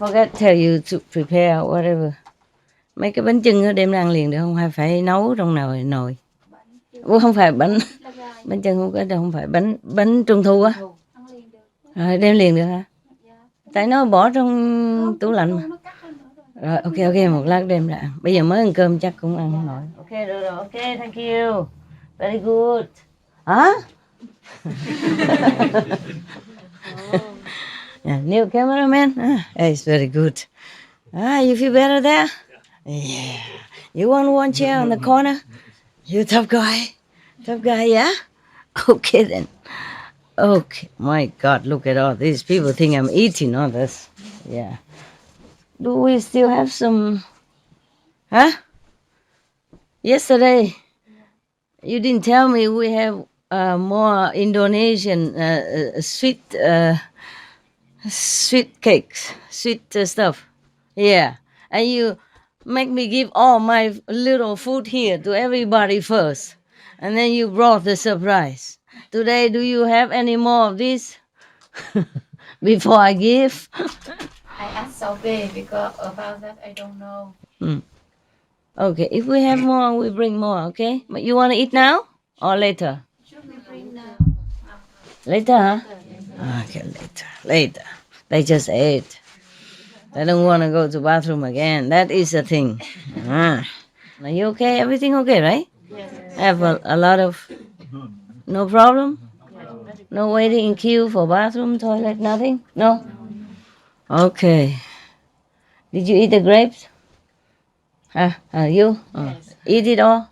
forget tell you to prepare whatever. Mấy cái bánh chưng đó đem ra ăn liền được không? Hay phải nấu trong nồi? Không phải bánh chưng không có đâu, không phải bánh trung thu á. Rồi đem liền được hả? Tại nó bỏ trong tủ lạnh mà. Rồi ok, một lát đem ra ăn. Bây giờ mới ăn cơm chắc cũng ăn không nổi. Ok được rồi, ok, thank you. Very good. Hả? Yeah, new cameraman. It's very good. You feel better there? Yeah. You want one chair on the corner? You tough guy, yeah? Okay then. Okay, my God, look at all these people think I'm eating all this. Yeah. Do we still have some? Huh? Yesterday, you didn't tell me we have more Indonesian sweet cakes, sweet stuff. Yeah, and you make me give all my little food here to everybody first, and then you brought the surprise. Today, do you have any more of this before I give? I asked Sobe because about that I don't know. Okay, if we have more, we bring more, okay? But you want to eat now or later? Should we bring now? Later, huh? Okay, later. They just ate. They don't want to go to bathroom again. That is the thing. Are you okay? Everything okay, right? Yes. Have a lot of... No problem? No waiting in queue for bathroom, toilet, nothing? No? Okay. Did you eat the grapes? You? Eat it all?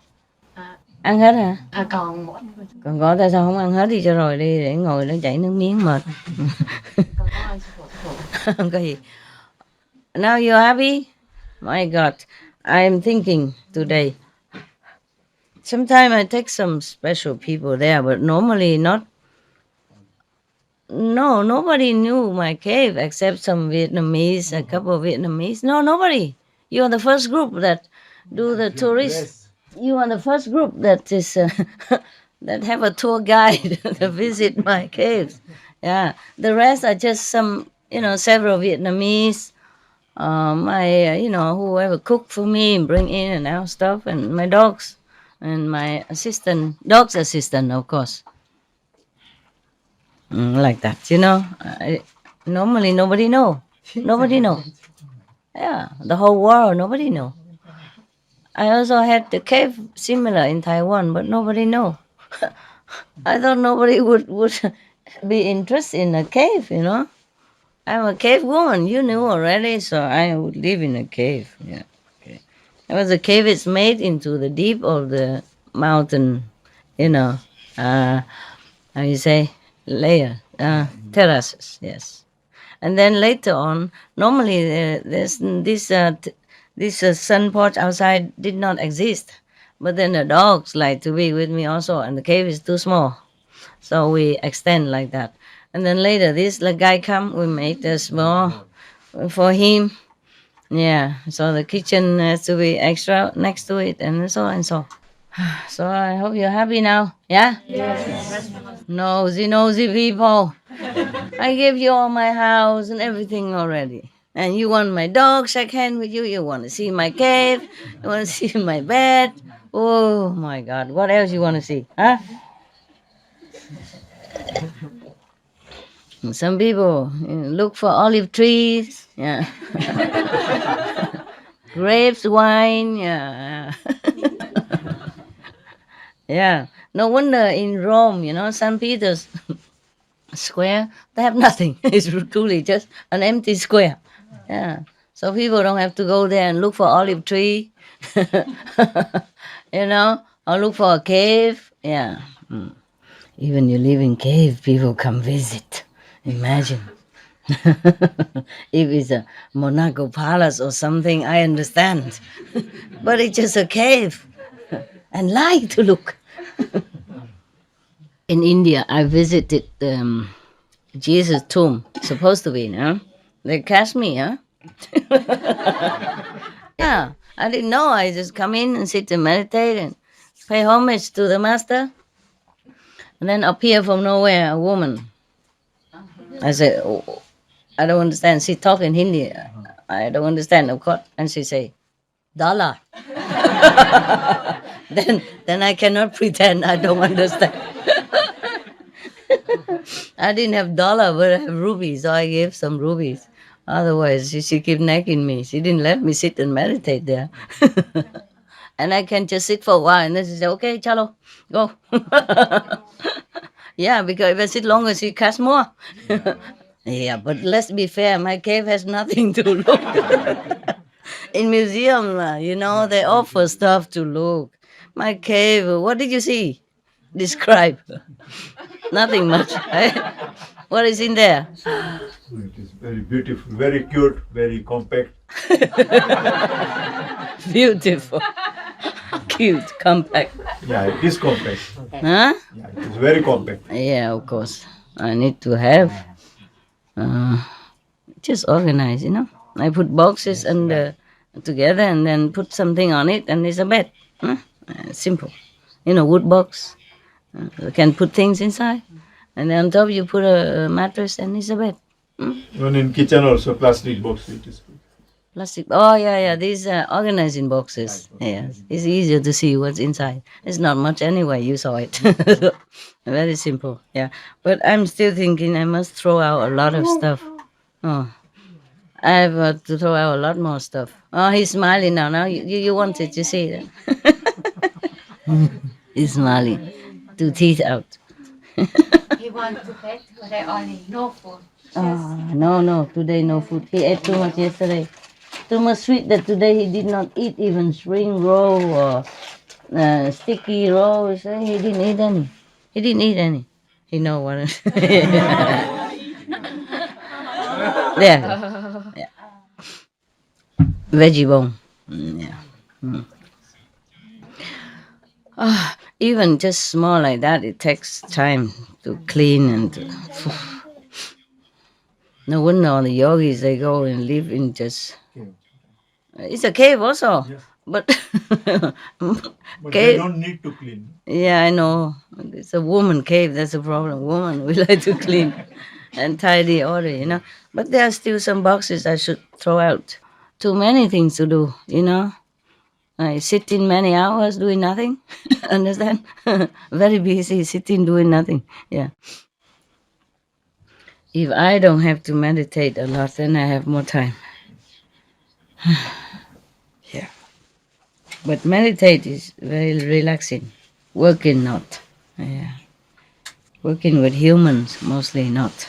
Ăn hết hả? Còn một. Còn có tại sao không ăn hết đi cho rồi đi để ngồi nó chảy nước miếng mệt. Không có gì. Now you're happy? My God, I am thinking today. Sometimes I take some special people there, but normally not. No, nobody knew my cave except some Vietnamese, a couple of Vietnamese. No, nobody. You are the first group that do the tourists. You are the first group that is that have a tour guide to visit my caves. Yeah, the rest are just some, several Vietnamese. Whoever cook for me and bring in and out stuff, and my dogs, and my dog's assistant, of course. Like that, normally nobody know. Yeah, the whole world, nobody know. I also had the cave similar in Taiwan, but nobody know. I thought nobody would be interested in a cave, I'm a cave woman, you knew already, so I would live in a cave. Yeah, okay. Because the cave is made into the deep of the mountain, how you say, layer, terraces, yes. And then later on, normally this sun porch outside did not exist. But then the dogs like to be with me also, and the cave is too small. So we extend like that. And then later, this guy come, we make the small for him. Yeah, so the kitchen has to be extra next to it, and so and so. So I hope you're happy now, yeah? Yes. Nosy people. I gave you all my house and everything already. And you want my dog shake hand with you, you want to see my cave, you want to see my bed. Oh my God, what else you want to see, huh? Some people look for olive trees, yeah. Grapes, wine, yeah. Yeah, no wonder in Rome, St. Peter's Square, they have nothing. It's truly just an empty square. Yeah, so people don't have to go there and look for olive tree, or look for a cave. Yeah, even you live in cave, people come visit. Imagine. If it's a Monaco Palace or something, I understand. But it's just a cave. And like to look. In India, I visited Jesus' tomb. Supposed to be, no? They catch me, huh? Yeah, I didn't know. I just come in and sit and meditate and pay homage to the master. And then appear from nowhere a woman. I said, I don't understand. She talk in Hindi. I don't understand, of course. And she say, dollar. then I cannot pretend I don't understand. I didn't have dollar, but I have rubies, so I gave some rubies. Otherwise, she keep nagging me. She didn't let me sit and meditate there. And I can just sit for a while, and then she said, okay, chalo, go. Yeah, because if I sit longer, she costs more. Yeah, but let's be fair, my cave has nothing to look. In museum, they offer stuff to look. My cave, what did you see? Describe. Nothing much. What is in there? It is very beautiful, very cute, very compact. Beautiful. Cute, compact. Yeah, it is compact. Huh? Yeah, it is very compact. Yeah, of course. I need to have. Just organize, I put boxes and together and then put something on it and it's a bed. Simple. Wood box. You can put things inside. And then on top you put a mattress and it's a bed. Even in kitchen also, plastic box it is. Plastic. Oh, yeah. These are organized in boxes. Yes. It's easier to see what's inside. It's not much anyway. You saw it. Very simple. Yeah. But I'm still thinking I must throw out a lot of stuff. Oh, I have to throw out a lot more stuff. Oh, he's smiling now. Now you wanted to see that. He's smiling. 2 teeth out. He wants to get today only no food. Oh, no. Today no food. He ate too much yesterday. Too much sweet that today he did not eat even spring roll or sticky rolls. He didn't eat any. He know what. There. Yeah. Veggie bone. Yeah. Even just small like that, it takes time to clean and no wonder all the yogis, they go and live in just... It's a cave also. Yes. But But cave. they don't need to clean. Yeah, I know. It's a woman cave. That's the problem. Woman, we like to clean and tidy order, But there are still some boxes I should throw out. Too many things to do, I sit in many hours doing nothing. Understand? Very busy, sitting doing nothing. Yeah. If I don't have to meditate a lot, then I have more time. Yeah. But meditate is very relaxing. Working not. Yeah. Working with humans, mostly not.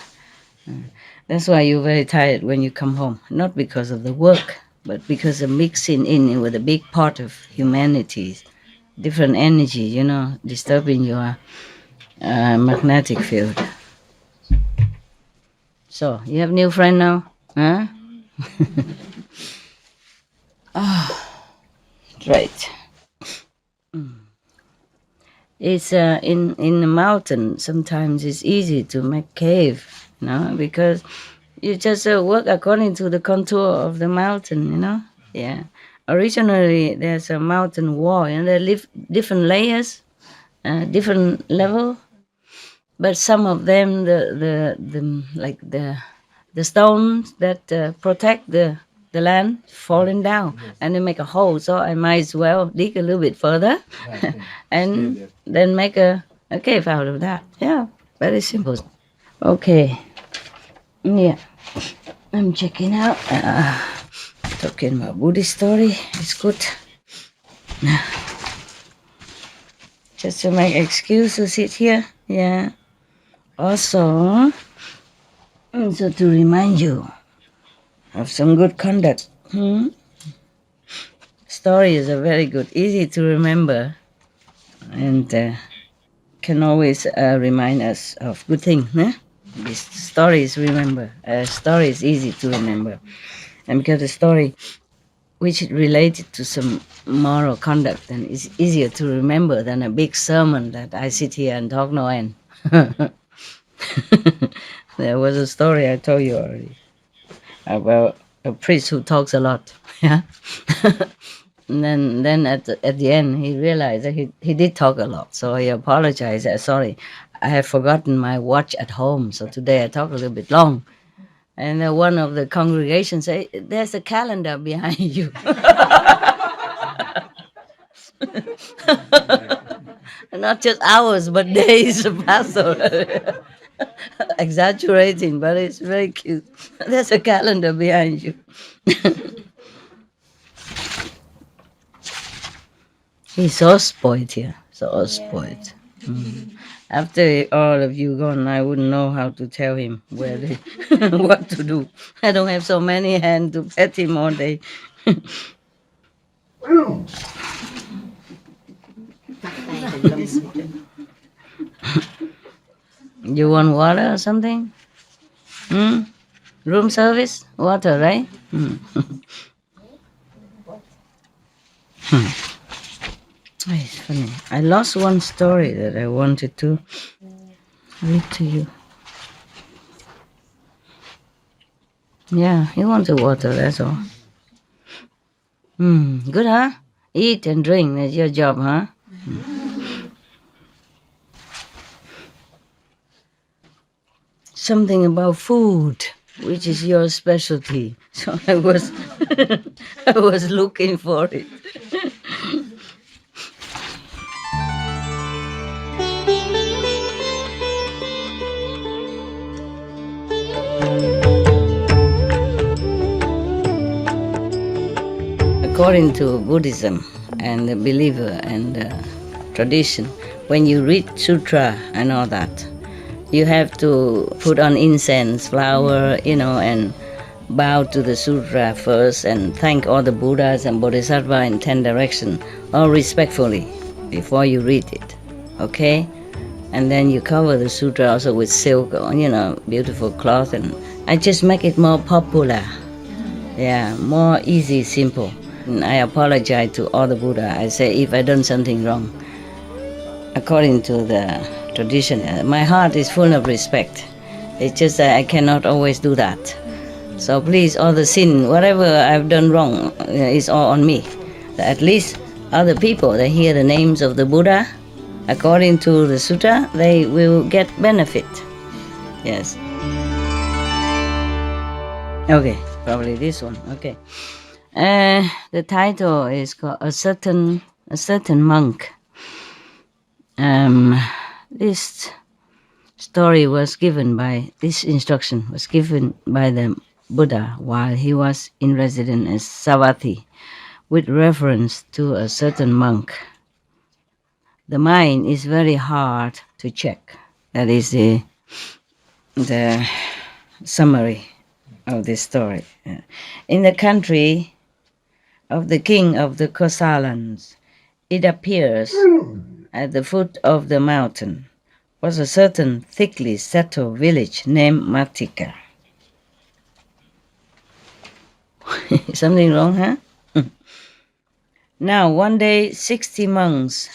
That's why you're very tired when you come home. Not because of the work, but because of mixing in with a big part of humanity. Different energy, disturbing your magnetic field. So, you have new friend now? Huh? Right. It's in the mountain. Sometimes it's easy to make cave, because you just work according to the contour of the mountain, Yeah. Originally, there's a mountain wall, and there live different layers, different level. But some of them, the stones that protect the land falling down, and they make a hole. So I might as well dig a little bit further, and then make a cave out of that. Yeah, very simple. Okay. Yeah, I'm checking out. Talking about Buddhist story. It's good. Just to make excuse to sit here. Yeah. Also, so to remind you of some good conduct. Stories are very good, easy to remember, and can always remind us of good things. These stories, remember. Story is easy to remember. And because the story which is related to some moral conduct, then it's easier to remember than a big sermon that I sit here and talk no end. There was a story I told you already about a priest who talks a lot. Yeah. And then at the end he realized that he did talk a lot, so he apologized. Sorry, I have forgotten my watch at home, so today I talk a little bit long. And one of the congregation say, "There's a calendar behind you." Not just hours, but days pass already. Exaggerating, but it's very cute. There's a calendar behind you. He's so spoiled here, so spoiled. After all of you gone, I wouldn't know how to tell him where they, what to do. I don't have so many hands to pet him all day. You want water or something? Room service? Water, right? Oh, it's funny. I lost one story that I wanted to read to you. Yeah, he wanted water, that's all. Good, huh? Eat and drink, that's your job, huh? Something about food, which is your specialty. So I was I was looking for it. According to Buddhism and the believer and tradition, when you read sutra and all that, you have to put on incense, flower, and bow to the sutra first and thank all the Buddhas and Bodhisattva in 10 directions, all respectfully, before you read it, okay? And then you cover the sutra also with silk, beautiful cloth, and I just make it more popular. Yeah, more easy, simple. And I apologize to all the Buddha. I say if I done something wrong, according to the tradition, my heart is full of respect. It's just that I cannot always do that. So please, all the sin, whatever I've done wrong, is all on me. At least other people, they hear the names of the Buddha, according to the sutra, they will get benefit. Yes. Okay, probably this one. Okay. The title is called A Certain Monk. This story was given by, this instruction was given by the Buddha while he was in residence as Savatthi, with reference to a certain monk. The mind is very hard to check. That is the summary of this story. In the country of the king of the Kosalans, it appears at the foot of the mountain was a certain thickly settled village named Matika. Something wrong, huh? Now, one day, 60 monks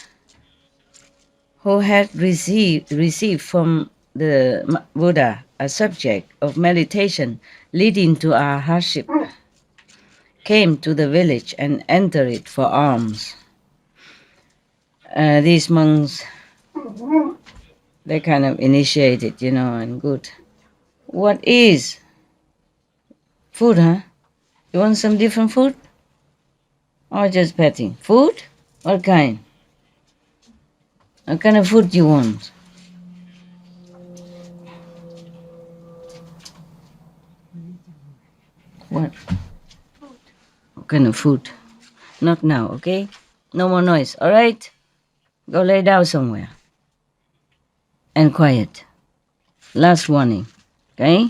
who had received from the Buddha a subject of meditation leading to our hardship came to the village and entered it for alms. These monks, they kind of initiated, and good. What is food, huh? You want some different food? Or just petting? Food? What kind? What kind of food you want? What? What kind of food? Not now, okay? No more noise, all right? Go lay down somewhere. And quiet. Last warning, okay?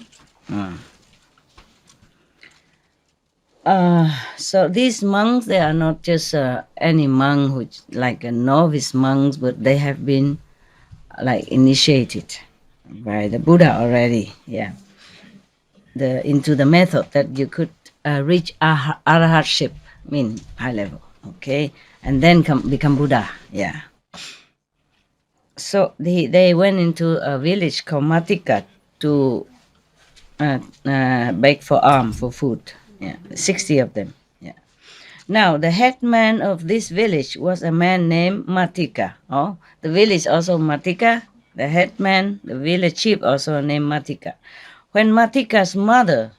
So these monks, they are not just any monk who's like a novice monks, but they have been like initiated by the Buddha already. Yeah, into the method that you could reach arahatship, mean high level. Okay, and then become Buddha. Yeah. So they went into a village called Matika to beg for alms, for food. Yeah, 60 of them. Yeah. Now the headman of this village was a man named Matika. Oh, the village also Matika. The headman, the village chief also named Matika. When Matika's mother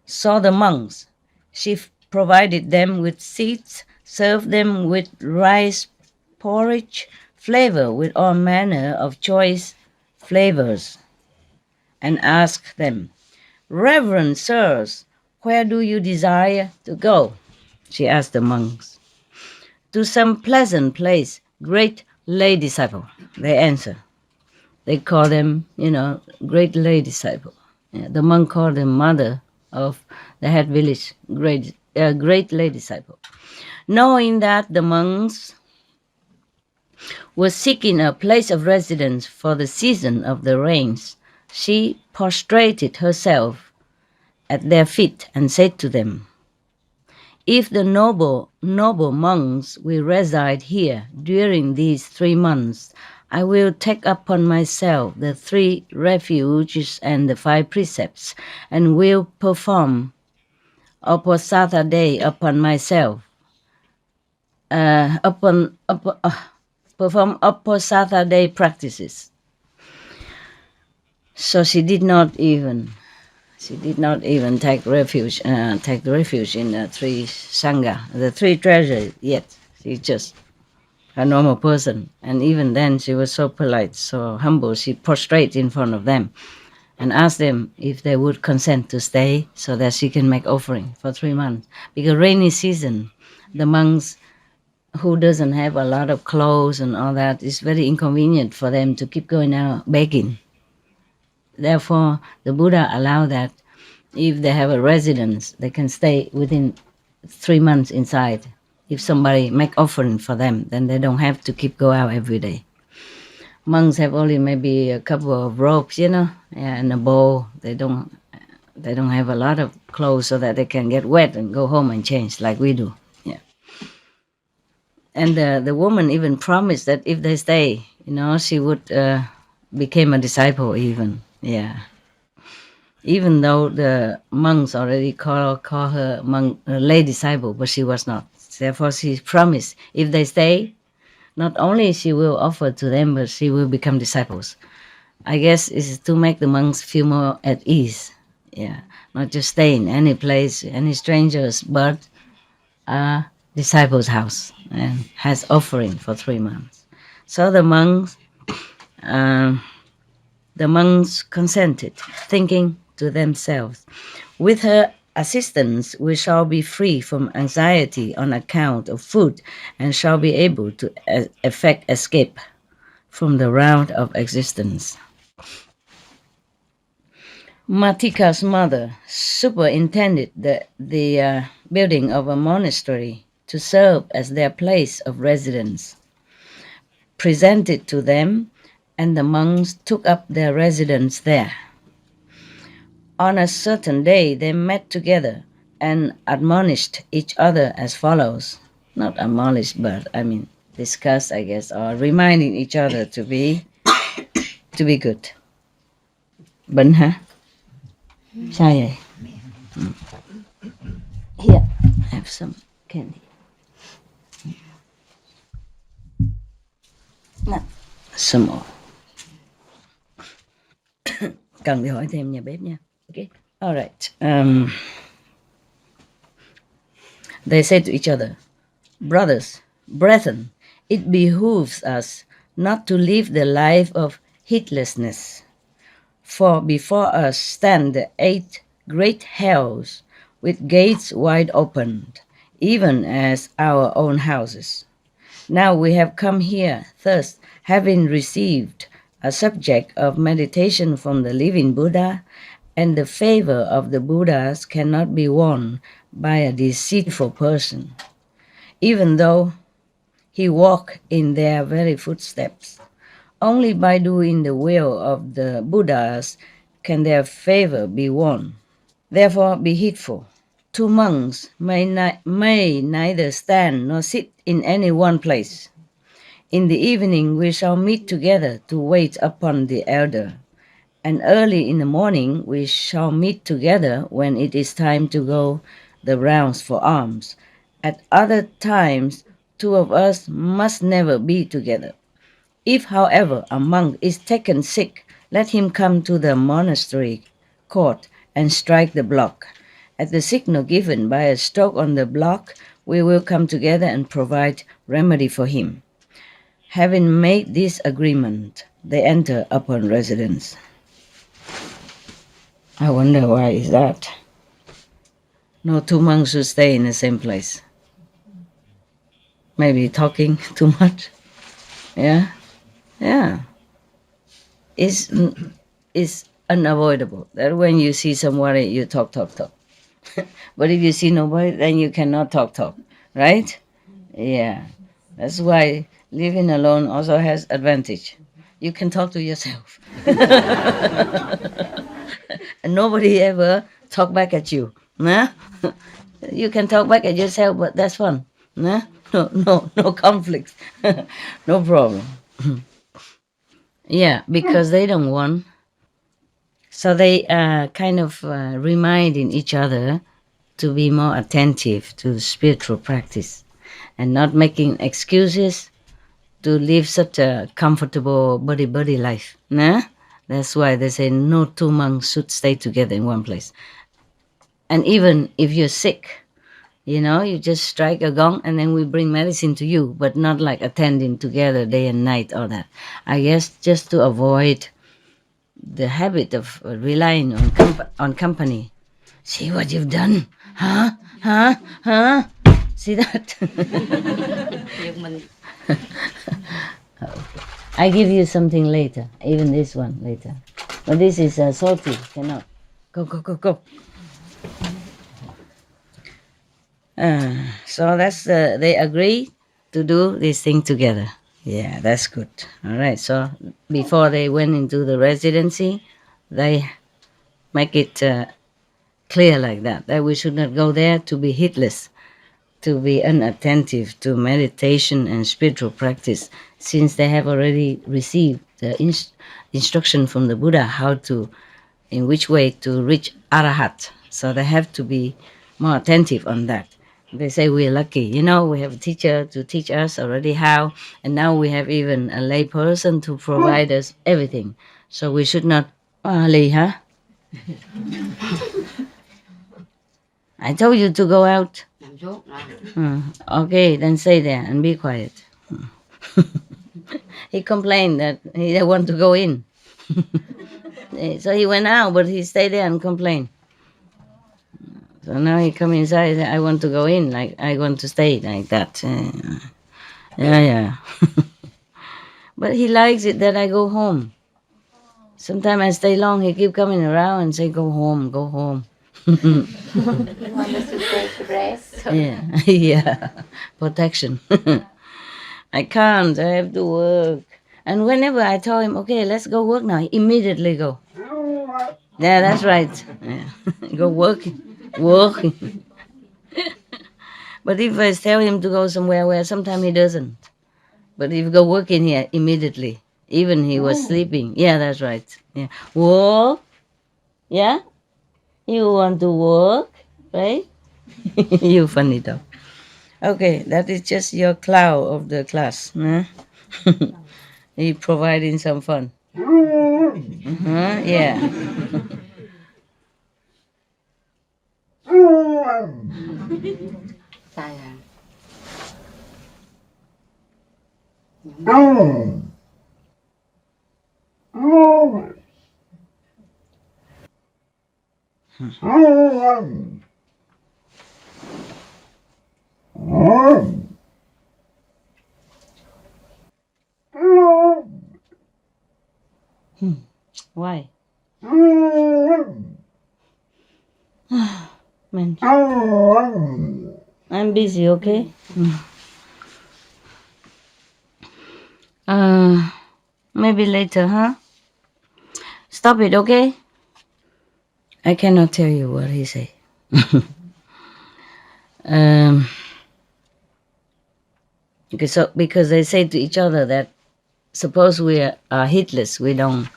saw the monks, she provided them with seeds, served them with rice porridge, flavored with all manner of choice flavors, and asked them, "Reverend sirs, where do you desire to go?" She asked the monks. "To some pleasant place, great lay disciple," they answered. They call them, great lay disciple. Yeah, the monk called them mother of the head village, great lay disciple. Knowing that the monks were seeking a place of residence for the season of the rains, she prostrated herself at their feet and said to them, "If the noble monks will reside here during these 3 months, I will take upon myself the 3 refuges and the 5 precepts, and will perform Uposatha day upon myself. Perform Uposatha day practices." So she did not even take refuge in the 3 sangha, the 3 treasures yet. She just a normal person, and even then she was so polite, so humble. She prostrated in front of them and asked them if they would consent to stay so that she can make offering for 3 months. Because rainy season, the monks who doesn't have a lot of clothes and all that, it's very inconvenient for them to keep going out begging. Therefore, the Buddha allowed that if they have a residence, they can stay within 3 months inside. If somebody make offering for them, then they don't have to keep go out every day. Monks have only maybe a couple of robes, and a bowl. They don't have a lot of clothes so that they can get wet and go home and change like we do. Yeah. And the woman even promised that if they stay, she would become a disciple even. Yeah. Even though the monks already call her lay disciple, but she was not. Therefore, she promised if they stay, not only she will offer to them, but she will become disciples. I guess it's to make the monks feel more at ease. Yeah, not just stay in any place, any strangers, but a disciple's house and has offering for 3 months. So the monks consented, thinking to themselves, "With her assistance, we shall be free from anxiety on account of food and shall be able to effect escape from the round of existence." Matika's mother superintended the building of a monastery to serve as their place of residence, presented to them, and the monks took up their residence there. On a certain day, they met together and admonished each other as follows. Not admonished, but discussed, I guess, or reminding each other to be good. Bệnh hả? Sao vậy? Here, have some candy. No, some more. Cần thì hỏi thêm nhà bếp nha. Okay. All right. They said to each other, "Brothers, brethren, it behooves us not to live the life of heedlessness. For before us stand the 8 great hells with gates wide opened, even as our own houses. Now we have come here, thus having received a subject of meditation from the living Buddha, and the favor of the Buddhas cannot be won by a deceitful person, even though he walk in their very footsteps. Only by doing the will of the Buddhas can their favor be won. Therefore be heedful. 2 monks may neither stand nor sit in any one place. In the evening we shall meet together to wait upon the elder, and early in the morning we shall meet together when it is time to go the rounds for alms. At other times 2 of us must never be together. If, however, a monk is taken sick, let him come to the monastery chord and strike the block. At the signal given by a stroke on the block, we will come together and provide remedy for him. Having made this agreement, they enter upon residence. I wonder why is that? No two monks should stay in the same place. Maybe talking too much. Yeah? Yeah. It's unavoidable that when you see somebody, you talk. But if you see nobody, then you cannot talk, right? Yeah. That's why living alone also has advantage. You can talk to yourself. And nobody ever talk back at you. Nah? You can talk back at yourself, but that's fun. Nah? No conflict. No problem. Yeah, because they don't want. So they kind of reminding each other to be more attentive to the spiritual practice and not making excuses to live such a comfortable buddy life. Nah? That's why they say no two monks should stay together in one place. And even if you're sick, you just strike a gong and then we bring medicine to you, but not like attending together day and night, all that. I guess just to avoid the habit of relying on company. See what you've done? Huh? See that? I give you something later, even this one later. But this is salty, cannot. Go. So that's they agree to do this thing together. Yeah, that's good. All right. So before they went into the residency, they make it clear like that we should not go there to be heedless, to be unattentive to meditation and spiritual practice, since they have already received the instruction from the Buddha in which way to reach Arahat. So they have to be more attentive on that. They say we're lucky, we have a teacher to teach us already how, and now we have even a lay person to provide us everything. So we should not, lay, huh? I told you to go out. Okay, then stay there and be quiet. He complained that he didn't want to go in. So he went out, but he stayed there and complained. So now he come inside, I want to go in, like I want to stay like that. Yeah. But he likes it that I go home. Sometimes I stay long, he keep coming around and say, go home. You want us to take rest? Yeah. Protection. I can't, I have to work. And whenever I tell him, okay, let's go work now, he immediately go. Yeah, that's right. Yeah. Go working. But if I tell him to go somewhere where sometimes he doesn't. But if you go work in here, immediately. Even he was sleeping. Yeah, that's right. Yeah. Work? Yeah? You want to work? Right? You funny dog. Okay, that is just your clown of the class. Huh? He providing some fun. Yeah. Why? Man. I'm busy, okay? Maybe later, huh? Stop it, okay? I cannot tell you what he say. Because they say to each other that suppose we are heedless, we don't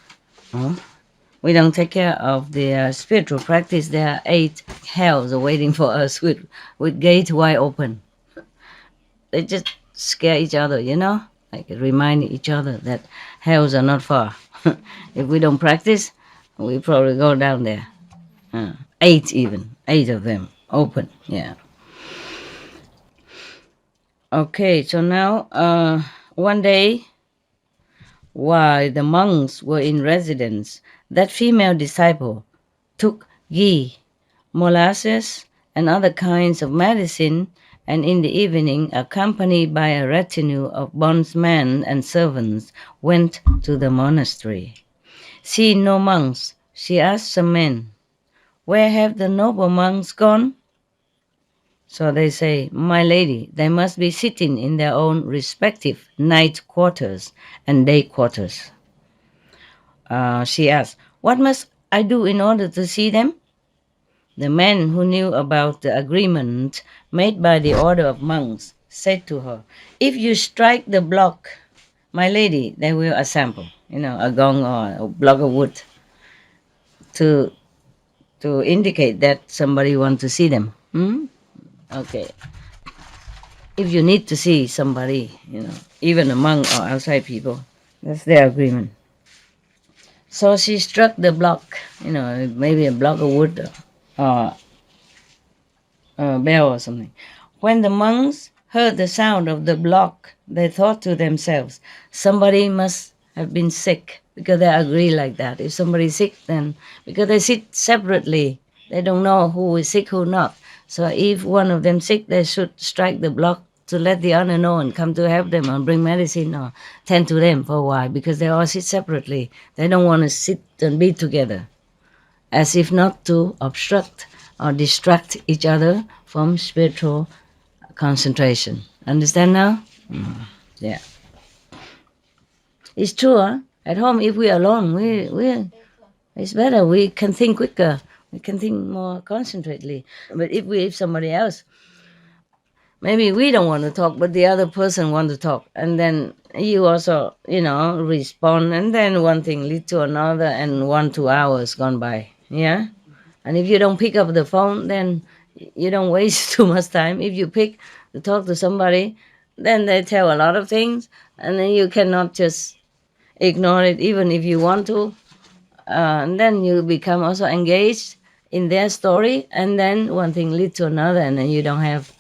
take care of the spiritual practice. There are 8 hells waiting for us with gate wide open. They just scare each other, like remind each other that hells are not far. If we don't practice, we probably go down there. 8 even. 8 of them open. Yeah. Okay, so now one day, while the monks were in residence, that female disciple took ghee, molasses, and other kinds of medicine, and in the evening, accompanied by a retinue of bondsmen and servants, went to the monastery. Seeing no monks, she asked some men, "Where have the noble monks gone?" So they say, "My lady, they must be sitting in their own respective night quarters and day quarters." She asked, "What must I do in order to see them?" The men who knew about the agreement made by the order of monks said to her, "If you strike the block, my lady, they will assemble, a gong or a block of wood to indicate that somebody wants to see them." Okay. If you need to see somebody, even among or outside people, that's their agreement. So she struck the block, maybe a block of wood or a bell or something. When the monks heard the sound of the block, they thought to themselves, somebody must have been sick, because they agree like that. If somebody's sick, then, because they sit separately, they don't know who is sick, who not. So if one of them sick, they should strike the block to let the other know and come to help them or bring medicine or tend to them for a while, because they all sit separately. They don't want to sit and be together, as if not to obstruct or distract each other from spiritual concentration. Understand now? Yeah. It's true, huh? At home, if we're alone, it's better. We can think quicker. We can think more concentratedly. But if somebody else, maybe we don't want to talk, but the other person wants to talk. And then you also, respond. And then one thing leads to another, and 1-2 hours gone by. Yeah? And if you don't pick up the phone, then you don't waste too much time. If you pick to talk to somebody, then they tell a lot of things, and then you cannot just ignore it, even if you want to. And then you become also engaged in their story, and then one thing leads to another, and then you don't have,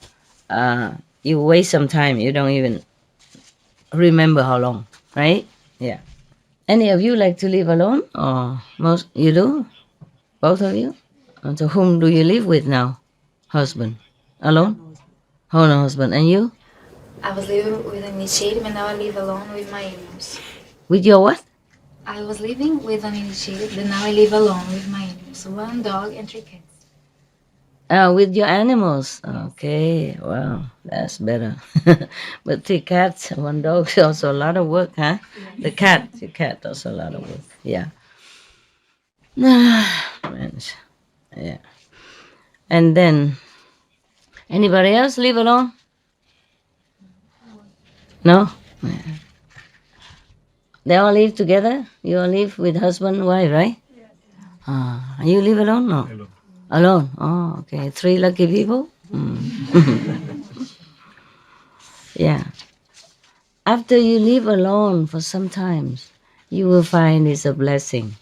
you waste some time. You don't even remember how long, right? Yeah. Any of you like to live alone? Or most you do? Both of you? And so whom do you live with now? Husband? Alone? Oh, no, husband. And you? I was living with an initiated, and now I live alone with my animals. With your what? I was living with an initiated, but now I live alone with my animals. 1 dog and 3 cats. With your animals. Okay, well, that's better. But 3 cats, 1 dog is also a lot of work, huh? The cat also a lot of work. Yeah. Yeah. And then, anybody else live alone? No? Yeah. They all live together? You all live with husband and wife, right? You live alone? No? Alone? Oh, okay. 3 lucky people? Yeah. After you live alone for some time, you will find it's a blessing.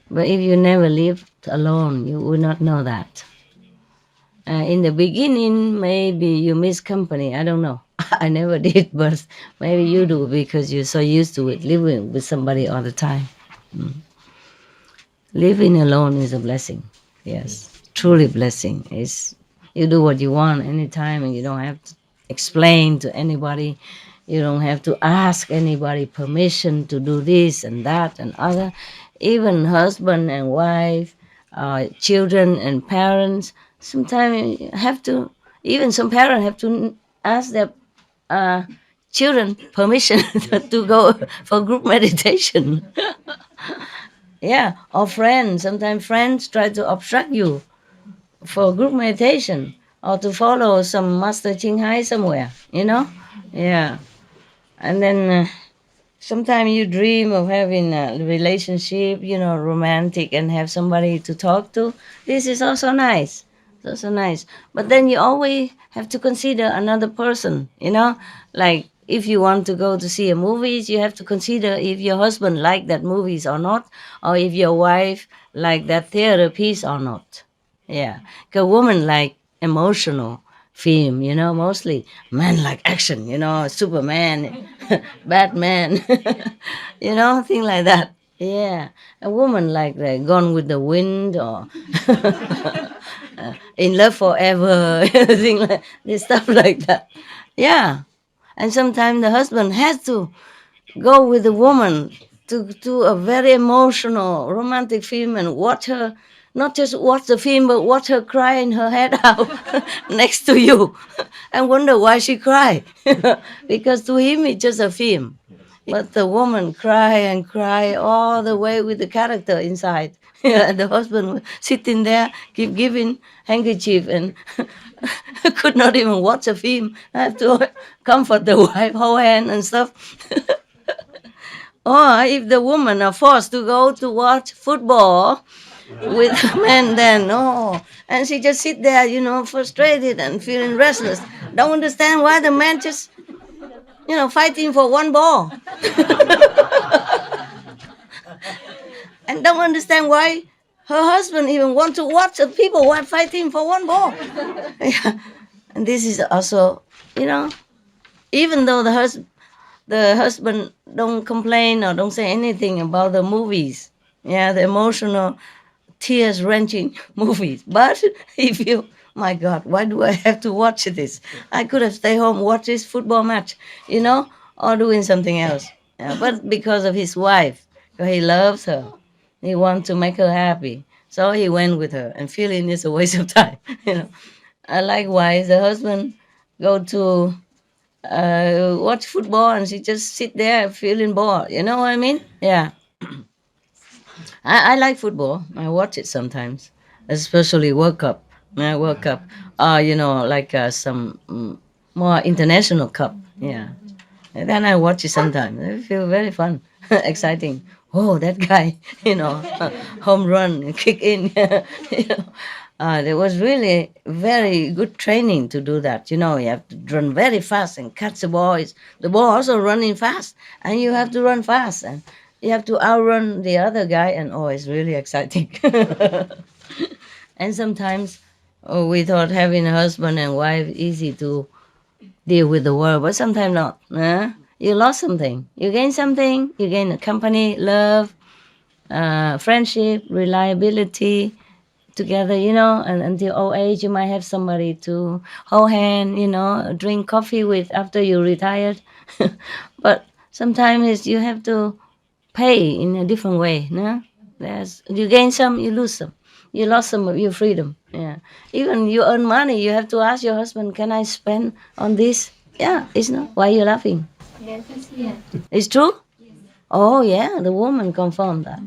But if you never lived alone, you will not know that. In the beginning, maybe you miss company. I don't know. I never did, but maybe you do, because you're so used to it, living with somebody all the time. Living alone is a blessing. Yes, truly blessing. It's, you do what you want anytime, and you don't have to explain to anybody. You don't have to ask anybody permission to do this and that and other. Even husband and wife, children and parents, sometimes you have to, even some parents have to ask their children permission to go for group meditation. Yeah, or friends. Sometimes friends try to obstruct you for group meditation or to follow some master Ching Hai somewhere, Yeah. And then sometimes you dream of having a relationship, romantic, and have somebody to talk to. This is also nice. It's also nice. But then you always have to consider another person, Like if you want to go to see a movies, you have to consider if your husband like that movies or not, or if your wife like that theater piece or not. Yeah, because women like emotional film, mostly. Men like action, Superman, Batman, thing like that. Yeah, a woman like the Gone with the Wind or In Love Forever, thing like this stuff like that. Yeah, and sometimes the husband has to go with the woman to a very emotional romantic film and watch her, not just watch the film but watch her crying her head out next to you and wonder why she cry. Because to him it's just a film, but the woman cry and cry all the way with the character inside. And the husband was sitting there keep giving handkerchief and could not even watch a film. I have to comfort the wife, hold hand and stuff. Or if the women are forced to go to watch football with men, then and she just sit there, frustrated and feeling restless. Don't understand why the man just, fighting for one ball, and don't understand why her husband even want to watch the people while fighting for one ball. Yeah. And this is also, even though the husband don't complain or don't say anything about the movies, the emotional, tears-wrenching movies, but he feel, my God, why do I have to watch this? I could have stayed home, watch this football match, or doing something else. Yeah, but because of his wife, because he loves her, he wants to make her happy, so he went with her, and feeling it's a waste of time. Likewise, the husband go to watch football and she just sit there feeling bored. You know what I mean? Yeah. I like football. I watch it sometimes, especially World Cup. World Cup. Like some more international cup. Yeah. And then I watch it sometimes. I feel very fun, exciting. Oh, that guy, home run, kick in. There was really very good training to do that. You have to run very fast and catch the ball. The ball also running fast, and you have to run fast, and you have to outrun the other guy, and it's really exciting. And sometimes we thought having a husband and wife easy to deal with the world, but sometimes not. You lost something. You gain something. You gain a company, love, friendship, reliability, together, and until old age you might have somebody to hold hand, drink coffee with after you retired. But sometimes you have to pay in a different way. No? You gain some, you lose some. You lost some of your freedom. Yeah. Even you earn money, you have to ask your husband, can I spend on this? Yeah, it's not. Why are you laughing? Yes, yes. It's true? Oh, yeah, the woman confirmed that.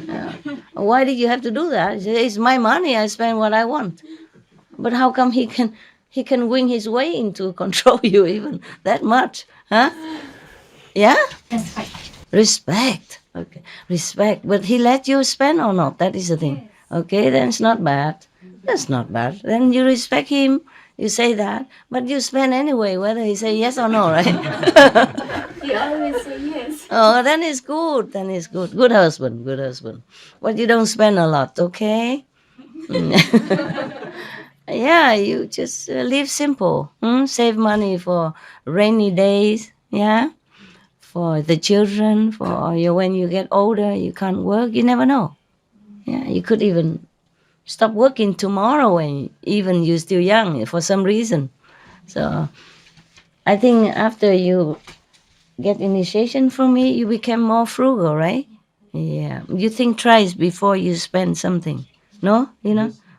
Yeah. Why did you have to do that? He said, it's my money, I spend what I want. But how come he can wing his way into control you even that much? Huh? Yeah? That's right. Respect. Okay. Respect. But he let you spend or not? That is the thing. Okay, then it's not bad. That's not bad. Then you respect him. You say that. But you spend anyway, whether he say yes or no, right? He always say yes. Oh, then it's good. Then it's good. Good husband. Good husband. But you don't spend a lot, okay? Yeah, you just live simple. Save money for rainy days. Yeah, for the children. For when you get older, you can't work. You never know. Yeah, you could even stop working tomorrow, when even you're still young for some reason. So, I think after you get initiation from me, you become more frugal, right? Yeah. You think twice before you spend something. No?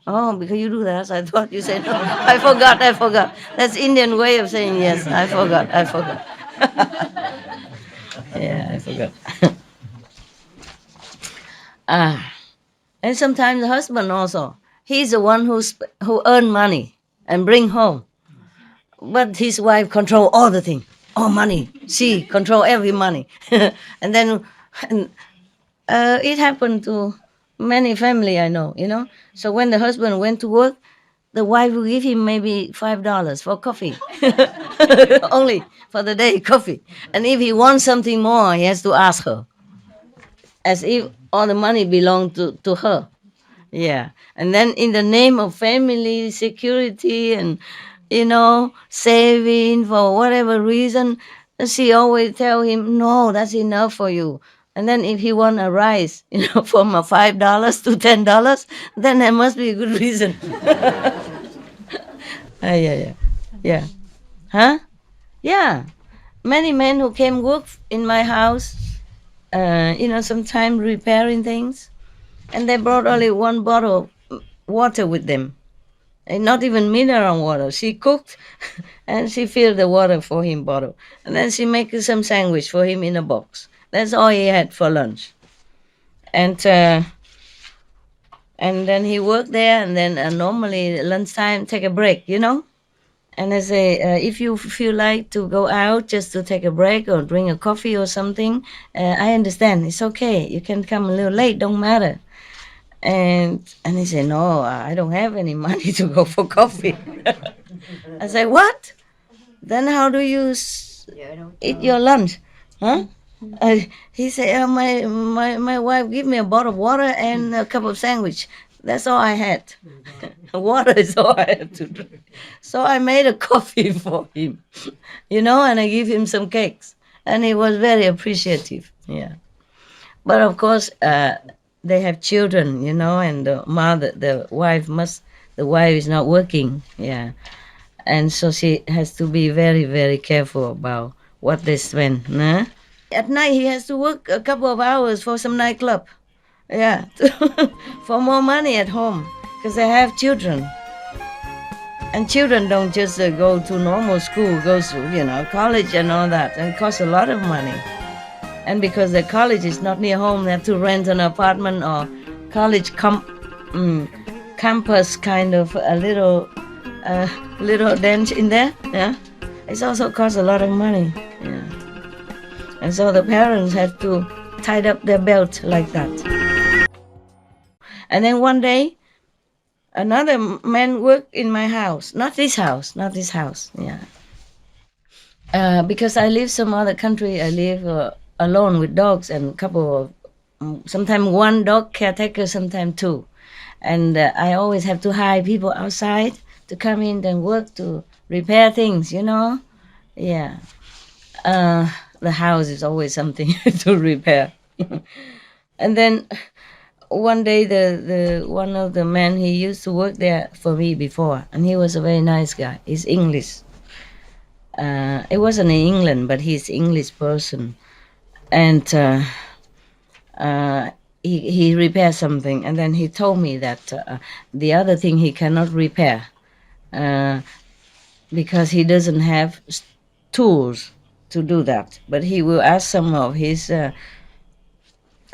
Oh, because you do that. I thought you said no. I forgot. That's Indian way of saying yes. I forgot. Yeah, I forgot. And sometimes the husband also, he's the one who earn money and bring home. But his wife control all the thing, all money. She control every money. And then it happened to many family I know, So when the husband went to work, the wife will give him maybe $5 for coffee. Only for the day coffee. And if he wants something more, he has to ask her. As if all the money belonged to her. Yeah. And then in the name of family security and, saving for whatever reason, she always tell him, no, that's enough for you. And then if he want a rise, from a $5 to $10, then there must be a good reason. Yeah. Yeah. Huh? Yeah. Many men who came work in my house, sometimes repairing things, and they brought only one bottle of water with them, and not even mineral water. She cooked, and she filled the water for him bottle, and then she make some sandwich for him in a box. That's all he had for lunch, and then he worked there, and then normally lunchtime take a break, And I say, if you feel like to go out just to take a break or drink a coffee or something, I understand. It's okay. You can come a little late. Don't matter. And he said, no, I don't have any money to go for coffee. I said, what? Then how do you eat your lunch? Huh? He said, my wife gave me a bottle of water and a cup of sandwich. That's all I had. Water is all I had to drink. So I made a coffee for him, and I give him some cakes. And he was very appreciative. Yeah. But of course, they have children, and the wife is not working. Yeah. And so she has to be very, very careful about what they spend. Nah? At night, he has to work a couple of hours for some nightclub. Yeah, for more money at home, because they have children. And children don't just go to normal school, go to, college and all that, and it costs a lot of money. And because the college is not near home, they have to rent an apartment or college campus kind of a little dent in there. Yeah, it also costs a lot of money. Yeah, and so the parents have to tie up their belt like that. And then one day, another man worked in my house. Not this house. Yeah. Because I live some other country. I live alone with dogs and a couple of, sometimes one dog caretaker, sometimes two. And I always have to hire people outside to come in and work to repair things, Yeah. The house is always something to repair. And then one day, the one of the men, he used to work there for me before, and he was a very nice guy. He's English. It wasn't in England, but he's English person, and he repaired something, and then he told me that the other thing he cannot repair because he doesn't have tools to do that. But he will ask some of his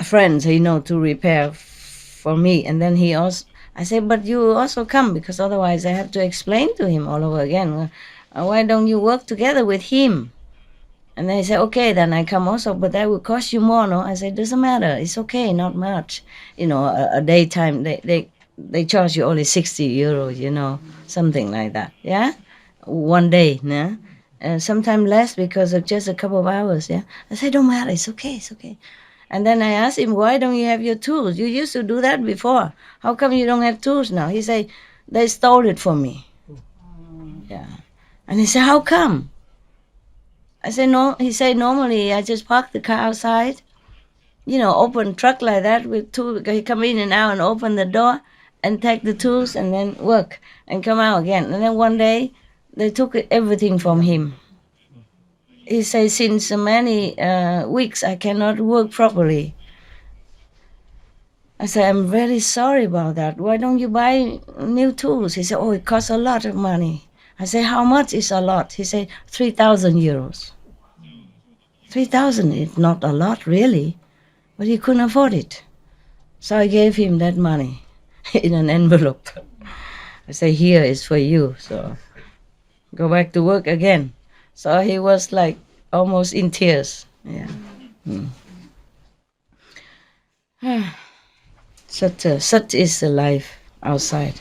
friends, to repair for me. And then I said, but you also come, because otherwise I have to explain to him all over again. Why don't you work together with him? And then he said, okay, then I come also, but that will cost you more, no? I said, doesn't matter, it's okay, not much. A daytime, they charge you only 60 euros, something like that, yeah? One day, no? Sometimes less because of just a couple of hours, yeah? I said, don't matter, it's okay. And then I asked him, why don't you have your tools? You used to do that before. How come you don't have tools now? He said, they stole it from me. Yeah. And he said, how come? I said, no. He said, normally I just park the car outside, open truck like that with tools. He come in and out and open the door and take the tools and then work and come out again. And then one day they took everything from him. He said, since many weeks I cannot work properly. I said, I'm very sorry about that. Why don't you buy new tools? He said, oh, it costs a lot of money. I said, how much is a lot? He said, 3,000 euros. 3,000 is not a lot, really. But he couldn't afford it. So I gave him that money in an envelope. I said, here is for you. So go back to work again. So he was like almost in tears. Yeah. Such is the life outside.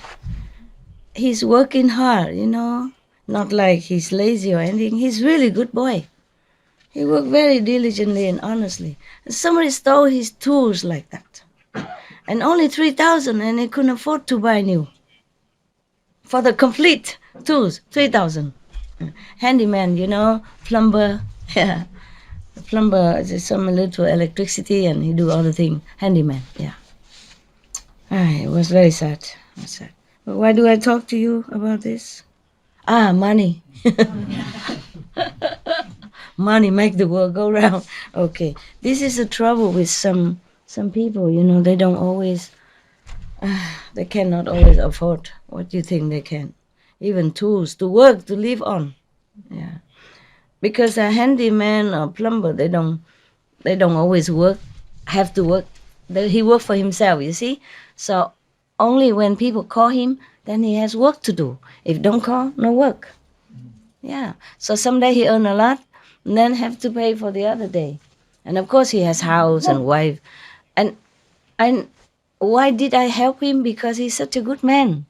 he's working hard, not like he's lazy or anything. He's really good boy. He worked very diligently and honestly. And somebody stole his tools like that. And only 3,000, and he couldn't afford to buy new. For the complete tools, 3,000. Handyman, plumber. Yeah. The plumber is some little electricity and he do all the things. Handyman, yeah. It was very sad. But why do I talk to you about this? Money. Money make the world go round. Okay, this is the trouble with some people. They don't always, they cannot always afford what you think they can. Even tools to work, to live on. Yeah, because a handyman or plumber, they don't always have to work. He work for himself, you see. So only when people call him, then he has work to do. If don't call, no work. Yeah. So someday he earn a lot, and then have to pay for the other day. And of course he has house and wife. And why did I help him? Because he's such a good man.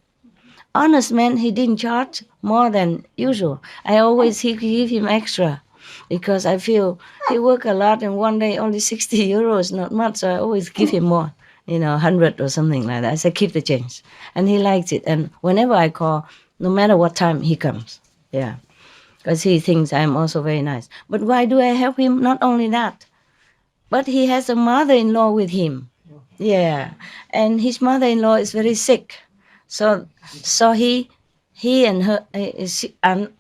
Honest man, he didn't charge more than usual. I always give him extra because I feel he work a lot and one day only 60 euros, not much. So I always give him more, 100 or something like that. I say, keep the change. And he likes it. And whenever I call, no matter what time, he comes. Yeah. Because he thinks I'm also very nice. But why do I help him? Not only that, but he has a mother-in-law with him. Yeah. And his mother-in-law is very sick. So he and her,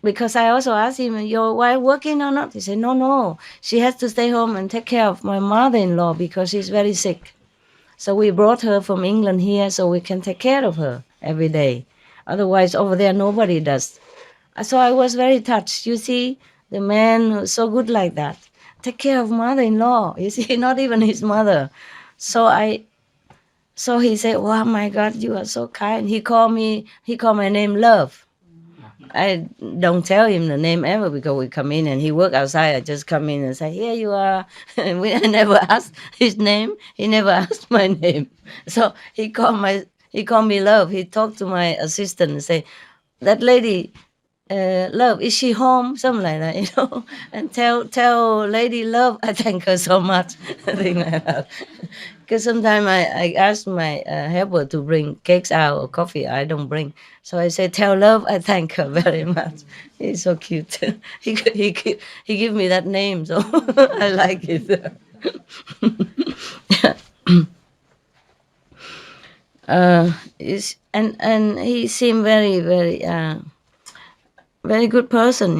because I also asked him, your wife working or not? He said, no. She has to stay home and take care of my mother-in-law because she's very sick. So we brought her from England here so we can take care of her every day. Otherwise, over there, nobody does. So I was very touched. You see, the man who's so good like that, take care of mother-in-law. You see, not even his mother. So he said, "Wow, my God, you are so kind." He called my name Love. I don't tell him the name ever because we come in and he work outside. I just come in and say, "Here you are." And I never asked his name. He never asked my name. So he called me Love. He talked to my assistant and say, "That lady, Love, is she home?" Something like that, And tell Lady Love I thank her so much. Thing like that. Because sometimes I ask my helper to bring cakes out or coffee. I don't bring. So I say, tell Love I thank her very much. He's so cute. he give me that name, so I like it. And he seemed very, very, very good person,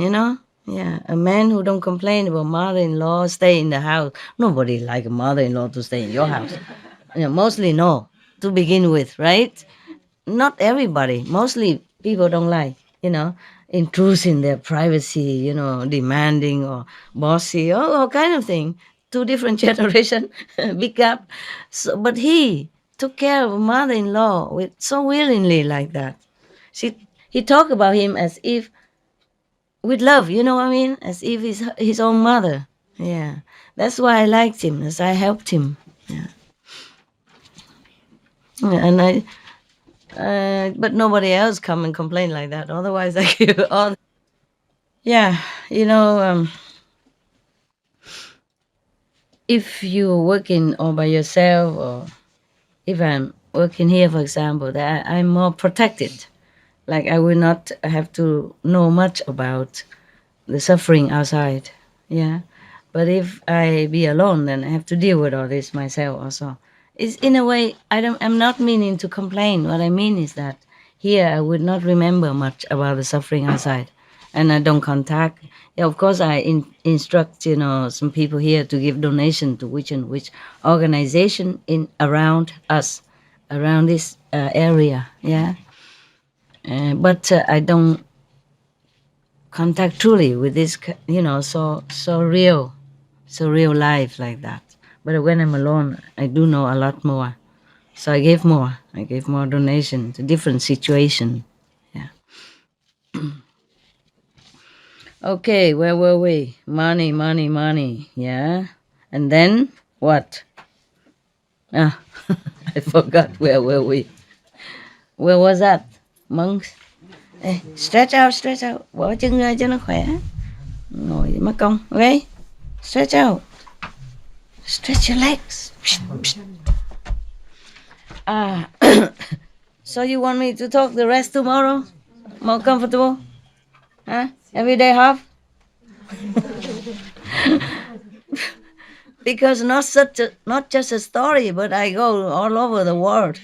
Yeah, a man who don't complain about mother-in-law stay in the house. Nobody like a mother-in-law to stay in your house. Mostly no, to begin with, right? Not everybody. Mostly people don't like, intrude in their privacy, demanding or bossy or all kind of thing. Two different generation, big gap. So, but he took care of mother-in-law with so willingly like that. He talked about him as if with love, you know what I mean? As if he's his own mother. Yeah. That's why I liked him, as I helped him. Yeah. And but nobody else come and complain like that. Otherwise, I give all. Yeah, if you're working all by yourself, or if I'm working here, for example, that I'm more protected. Like I will not have to know much about the suffering outside. Yeah. But if I be alone, then I have to deal with all this myself also. It's in a way, I'm not meaning to complain. What I mean is that here I would not remember much about the suffering outside. And I don't contact. Yeah, of course, I instruct, some people here to give donation to which and which organization in around us, around this area. Yeah. But I don't contact truly with this, so real life like that. But when I'm alone, I do know a lot more. So I gave more. I gave more donation to different situation. Yeah. Okay, where were we? Money. Yeah. And then what? I forgot where were we. Where was that? Monks? Ê, stretch out. Bỏ chân ra cho nó khỏe. Ngồi mắc công. Okay? Stretch out. Stretch your legs. So you want me to talk the rest tomorrow? More comfortable? Huh? Every day half? Because not just a story, but I go all over the world.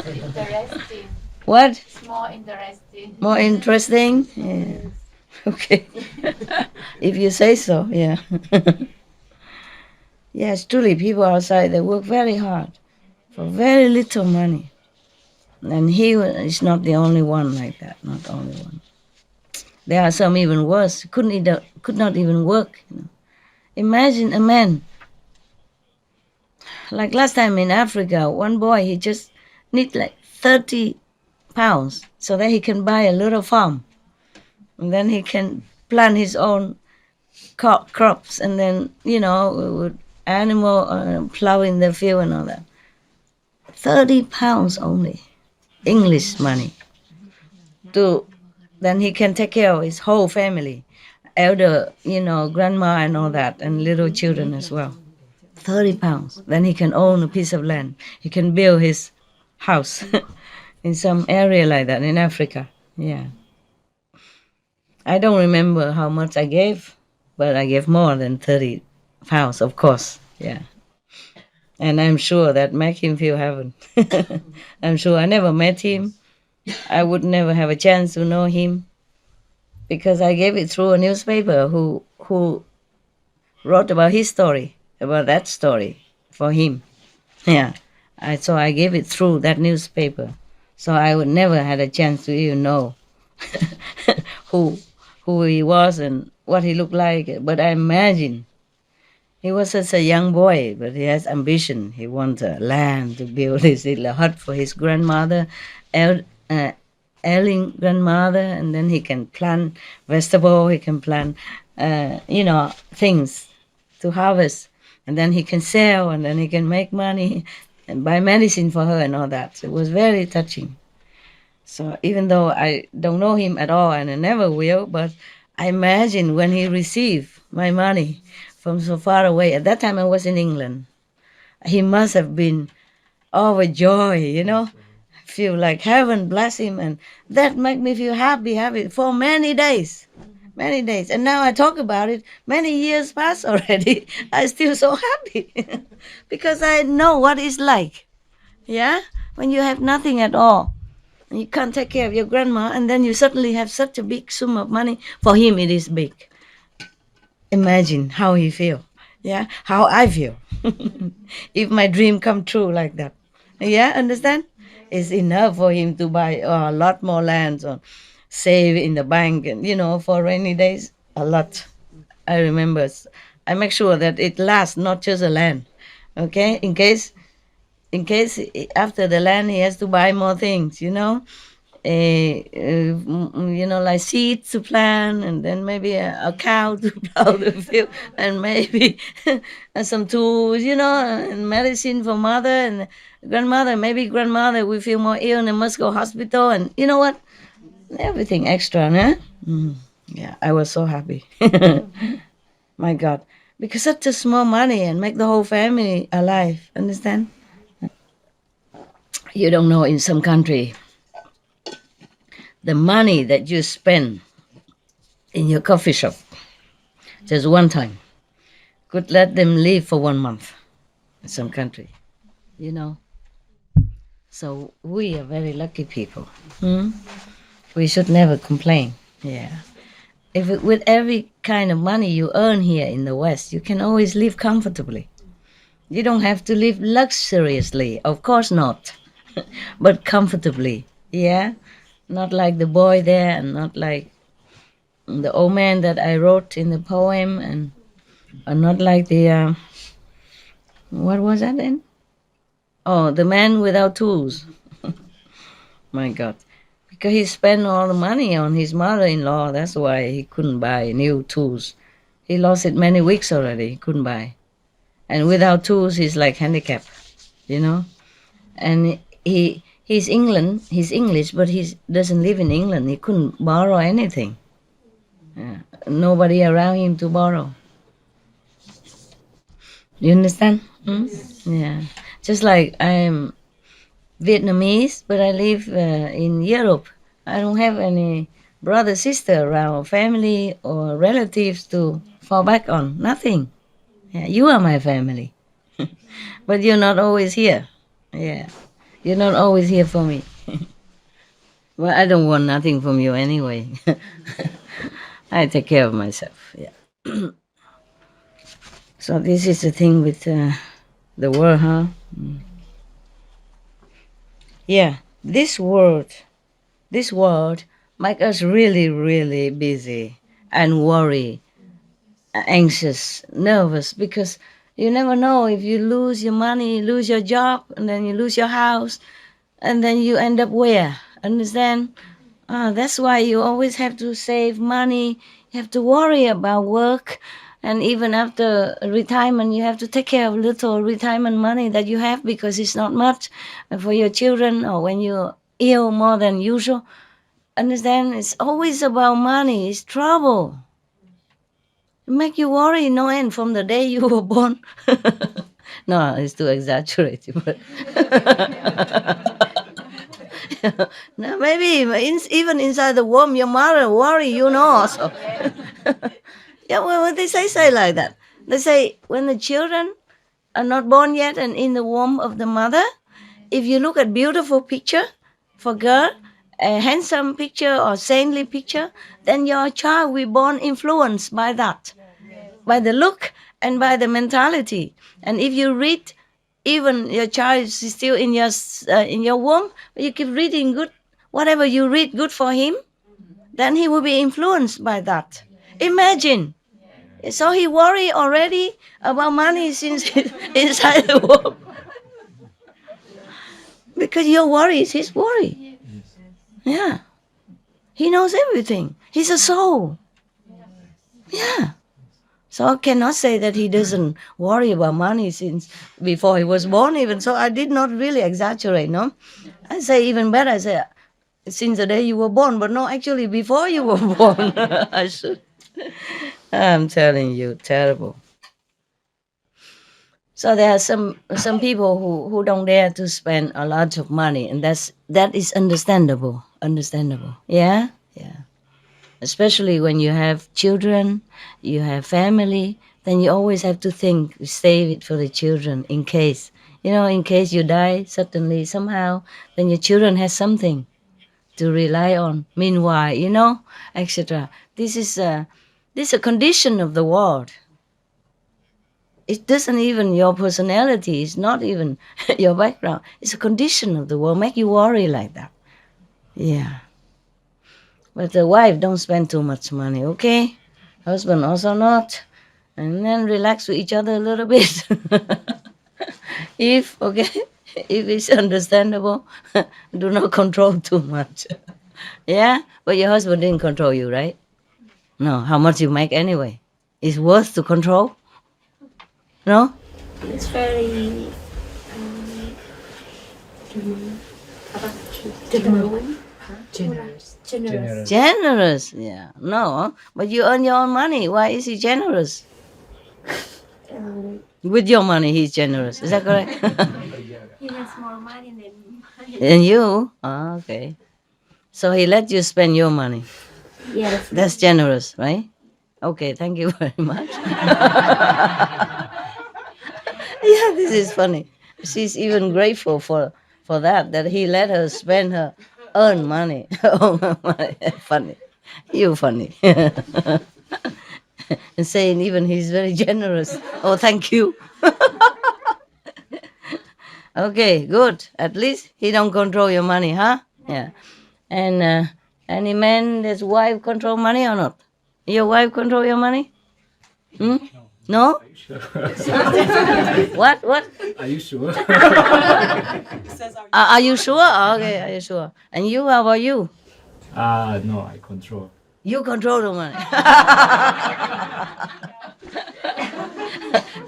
Interesting. What? It's more interesting. More interesting? Yeah. Okay. If you say so, yeah. Yes, truly, people outside, they work very hard for very little money. And he is not the only one like that, not the only one. There are some even worse, could not even work. You know. Imagine a man, like last time in Africa, one boy, he just need like 30 pounds so that he can buy a little farm. And then he can plant his own crops and then, with animal plowing the field and all that. 30 pounds only, English money. Then he can take care of his whole family, elder, grandma and all that, and little children as well. 30 pounds. Then he can own a piece of land. He can build his house in some area like that in Africa. Yeah. I don't remember how much I gave, but I gave more than 30 pounds, of course. Yeah. And I'm sure that make him feel heaven. I'm sure I never met him. I would never have a chance to know him because I gave it through a newspaper who wrote about his story, about that story for him. Yeah. So I gave it through that newspaper. So I would never had a chance to even know who he was and what he looked like. But I imagine he was such a young boy, but he has ambition. He wants a land to build his little hut for his grandmother, ailing grandmother, and then he can plant vegetable, he can plant, things to harvest, and then he can sell, and then he can make money and buy medicine for her and all that. It was very touching. So even though I don't know him at all, and I never will, but I imagine when he received my money from so far away, at that time I was in England, he must have been overjoyed, feel like heaven bless him, and that made me feel happy for many days. And now I talk about it, many years pass already, I still so happy because I know what it's like, when you have nothing at all, and you can't take care of your grandma, and then you suddenly have such a big sum of money. For him it is big. Imagine how he feel, how I feel if my dream come true like that. Understand? It's enough for him to buy a lot more lands or save in the bank, and for rainy days, a lot. I remember, I make sure that it lasts, not just a land, okay? In case after the land he has to buy more things, like seeds to plant, and then maybe a cow to plow the field, and maybe some tools, and medicine for mother and grandmother. Maybe grandmother will feel more ill and must go hospital, and you know what? Everything extra, huh? Yeah, I was so happy. My God. Because such a small money and make the whole family alive, understand? You don't know, in some country, the money that you spend in your coffee shop just one time could let them live for 1 month in some country, So we are very lucky people. We should never complain. Yeah. With every kind of money you earn here in the West, you can always live comfortably. You don't have to live luxuriously, of course not, but comfortably. Not like the boy there, and not like the old man that I wrote in the poem, and not like the what was that then? Oh, the man without tools. My God. Because he spent all the money on his mother-in-law. That's why he couldn't buy new tools. He lost it many weeks already. He couldn't buy. And without tools, he's like handicapped, And he He's English, but he doesn't live in England. He couldn't borrow anything. Nobody around him to borrow. You understand? Hmm? Yeah. Just like I'm Vietnamese, but I live in Europe. I don't have any brother, sister around, family or relatives to fall back on. Nothing. Yeah, you are my family. But you're not always here. Yeah. You're not always here for me. Well, I don't want nothing from you anyway. I take care of myself. Yeah. So this is the thing with the world, huh? Yeah. This world make us really, really busy and worry, anxious, nervous, because you never know if you lose your money, lose your job, and then you lose your house, and then you end up where? Understand? That's why you always have to save money. You have to worry about work. And even after retirement, you have to take care of little retirement money that you have because it's not much for your children or when you're ill more than usual. Understand? It's always about money. It's trouble. It make you worry no end from the day you were born. No, it's too exaggerated. But no, maybe even inside the womb, your mother worry, you know. So, yeah, well, they say like that. They say when the children are not born yet and in the womb of the mother, if you look at beautiful picture for girl, a handsome picture or saintly picture, then your child will be born influenced by that, by the look and by the mentality. And if you read, even your child is still in your womb, but you keep reading good, whatever you read good for him, then he will be influenced by that. Imagine. So he worry already about money since inside the womb. Because your worry is his worry. Yeah. He knows everything. He's a soul. Yeah. So I cannot say that he doesn't worry about money since before he was born even. So I did not really exaggerate, no? I say even better, I say since the day you were born, but no, actually before you were born. I should. I'm telling you, terrible. So there are some people who don't dare to spend a lot of money, and that is understandable. Understandable. Yeah? Yeah. Especially when you have children, you have family, then you always have to think, save it for the children in case. In case you die suddenly, somehow, then your children have something to rely on. Meanwhile, etc. This is a condition of the world. It doesn't even your personality, it's not even your background. It's a condition of the world, make you worry like that. Yeah. But the wife don't spend too much money, okay? Husband also not. And then relax with each other a little bit. If it's understandable, do not control too much. Yeah? But your husband didn't control you, right? No, how much you make anyway? It's worth to control? No? It's very Generous, yeah. No, but you earn your own money. Why is he generous? With your money, he's generous. Is that correct? He has more money than mine. And you? Oh, okay. So he let you spend your money. Yes. That's generous, right? Okay, thank you very much. Yeah, this is funny. She's even grateful for that he let her spend her earn money. Oh, my, funny. You funny. And saying even he's very generous. Oh, thank you. Okay, good. At least he don't control your money, huh? Yeah. And any man that's wife control money or not? Your wife control your money? Hmm? No? What? Are you sure? Are you sure? Okay, are you sure? And you, how about you? No, I control. You control the money.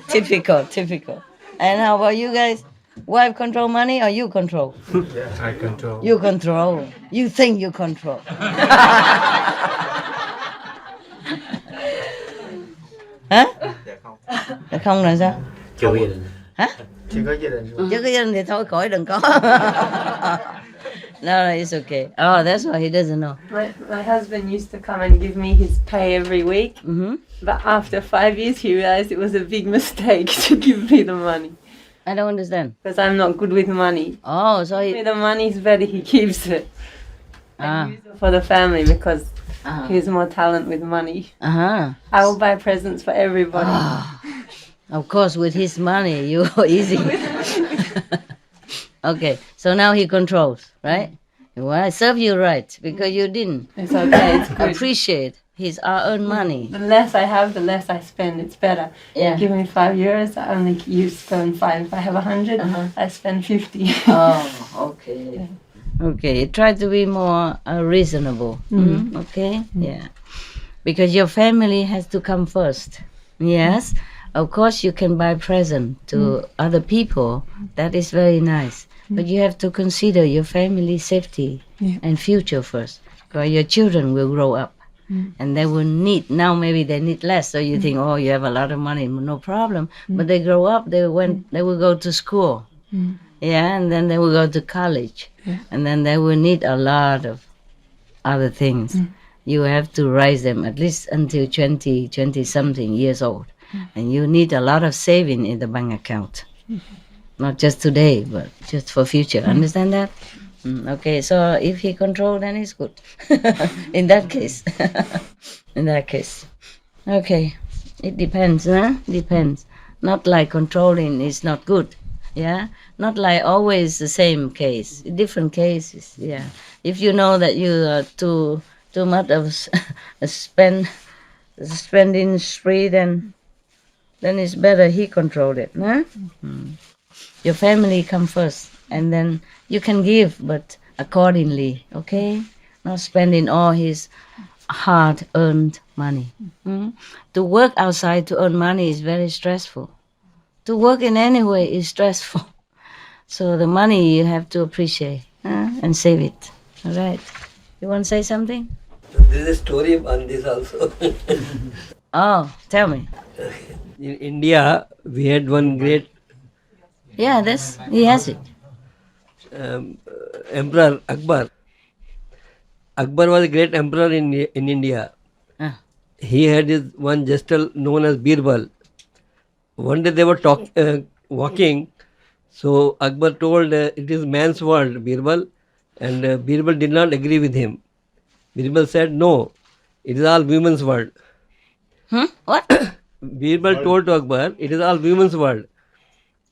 Typical. And how about you guys? Wife control money or you control? I control. You control. You think you control. Hả? Dạ không là sao? Chưa có gia đình. Hả? Chưa có gia đình. Chứ có gia đình thì thôi khỏi đừng có. No, it's okay. Oh, that's why he doesn't know. My husband used to come and give me his pay every week, but after 5 years he realized it was a big mistake to give me the money. I don't understand. Because I'm not good with money. Oh, so he... The money is better, he keeps it. And use it for the family because he has more talent with money. I will buy presents for everybody. Of course, with his money, you easy. Okay, so now he controls, right? Well, I serve you right because you didn't. It's okay, it's good. Appreciate his earned money. The less I have, the less I spend. It's better. Yeah. Give me €5, I only spend 5. If I have 100, I spend 50. Oh, okay. Okay, try to be more reasonable. Okay, yeah. Because your family has to come first. Yes, of course you can buy present to other people. That is very nice. But you have to consider your family's safety and future first. Because your children will grow up. And they will need, now maybe they need less. So you think, oh, you have a lot of money, no problem. But they grow up, they will go to school. Yeah, and then they will go to college. And then they will need a lot of other things. You have to raise them at least until 20-something years old. And you need a lot of saving in the bank account. Not just today, but just for future. Understand that? Okay, so if he control, then it's good. In that case. In that case. Okay, it depends, huh? Depends. Not like controlling is not good. Yeah, not like always the same case. Different cases. Yeah, if you know that you are too much of spending spree, then it's better he control it. Huh? Your family come first, and then you can give, but accordingly. Okay, not spending all his hard-earned money. To work outside to earn money is very stressful. To work in any way is stressful. So the money you have to appreciate and save it. All right. You want to say something? There is a story on this also. Oh, tell me. In India, we had one great Yeah, he has it. emperor, Akbar. Akbar was a great emperor in India. He had his one gestal known as Birbal. One day they were walking, so Akbar told it is man's world, Birbal, and Birbal did not agree with him. Birbal said, no, it is all women's world. What? Birbal told to Akbar, it is all women's world.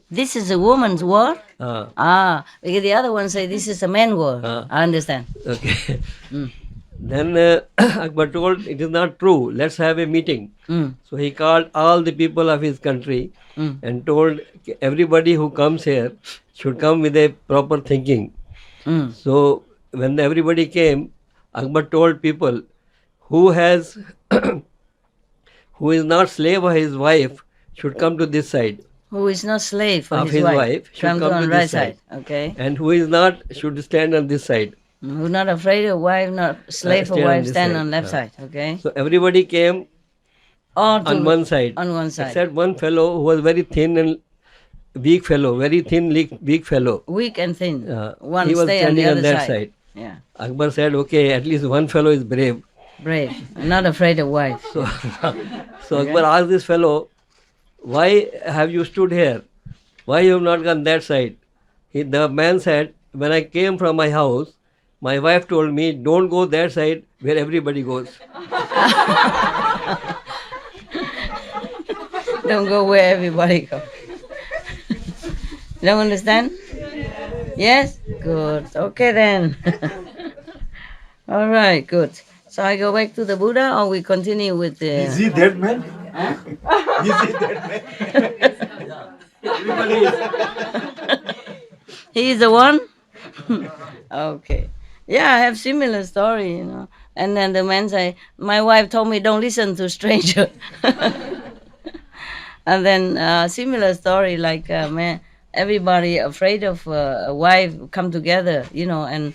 This is a woman's world? Because the other one say this is a man's world. I understand. Okay. Then Akbar told, it is not true, let's have a meeting. So he called all the people of his country and told everybody who comes here should come with a proper thinking. So when everybody came, Akbar told people who is not slave of his wife should come to this side. Who is not slave for of his wife should come on to right this side. Okay. And who is not should stand on this side. Who's not afraid of wife, not slave for stand on wife, this stand side. on left side. Okay. So everybody came On one side. On one side. Except one fellow who was very thin and weak fellow, very thin, weak fellow. Weak and thin. One he was stay on the standing other on that side. Yeah. Akbar said, okay, at least one fellow is brave. Brave. Not afraid of wife. So, Akbar asked this fellow, why have you stood here? Why you have not gone that side? The man said, when I came from my house, my wife told me, don't go that side where everybody goes. Don't go where everybody goes. Don't understand? Yes? Good. Okay then. All right, good. So I go back to the Buddha or we continue with the... Is he that man? Is he that man? He is the one? Okay. Yeah, I have similar story, And then the man say, my wife told me don't listen to stranger. And then similar story like everybody afraid of a wife come together, and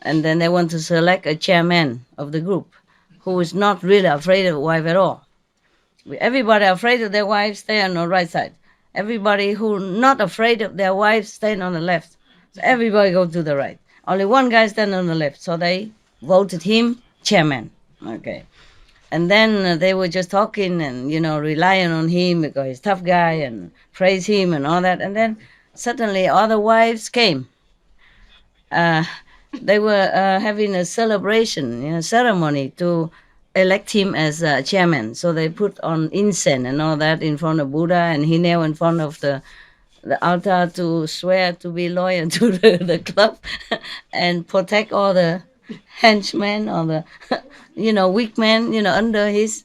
then they want to select a chairman of the group who is not really afraid of a wife at all. Everybody afraid of their wife stay on the right side. Everybody who not afraid of their wife stay on the left. So everybody go to the right. Only one guy stand on the left. So they voted him chairman. Okay. And then they were just talking and, relying on him because he's a tough guy and praise him and all that. And then suddenly other wives came. They were having a celebration, ceremony to elect him as chairman. So they put on incense and all that in front of Buddha, and he knelt in front of the altar to swear to be loyal to the club and protect all the henchmen or the weak men under his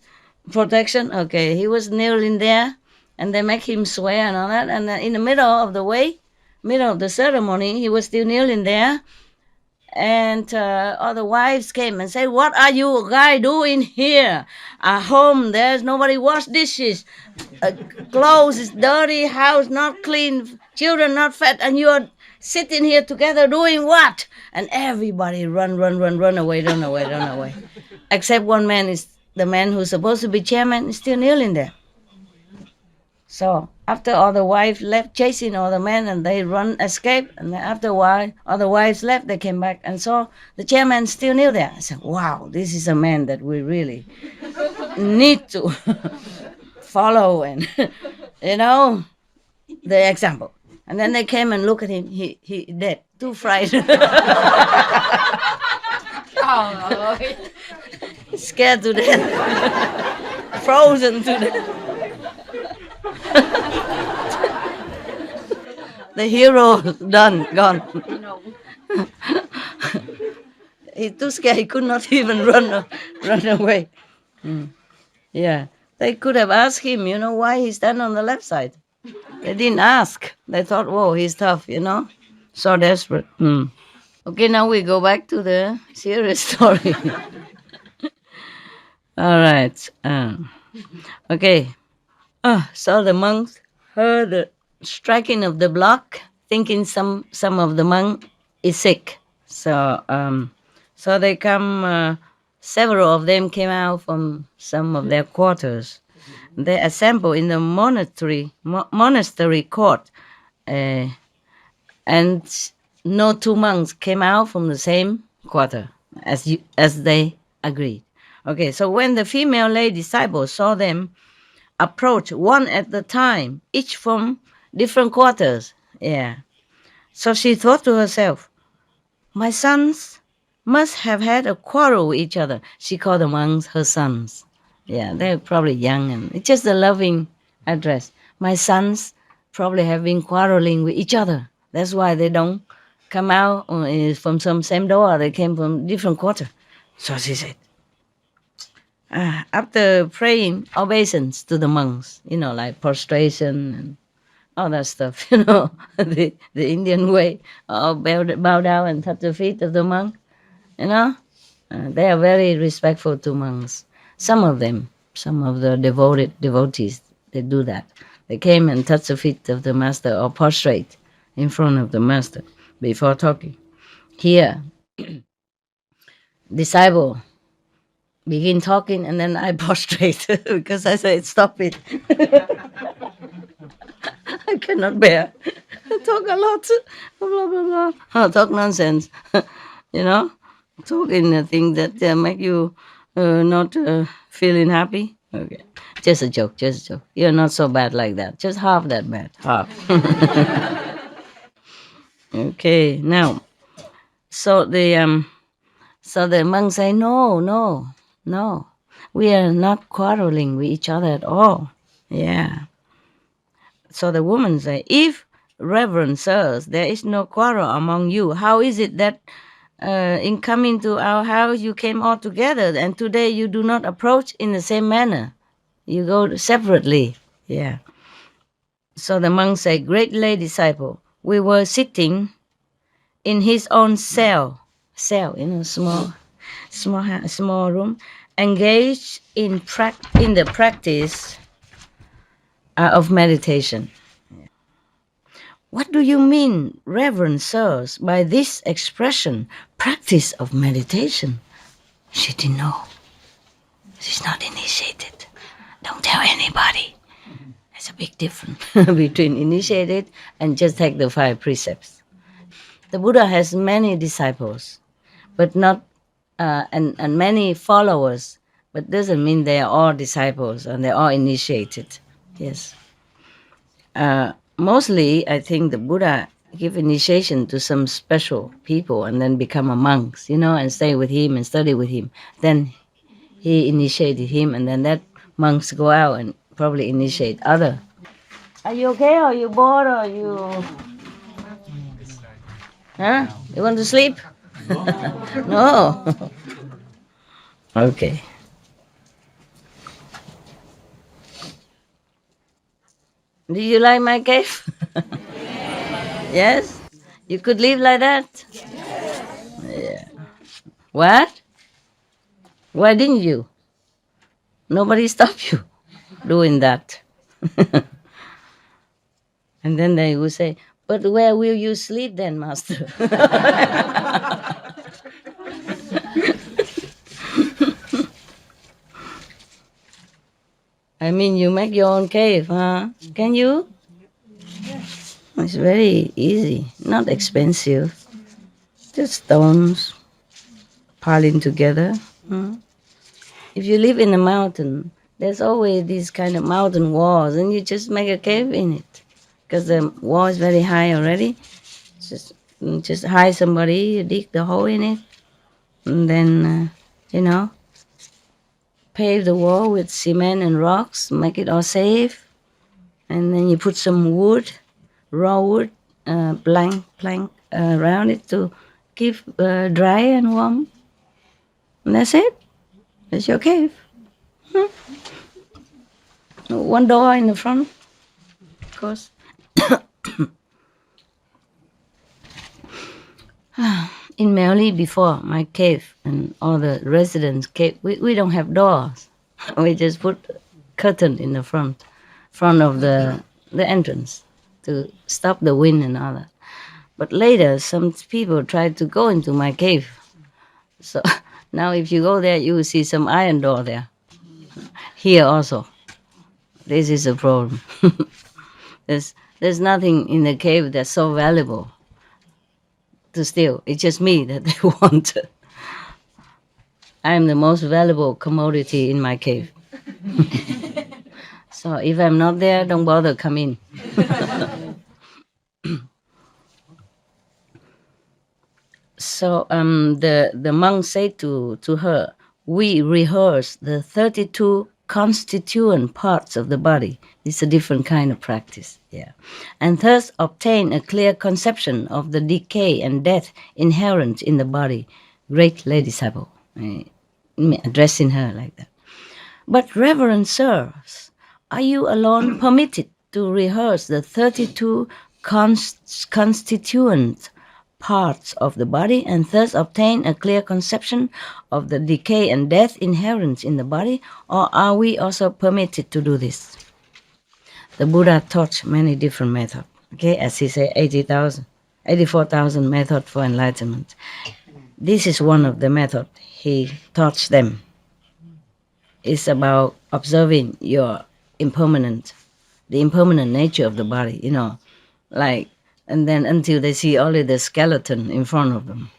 protection. Okay, he was kneeling there, and they make him swear and all that. And in the middle of the ceremony, he was still kneeling there. And other wives came and said, "What are you guys doing here? At home, there's nobody wash dishes. Clothes is dirty, house not clean, children not fed, and you're sitting here together doing what?" And everybody run away. Except one man, is the man who's supposed to be chairman, is still kneeling there. So after all the wives left chasing all the men, and they escape, and then after a while, all the wives left, they came back and saw the chairman still kneel there. I said, "Wow, this is a man that we really need to follow and, the example." And then they came and looked at him. He dead, too frightened. Oh. Scared to death. Frozen to death. The hero done, gone. He's too scared. He could not even run away. Yeah, they could have asked him, why he stand on the left side. They didn't ask. They thought, whoa, he's tough, so desperate. Okay, now we go back to the serious story. All right. Okay. So the monks heard the striking of the block, thinking some of the monk is sick. So they come. Several of them came out from some of their quarters. They assembled in the monastery court, and no two monks came out from the same quarter as they agreed. Okay, so when the female lay disciples saw them approach one at a time, each from different quarters. Yeah. So she thought to herself, "My sons must have had a quarrel with each other." She called the monks her sons. Yeah, they're probably young, and it's just a loving address. "My sons probably have been quarreling with each other. That's why they don't come out from some same door. They came from different quarter." So she said, after praying obeisance to the monks, like prostration and all that stuff, the Indian way, bow down and touch the feet of the monk, they are very respectful to monks. Some of the devotees, they do that. They came and touch the feet of the master or prostrate in front of the master before talking. Here, disciple begin talking, and then I prostrate because I said, "Stop it." I cannot bear. I talk a lot. Blah, blah, blah. Talk nonsense. Talking things that make you not feeling happy. Okay. Just a joke. You're not so bad like that. Just half that bad. Half. Okay, now. So the monks say, No. We are not quarreling with each other at all. Yeah. So the woman say, "If, Reverend Sirs, there is no quarrel among you, how is it that in coming to our house you came all together, and today you do not approach in the same manner? You go separately." Yeah. So the monk say, "Great lay disciple, we were sitting in his own cell, small room, engaged in the practice of meditation. what do you mean, Reverend Sirs, by this expression, practice of meditation? She didn't know. She's not initiated. Don't tell anybody. There's a big difference between initiated and just take the 5 precepts. The Buddha has many disciples, but not and many followers, but doesn't mean they are all disciples and they're all initiated. Yes. Mostly, I think the Buddha give initiation to some special people and then become a monk, and stay with him and study with him. Then he initiated him, and then that monks go out and probably initiate other. Are you okay? Or are you bored? Or you? Huh? You want to sleep? No. Okay. Do you like my cave? Yes? You could live like that? Yeah. What? Why didn't you? Nobody stopped you doing that. And then they would say, but where will you sleep then, Master? I mean, you make your own cave, huh? Can you? It's very easy, not expensive. Just stones piling together. If you live in a mountain, there's always these kind of mountain walls, and you just make a cave in it. Because the wall is very high already. Just hire somebody, dig the hole in it, and then, pave the wall with cement and rocks, make it all safe. And then you put some wood, raw wood, plank around it to keep dry and warm. And that's it. That's your cave. One door in the front, of course. In Maoli, before my cave and all the residents' cave, we don't have doors. We just put curtain in the front of the entrance to stop the wind and all that. But later, some people tried to go into my cave. So now if you go there, you will see some iron door there. Here also. This is a problem. There's nothing in the cave that's so valuable to steal. It's just me that they want. I am the most valuable commodity in my cave. So if I'm not there, don't bother come in. So the monk said to her, we rehearse the 32 constituent parts of the body. It's a different kind of practice, and thus obtain a clear conception of the decay and death inherent in the body. Great lay disciple, addressing her like that. But Reverend Sirs, are you alone permitted to rehearse the 32 constituent parts of the body and thus obtain a clear conception of the decay and death inherent in the body, or are we also permitted to do this? The Buddha taught many different methods, as he said, 84,000 methods for enlightenment. This is one of the methods he taught them. It's about observing the impermanent nature of the body, and then until they see only the skeleton in front of them,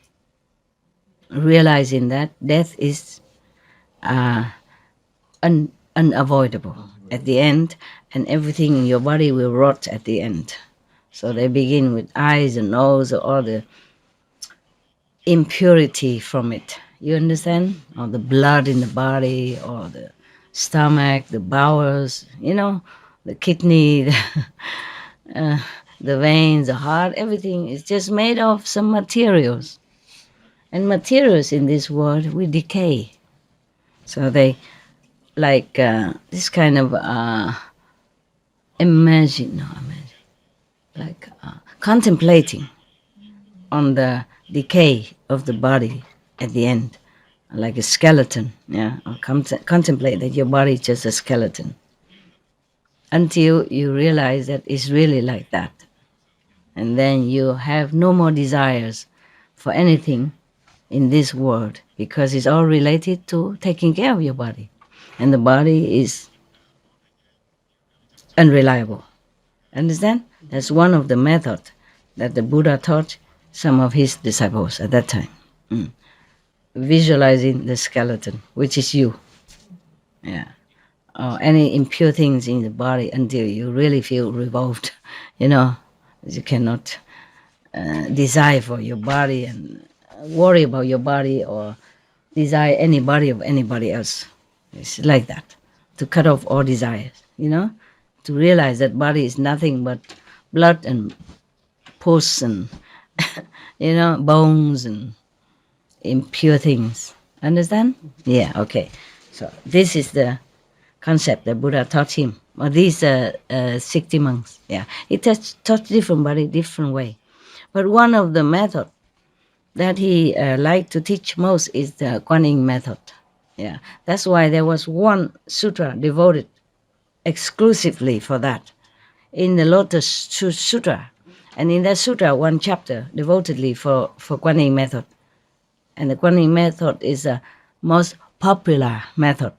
realizing that death is unavoidable at the end, and everything in your body will rot at the end. So they begin with eyes and nose, all the impurity from it. You understand? Or the blood in the body, or the stomach, the bowels, the kidney, the veins, the heart, everything is just made of some materials. And materials in this world will decay. So they, this kind of contemplating on the decay of the body at the end, like a skeleton, or contemplate that your body is just a skeleton, until you realize that it's really like that. And then you have no more desires for anything in this world, because it's all related to taking care of your body. And the body is unreliable. Understand? That's one of the methods that the Buddha taught some of his disciples at that time. Visualizing the skeleton, which is you. Yeah. Or any impure things in the body until you really feel revolved. You cannot desire for your body and worry about your body or desire any body of anybody else. It's like that. To cut off all desires, to realize that body is nothing but blood and pus and, bones and impure things. Understand? Yeah, okay. So this is the concept that Buddha taught him. Or these 60 monks. Yeah, he taught different body, different way. But one of the method that he liked to teach most is the Kuan Yin method. Yeah, that's why there was one sutra devoted exclusively for that in the Lotus Sutra. And in that sutra, one chapter devotedly for Kuan Yin method. And the Kuan Yin method is the most popular method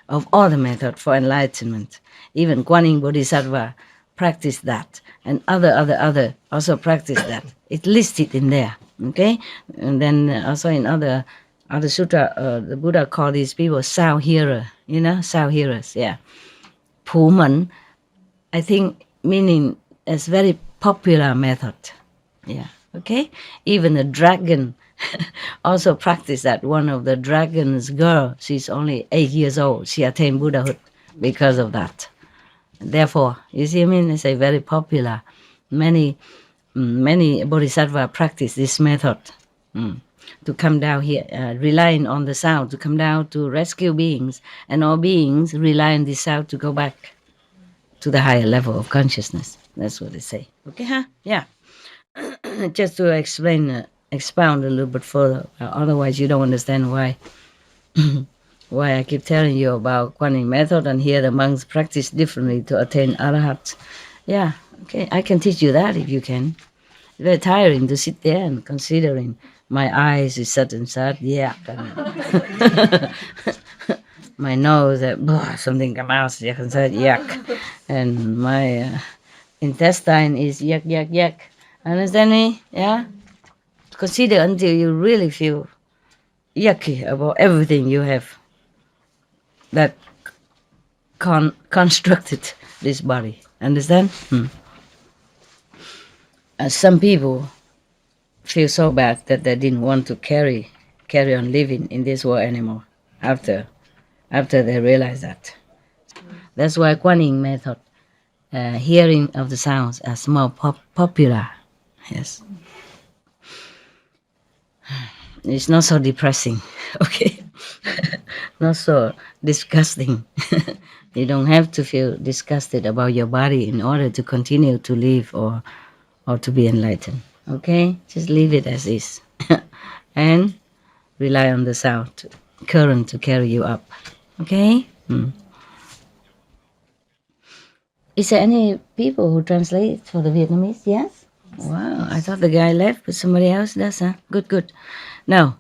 of all the methods for enlightenment. Even Kuan Yin Bodhisattva practiced that, and other also practiced that. It's listed in there, okay? And then also in other sutra, the Buddha called these people sound hearer, sound hearers, yeah. Puman, I think, meaning it's very popular method, yeah, okay? Even the dragon also practiced that. One of the dragon's girl, she's only 8 years old. She attained Buddhahood because of that. Therefore, you see, it's a very popular. Many bodhisattva practice this method to come down here, relying on the sound to come down to rescue beings, and all beings rely on this sound to go back to the higher level of consciousness. That's what they say. Okay, huh? Yeah. Just to expound a little bit further. Otherwise, you don't understand why I keep telling you about Kuan Yin method, and here the monks practice differently to attain arahat. Yeah, okay, I can teach you that if you can. It's very tiring to sit there and considering my eyes is such and such, yeah. My nose, something come out, yuck and such, yuck. And my intestine is yuck. Understand me? Yeah? Consider until you really feel yucky about everything you have that constructed this body. Understand? Some people feel so bad that they didn't want to carry on living in this world anymore after they realize that. That's why Kuan Yin method, hearing of the sounds, is more popular. Yes. It's not so depressing, okay? Not so disgusting. You don't have to feel disgusted about your body in order to continue to live or to be enlightened, okay? Just leave it as is. And rely on the sound current to carry you up, okay? Is there any people who translate for the Vietnamese? Yes? Wow, I thought the guy left, but somebody else does, huh? Good. Now,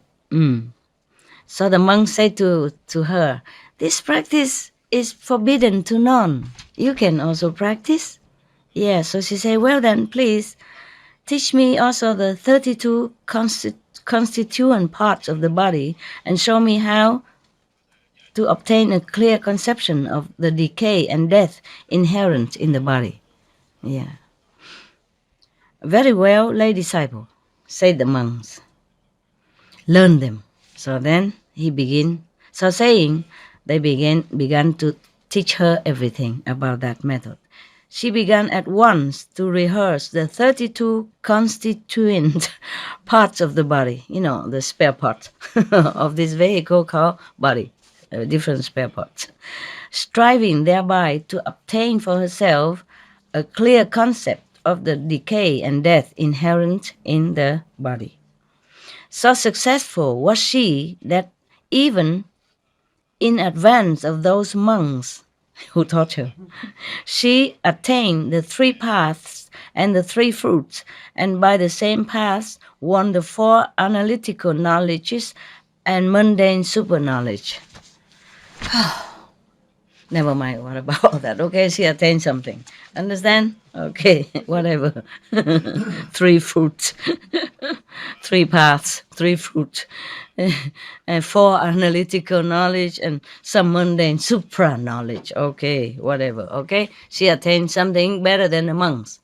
so the monk said to her, this practice is forbidden to none. You can also practice. Yeah, so she said, well then, please teach me also the 32 constituent parts of the body and show me how to obtain a clear conception of the decay and death inherent in the body. Yeah. Very well, lay disciple, said the monks. Learn them. So then he began. So saying, they began to teach her everything about that method. She began at once to rehearse the 32 constituent parts of the body, the spare part of this vehicle called body, different spare parts, striving thereby to obtain for herself a clear concept of the decay and death inherent in the body. So successful was she that even in advance of those monks who taught her, she attained the 3 paths and the 3 fruits, and by the same path won the 4 analytical knowledges and mundane super knowledge. Never mind what about all that. Okay, she attained something. Understand? Okay, whatever. 3 fruits, 3 paths, 3 fruits, and 4 analytical knowledge and some mundane supra knowledge. Okay, whatever. Okay, she attained something better than the monks.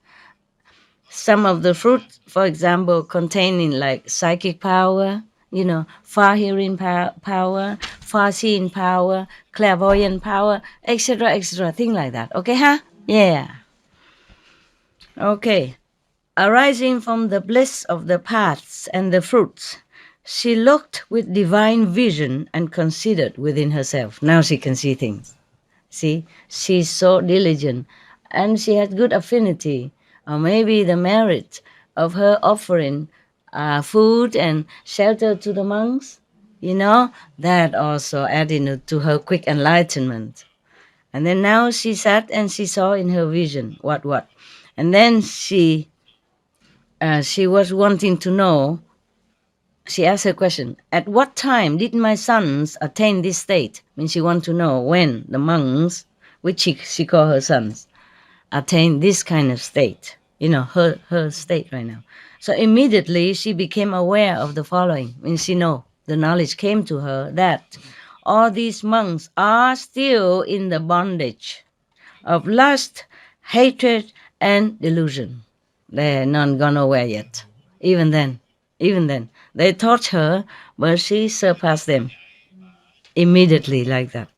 Some of the fruits, for example, containing like psychic power, far hearing power, far seeing power, clairvoyant power, etc., etc., things like that. Okay, huh? Yeah. Okay. Arising from the bliss of the paths and the fruits, she looked with divine vision and considered within herself. Now she can see things. See, she's so diligent and she had good affinity, or maybe the merit of her offering food and shelter to the monks, that also added to her quick enlightenment. And then now she sat and she saw in her vision what. And then she was wanting to know, she asked her question, at what time did my sons attain this state? I mean, she wants to know when the monks, which she call her sons, attain this kind of state, her state right now. So immediately she became aware of the following. I mean, the knowledge came to her that all these monks are still in the bondage of lust, hatred, and delusion. They're not gone nowhere yet. Even then, they taught her, but she surpassed them immediately like that.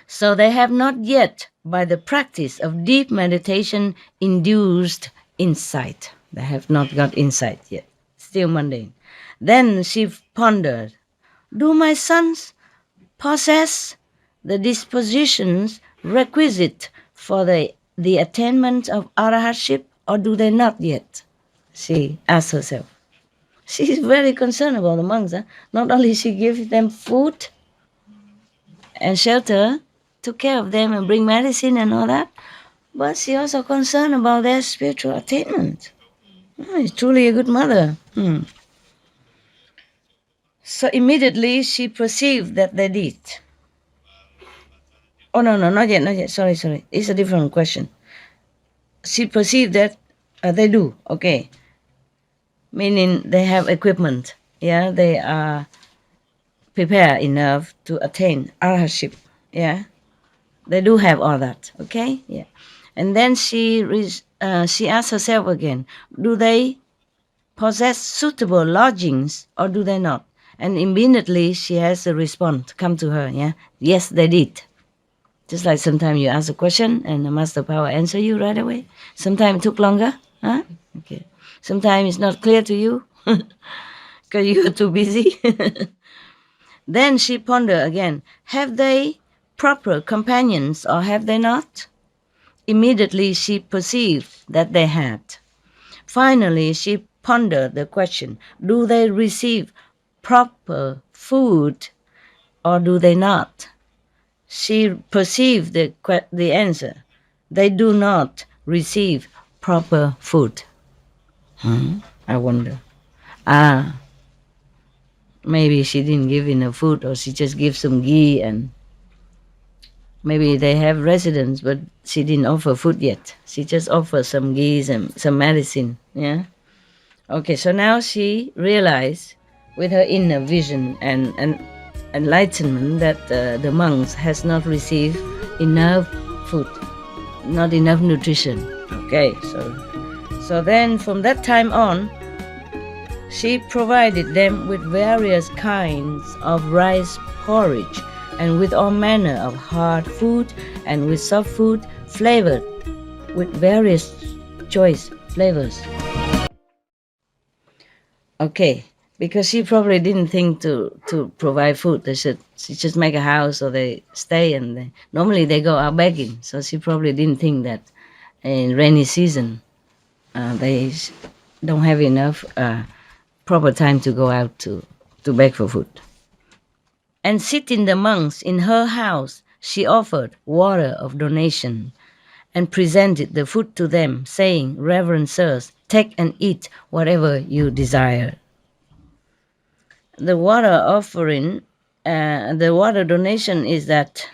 So they have not yet, by the practice of deep meditation, induced insight. They have not got insight yet, still mundane. Then she pondered, do my sons possess the dispositions requisite for the attainment of arahatship, or do they not yet? She asked herself. She's very concerned about the monks. Huh? Not only she gives them food and shelter, took care of them and bring medicine and all that, but she also concerned about their spiritual attainment. She's truly a good mother. So immediately she perceived that they did. Oh, no, not yet. Sorry. It's a different question. She perceived that they do, okay. Meaning they have equipment. Yeah, they are prepared enough to attain arahatship. Yeah, they do have all that, okay. Yeah, and then she asked herself again, do they possess suitable lodgings or do they not? And immediately she has a response come to her. Yeah, yes, they did. Just like sometimes you ask a question and the master power answer you right away. Sometimes it took longer. Huh? Okay. Sometimes it's not clear to you because you're too busy. Then she pondered again, have they proper companions or have they not? Immediately she perceived that they had. Finally, she pondered the question, do they receive proper food or do they not? She perceived the answer. They do not receive proper food. I wonder. Maybe she didn't give enough food, or she just gave some ghee, and maybe they have residence, but she didn't offer food yet. She just offered some ghee and some medicine. Yeah. Okay. So now she realized, with her inner vision and enlightenment, that the monks has not received enough food, not enough nutrition. Okay. So then from that time on, she provided them with various kinds of rice porridge and with all manner of hard food and with soft food flavored with various choice flavors. Okay, because she probably didn't think to provide food. She just make a house or they stay, and normally they go out begging. So she probably didn't think that in rainy season they don't have enough proper time to go out to beg for food. And sitting the monks in her house, she offered water of donation and presented the food to them, saying, "Reverend sirs, take and eat whatever you desire." The water offering, the water donation is that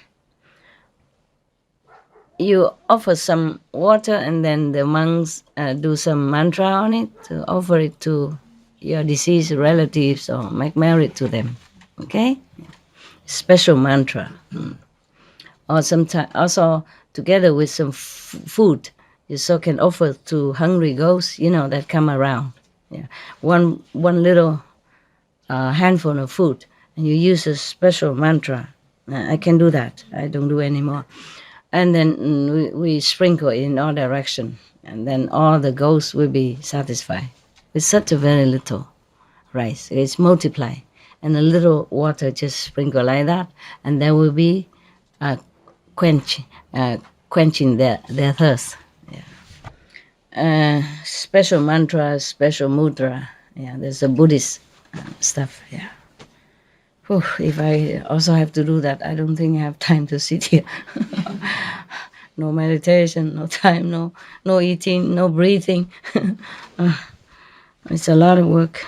you offer some water and then the monks do some mantra on it to offer it to your deceased relatives or make merit to them. Okay? Special mantra. Or sometimes also together with some food, you so can offer to hungry ghosts, that come around. Yeah, one little handful of food, and you use a special mantra. I can do that. I don't do anymore. And then we sprinkle in all direction, and then all the ghosts will be satisfied with such a very little rice. It's multiply, and a little water just sprinkle like that, and there will be quenching their thirst. Yeah. Special mantra, special mudra. Yeah, there's a Buddhist stuff. Yeah. Whew, if I also have to do that, I don't think I have time to sit here. No meditation, no time, no eating, no breathing. It's a lot of work.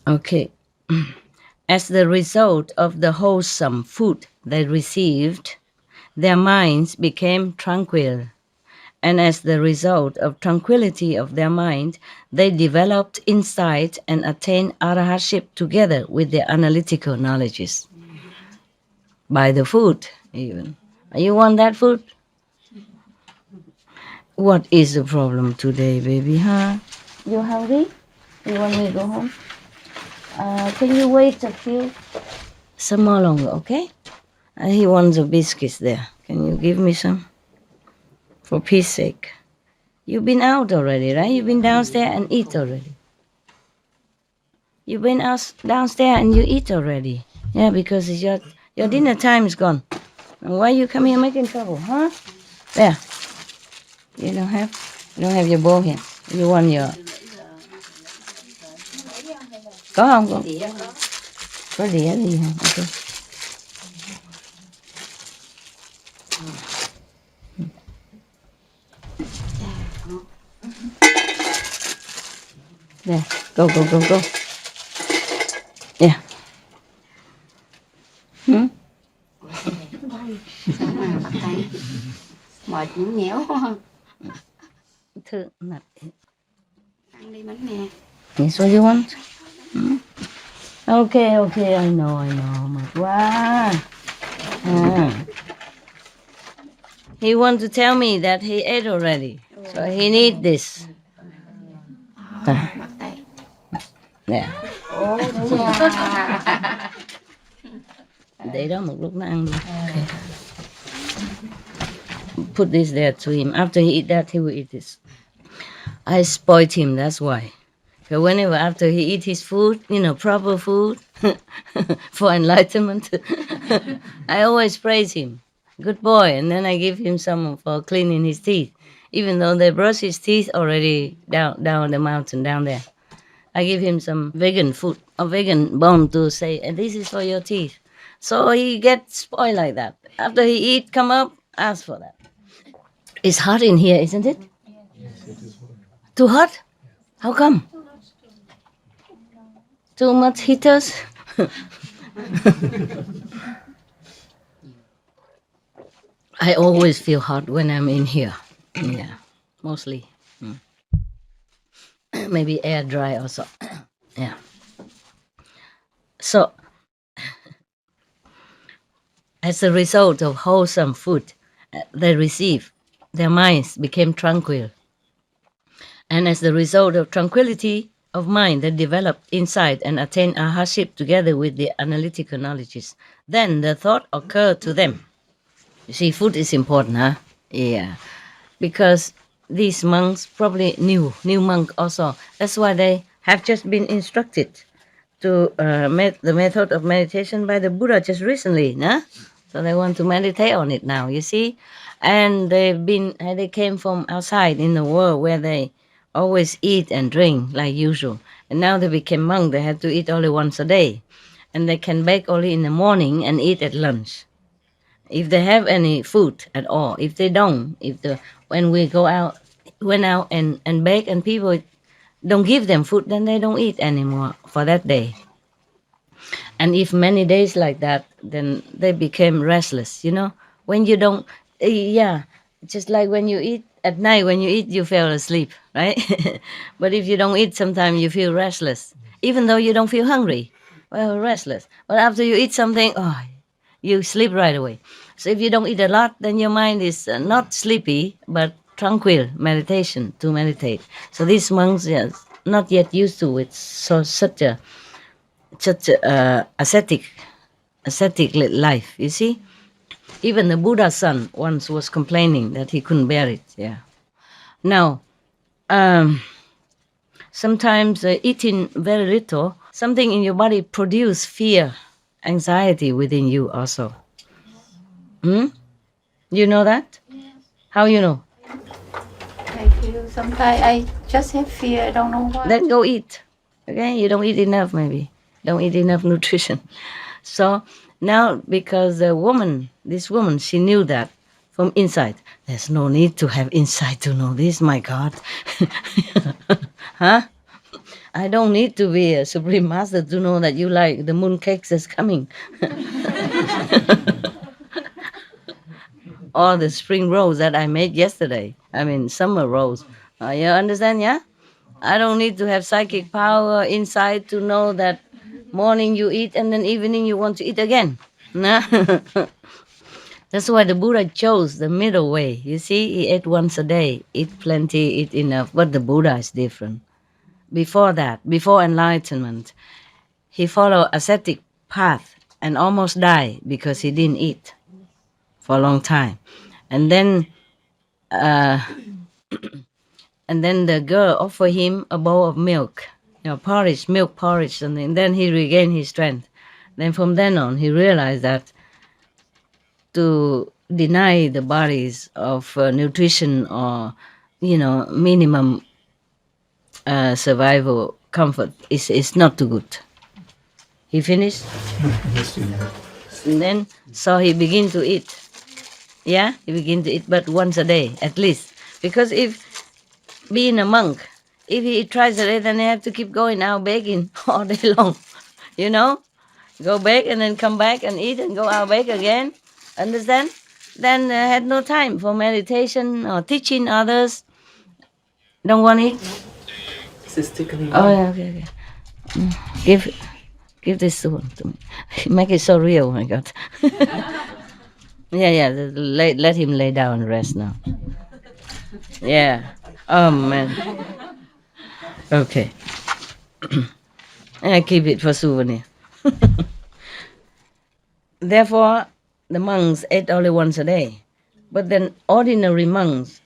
Okay. As the result of the wholesome food they received, their minds became tranquil. And as the result of tranquility of their mind, they developed insight and attained arahatship together with their analytical knowledges. By the food, even. You want that food? What is the problem today, baby, huh? You hungry? You want me to go home? Can you wait some more longer, okay? He wants the biscuits there. Can you give me some? For peace sake. You've been out already, right? You've been downstairs and eat already. You've been out downstairs and you eat already. Yeah, because it's your dinner time is gone. And why you come here making trouble, huh? There. You don't have your bowl here. You want your... Có không? Có đĩa gì không? Okay. There, go. Yeah. Mệt cũng nhéo quá. Thượng mặt. Ăn đi bánh nè. That's what you want? Okay, I know. Mệt quá. He wants to tell me that he ate already, so he needs this. Nè. Để đó một lúc nó ăn luôn. Okay. Put this there to him. After he eat that, he will eat this. I spoiled him, that's why. Because whenever after he eat his food, proper food for enlightenment, I always praise him. Good boy. And then I give him some for cleaning his teeth. Even though they brush his teeth already down the mountain down there. I give him some vegan food, a vegan bone to say, and this is for your teeth. So he gets spoiled like that. After he eat, come up, ask for that. It's hot in here, isn't it? Yes, it is hot. Too hot? How come? Too much heaters? I always feel hot when I'm in here. Yeah, mostly. Maybe air dry also. Yeah. So, as a result of wholesome food they received, their minds became tranquil. And as the result of tranquility of mind, they developed insight and attained arahatship together with the analytical knowledges. Then the thought occurred to them. You see, food is important, huh? Yeah. Because these monks, probably new monk also, that's why they have just been instructed to the method of meditation by the Buddha just recently, nah? So they want to meditate on it now, you see? And they came from outside in the world where they always eat and drink like usual. And now they became monk, they have to eat only once a day. And they can bake only in the morning and eat at lunch. if they have any food at all. If they don't, when we went out and bake and people don't give them food, then they don't eat anymore for that day. And if many days like that, then they became restless, when you don't, just like when you eat at night, when you eat, you fell asleep, right? But if you don't eat, sometimes you feel restless, even though you don't feel hungry, well, restless. But after you eat something, you sleep right away. So if you don't eat a lot, then your mind is not sleepy, but tranquil, to meditate. So these monks are not yet used to it, such a ascetic life, you see. Even the Buddha's son once was complaining that he couldn't bear it. Yeah. Now, sometimes eating very little, something in your body produce fear, anxiety within you also. You know that? Yes. How you know? I feel sometimes I just have fear. I don't know why. Then go eat. Okay, you don't eat enough, maybe. Don't eat enough nutrition. So now, because this woman, she knew that from inside. There's no need to have insight to know this, my God. Huh? I don't need to be a Supreme Master to know that you like the mooncakes that's coming. Or the spring rolls that I made yesterday. I mean, summer rolls. You understand, yeah? I don't need to have psychic power inside to know that morning you eat and then evening you want to eat again. No? That's why the Buddha chose the middle way. You see, he ate once a day, eat plenty, eat enough. But the Buddha is different. Before that, before enlightenment, he followed ascetic path and almost died because he didn't eat for a long time. And then the girl offered him a bowl of milk, porridge, milk porridge, and then he regained his strength. Then from then on, he realized that to deny the bodies of nutrition or, minimum survival comfort is not too good. He finished? And then, so he began to eat. Yeah, he began to eat, but once a day at least. Because if being a monk, if he eat twice a day, then they have to keep going out begging all day long. Go beg and then come back and eat and go out beg again. Understand? Then had no time for meditation or teaching others. Don't want to eat? Oh, yeah, okay. Give this one to me. Make it so real, my God. Yeah, let him lay down and rest now. Yeah. Oh, man. Okay. I keep it for souvenir. Therefore, the monks ate only once a day. But then ordinary monks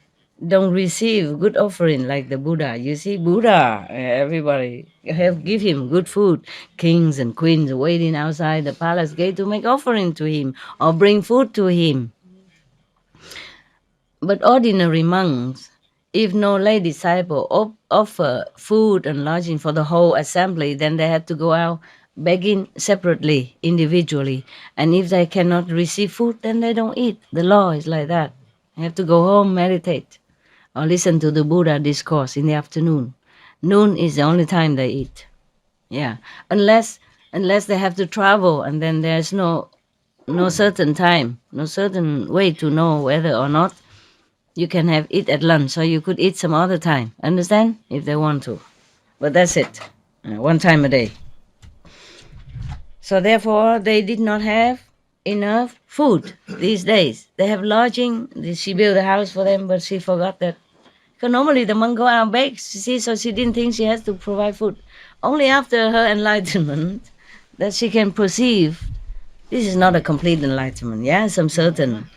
don't receive good offering like the Buddha. You see, Buddha, everybody give him good food. Kings and queens waiting outside the palace gate to make offering to him or bring food to him. But ordinary monks, if no lay disciple offer food and lodging for the whole assembly, then they have to go out begging separately, individually. And if they cannot receive food, then they don't eat. The law is like that. They have to go home, meditate, or listen to the Buddha discourse in the afternoon. Noon is the only time they eat. Yeah, unless they have to travel, and then there's no certain time, no certain way to know whether or not you can have eat at lunch, so you could eat some other time. Understand? If they want to. But that's it. One time a day. So therefore, they did not have enough food these days. They have lodging. She built a house for them, but she forgot that. Because normally the monk go out and bake, see, so she didn't think she has to provide food. Only after her enlightenment that she can perceive this is not a complete enlightenment, yeah? Some certain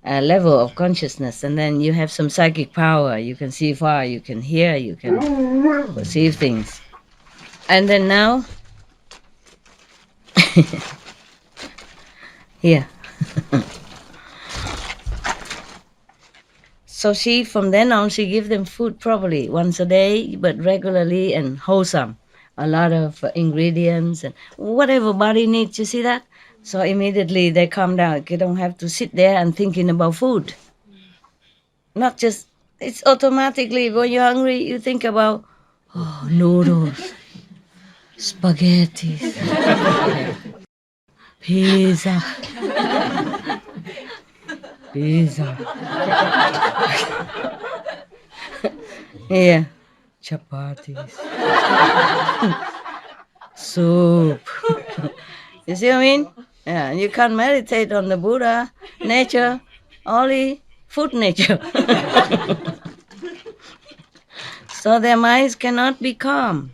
level of consciousness, and then you have some psychic power. You can see far, you can hear, you can perceive things. And then now, here. So from then on, she give them food properly, once a day, but regularly and wholesome. A lot of ingredients and whatever body needs, you see that? So immediately they calm down. You don't have to sit there and thinking about food. Not just, it's automatically when you're hungry, you think about, oh, noodles, spaghetti, pizza, pizza. Yeah, chapatis, soup. You see what I mean? Yeah, you can't meditate on the Buddha, nature, only food nature. So their minds cannot be calm.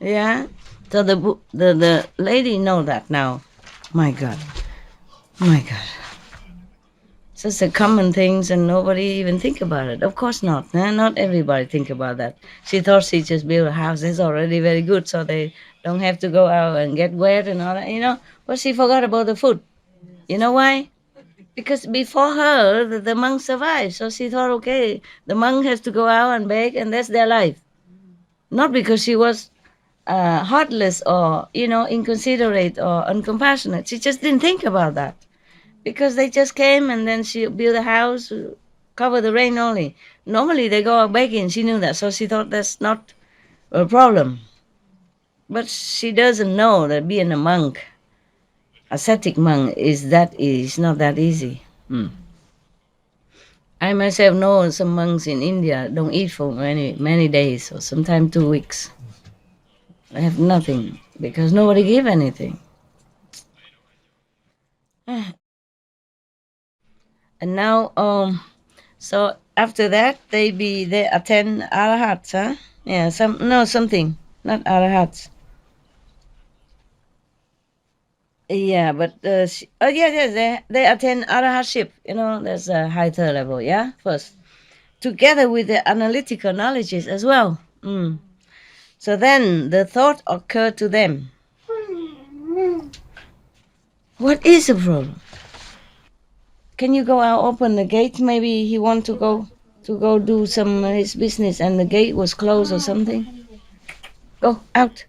Yeah. So the lady know that now. My God. My God. Such a common things and nobody even think about it. Of course not. Not everybody think about that. She thought she just built a house. It's already very good, so they don't have to go out and get wet and all that, But she forgot about the food. You know why? Because before her, the monk survived. So she thought, okay, the monk has to go out and beg, and that's their life. Not because she was heartless or, inconsiderate or uncompassionate. She just didn't think about that. Because they just came and then she built a house, cover the rain only. Normally they go out begging. She knew that. So she thought that's not a problem. But she doesn't know that being a monk, ascetic monk, is not that easy. I myself know some monks in India don't eat for many days or sometimes 2 weeks. They have nothing because nobody give anything. And now, so after that they attend arahats, huh? Yeah, something, not arahats. Yeah, but they attend arahatship. There's a higher level. Yeah, first together with the analytical knowledges as well. So then the thought occurred to them. What is the problem? Can you go out, open the gate? Maybe he want to go do some his business and the gate was closed or something. Go out.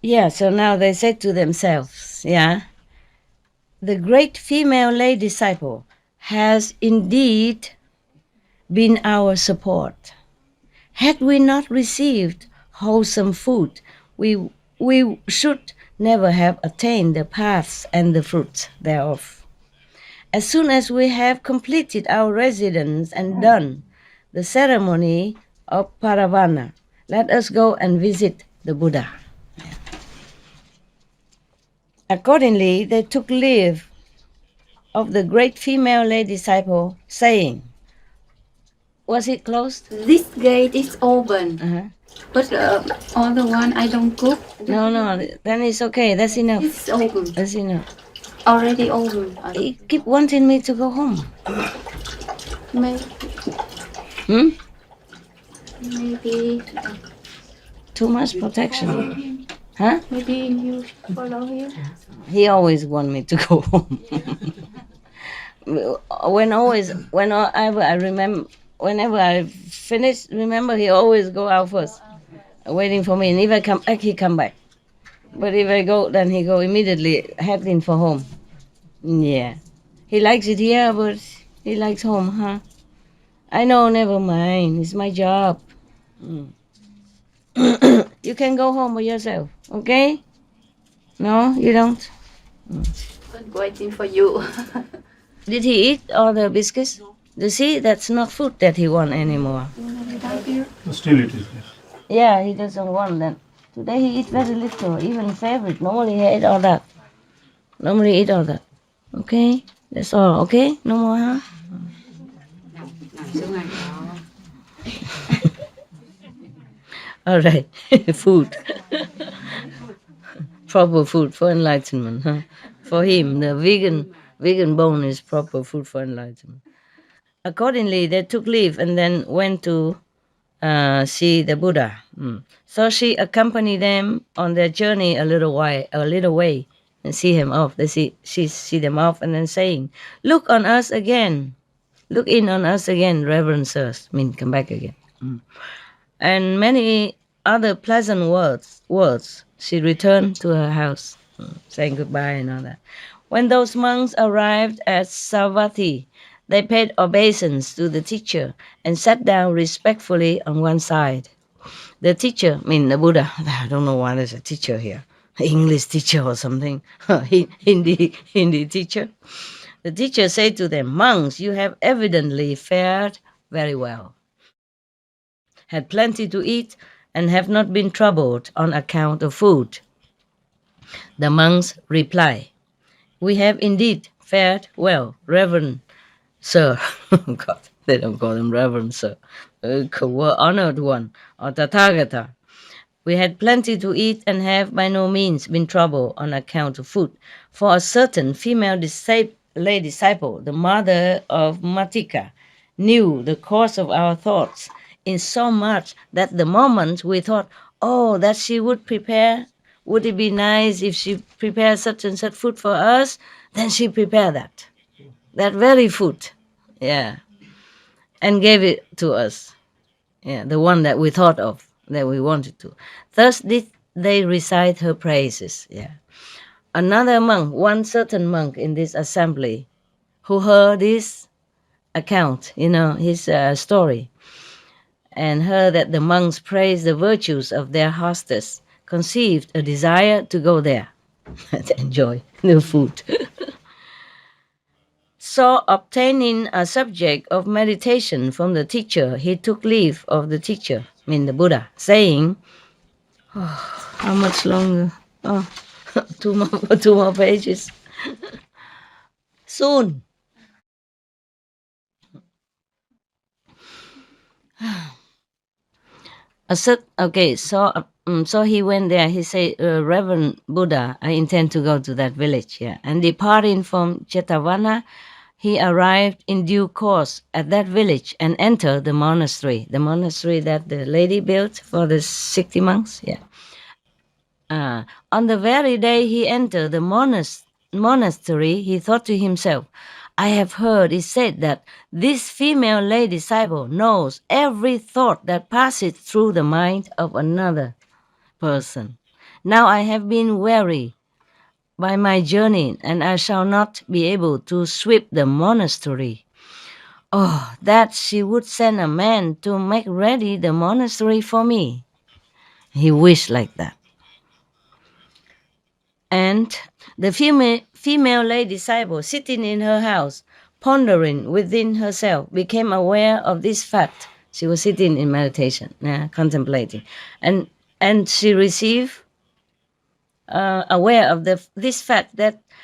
Yeah, so now they said to themselves, the great female lay disciple has indeed been our support. Had we not received wholesome food, we should never have attained the paths and the fruits thereof. As soon as we have completed our residence and done the ceremony of Paravana, let us go and visit the Buddha. Accordingly, they took leave of the great female lay disciple, saying, was it closed? This gate is open, but other one I don't cook. No, then it's okay. That's enough. It's open. That's enough. Already open. He keep wanting me to go home. Maybe. Maybe. Too much protection. Huh? Maybe you follow him. He always want me to go home. Whenever I finish, remember he always go out first, waiting for me. And if I come back, he come back. But if I go, then he go immediately heading for home. Yeah. He likes it here, but he likes home, huh? I know, never mind. It's my job. You can go home by yourself, okay? No, you don't? I'm waiting for you. Did he eat all the biscuits? You see, that's not food that he want anymore. Still it is. Yeah, he doesn't want that. Today he eat very little, even favorite. Normally he ate all that. Okay? That's all, okay? No more, huh? All right. Food. Proper food for enlightenment, huh? For him, the vegan bone is proper food for enlightenment. Accordingly, they took leave and then went to see the Buddha. So she accompanied them on their journey a little way, and see him off. She see them off, and then saying, "Look in on us again, reverend sirs." Come back again. And many other pleasant words. She returned to her house. saying goodbye and all that. When those monks arrived at Savatthi, they paid obeisance to the teacher and sat down respectfully on one side. The teacher, I mean the Buddha, I don't know why there's a teacher here, English teacher or something, Hindi teacher. The teacher said to them, "Monks, you have evidently fared very well, had plenty to eat, and have not been troubled on account of food." The monks reply, "We have indeed fared well, Reverend Sir." God, they don't call him Reverend Sir. Honored one, or Tathagata. "We had plenty to eat and have by no means been troubled on account of food. For a certain female lay disciple, the mother of Matika, knew the course of our thoughts, in so much that the moment we thought, oh, that she would prepare, would it be nice if she prepared such and such food for us, then she prepared that very food, and gave it to us, the one that we thought of, that we wanted to. Thus did they recite her praises. Another monk, one certain monk in this assembly, who heard this account, his story, and heard that the monks praised the virtues of their hostess, conceived a desire to go there to enjoy the food. So, obtaining a subject of meditation from the teacher, he took leave of the teacher, I mean the Buddha, saying, how much longer? Two more pages. Soon. So he went there. He said, Reverend Buddha, I intend to go to that village. And departing from Jetavana, he arrived in due course at that village and entered the monastery that the lady built for the 60 monks. On the very day he entered the monastery, he thought to himself, I have heard it said that this female lay disciple knows every thought that passes through the mind of another person. Now I have been weary by my journey, and I shall not be able to sweep the monastery. Oh, that she would send a man to make ready the monastery for me. He wished like that. And the female lay disciple, sitting in her house, pondering within herself, became aware of this fact. She was sitting in meditation, contemplating, and she received aware of this fact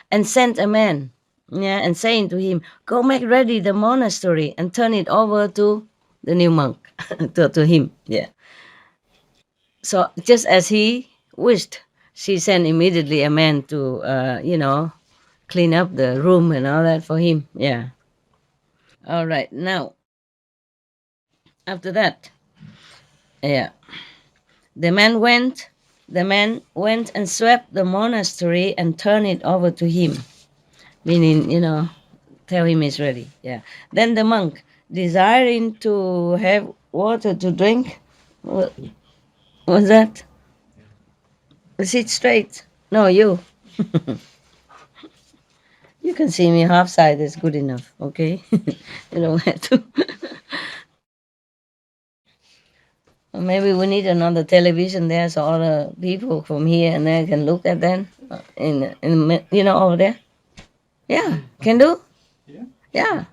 and sent a man, and saying to him, "Go make ready the monastery and turn it over to the new monk," to him. So just as he wished, she sent immediately a man to, clean up the room and all that for him. All right. Now, after that, the man went and swept the monastery and turned it over to him, meaning, tell him it's ready. Then the monk, desiring to have water to drink, what was that? Sit straight. No, you. You can see me half side is good enough, okay? You don't have to. Or maybe we need another television there so all the people from here and there can look at them over there. Can do? Okay.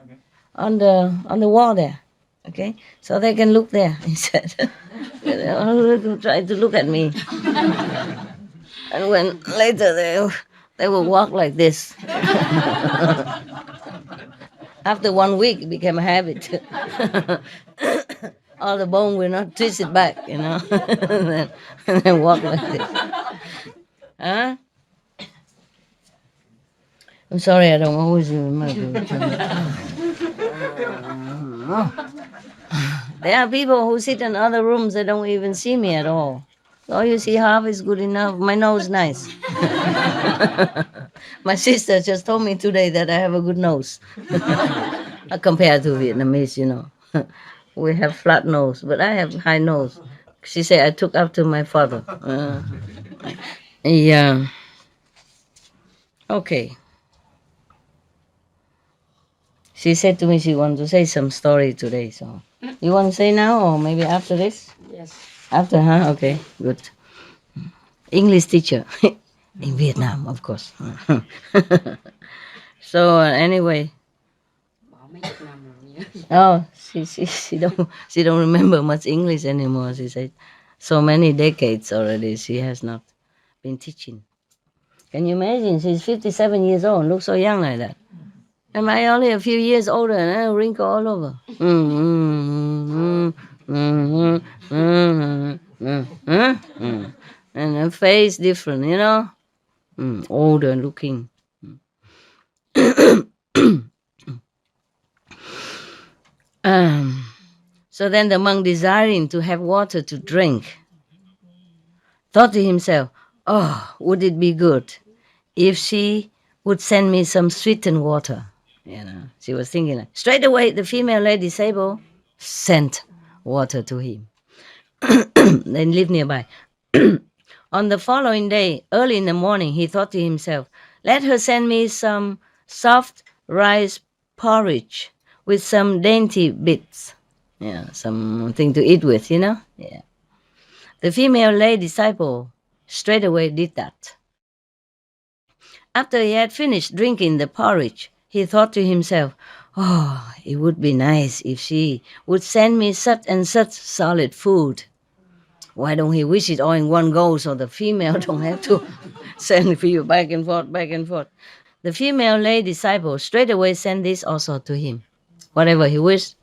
On the wall there. Okay? So they can look there instead. Try to look at me. And when later they will walk like this. After 1 week, it became a habit. All the bone will not twist it back, and then walk like this. Huh? I'm sorry, I don't always remember. There are people who sit in other rooms that don't even see me at all. So you see, half is good enough. My nose nice. My sister just told me today that I have a good nose. Compared to Vietnamese, we have flat nose, but I have high nose. She said I took after my father. Okay. She said to me she wants to say some story today. So you want to say now or maybe after this? Yes. After, huh? Okay, good. English teacher in Vietnam, of course. So anyway. Oh, she don't remember much English anymore. She said so many decades already she has not been teaching. Can you imagine? She's 57 years old and looks so young like that. Am I only a few years older and I wrinkle all over? And her face different, you know? Older looking. So then the monk, desiring to have water to drink, thought to himself, oh, would it be good if she would send me some sweetened water? You know, she was thinking like, straight away the female lady Sable sent water to him. They live nearby. On the following day, early in the morning, he thought to himself, let her send me some soft rice porridge with some dainty bits. Yeah, something to eat with, you know? Yeah. The female lay disciple straight away did that. After he had finished drinking the porridge, he thought to himself, oh, it would be nice if she would send me such and such solid food. Why don't he wish it all in one go so the female don't have to send for you back and forth, back and forth. The female lay disciple straight away sent this also to him. Whatever he wished,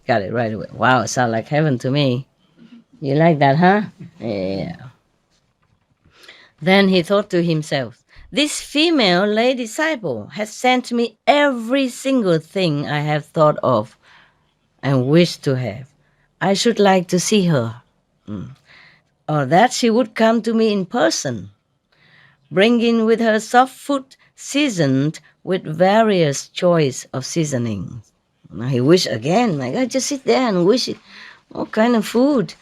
got it right away. Wow, it sounds like heaven to me. You like that, huh? Yeah. Then he thought to himself, this female lay disciple has sent me every single thing I have thought of and wished to have. I should like to see her. Or that she would come to me in person, bringing with her soft food seasoned with various choice of seasonings. Now he wished again, my God, just sit there and wish it. What kind of food?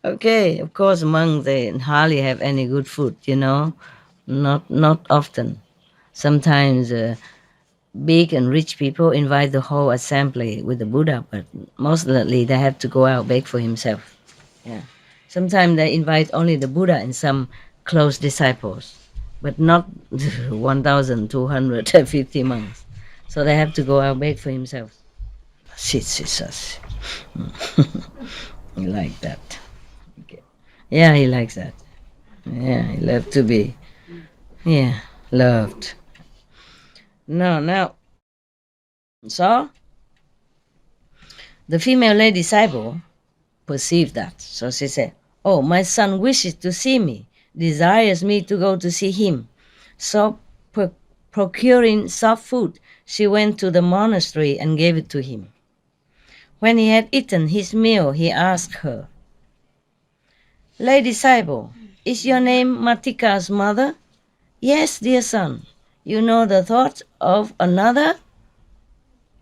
Okay, of course, monks, they hardly have any good food, you know, not often. Sometimes big and rich people invite the whole assembly with the Buddha, but mostly they have to go out beg for himself. Yeah. Sometimes they invite only the Buddha and some close disciples, but not 1,250 monks. So they have to go out beg for himself. Sit. He like that. Okay. Yeah, he likes that. Yeah, he loves to be, loved. Now, so the female lady disciple perceived that. So she said, oh, my son wishes to see me, desires me to go to see him. So procuring soft food, she went to the monastery and gave it to him. When he had eaten his meal, he asked her, Lady disciple, is your name Matika's mother? Yes, dear son. You know the thoughts of another?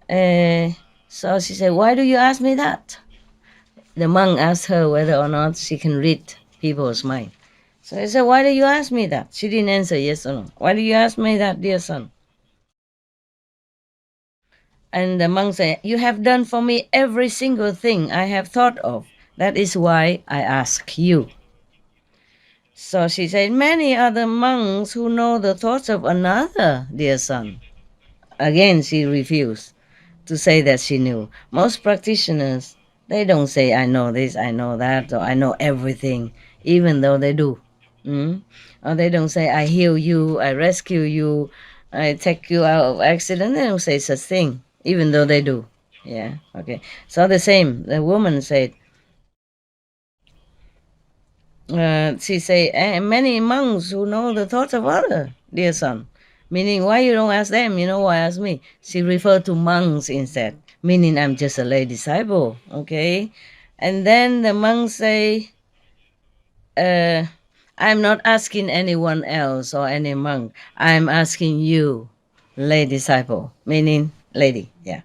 So she said, why do you ask me that? The monk asked her whether or not she can read people's mind. So he said, why do you ask me that? She didn't answer yes or no. Why do you ask me that, dear son? And the monk said, you have done for me every single thing I have thought of. That is why I ask you. So she said, many other monks who know the thoughts of another, dear son. Again, she refused to say that she knew. Most practitioners, they don't say, I know this, I know that, or I know everything, even though they do. Or they don't say, I heal you, I rescue you, I take you out of accident. They don't say such thing, even though they do. Yeah, okay. So the same, the woman said, she say, many monks who know the thoughts of others, dear son. Meaning, why you don't ask them? You know why ask me? She referred to monks instead, meaning I'm just a lay disciple, okay? And then the monks say, I'm not asking anyone else or any monk. I'm asking you, lay disciple, meaning lady, yeah.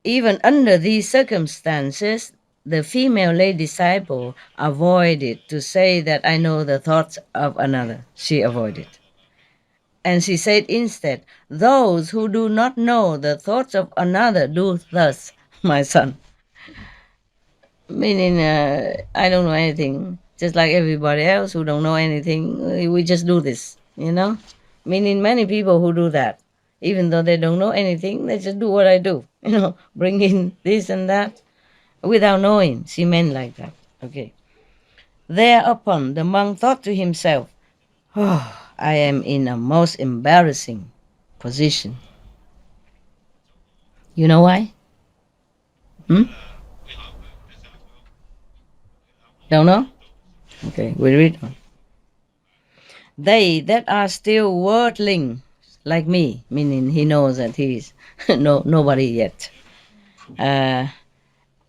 Even under these circumstances, the female lay disciple avoided to say that I know the thoughts of another. She avoided. And she said instead, those who do not know the thoughts of another do thus, my son. Meaning, I don't know anything, just like everybody else who don't know anything. We just do this, you know? Meaning many people who do that, even though they don't know anything, they just do what I do, you know, bring in this and that without knowing. She meant like that. Okay. Thereupon the monk thought to himself, oh, I am in a most embarrassing position. You know why? Don't know? Okay, we read on. They that are still worldling like me, meaning he knows that he is nobody yet,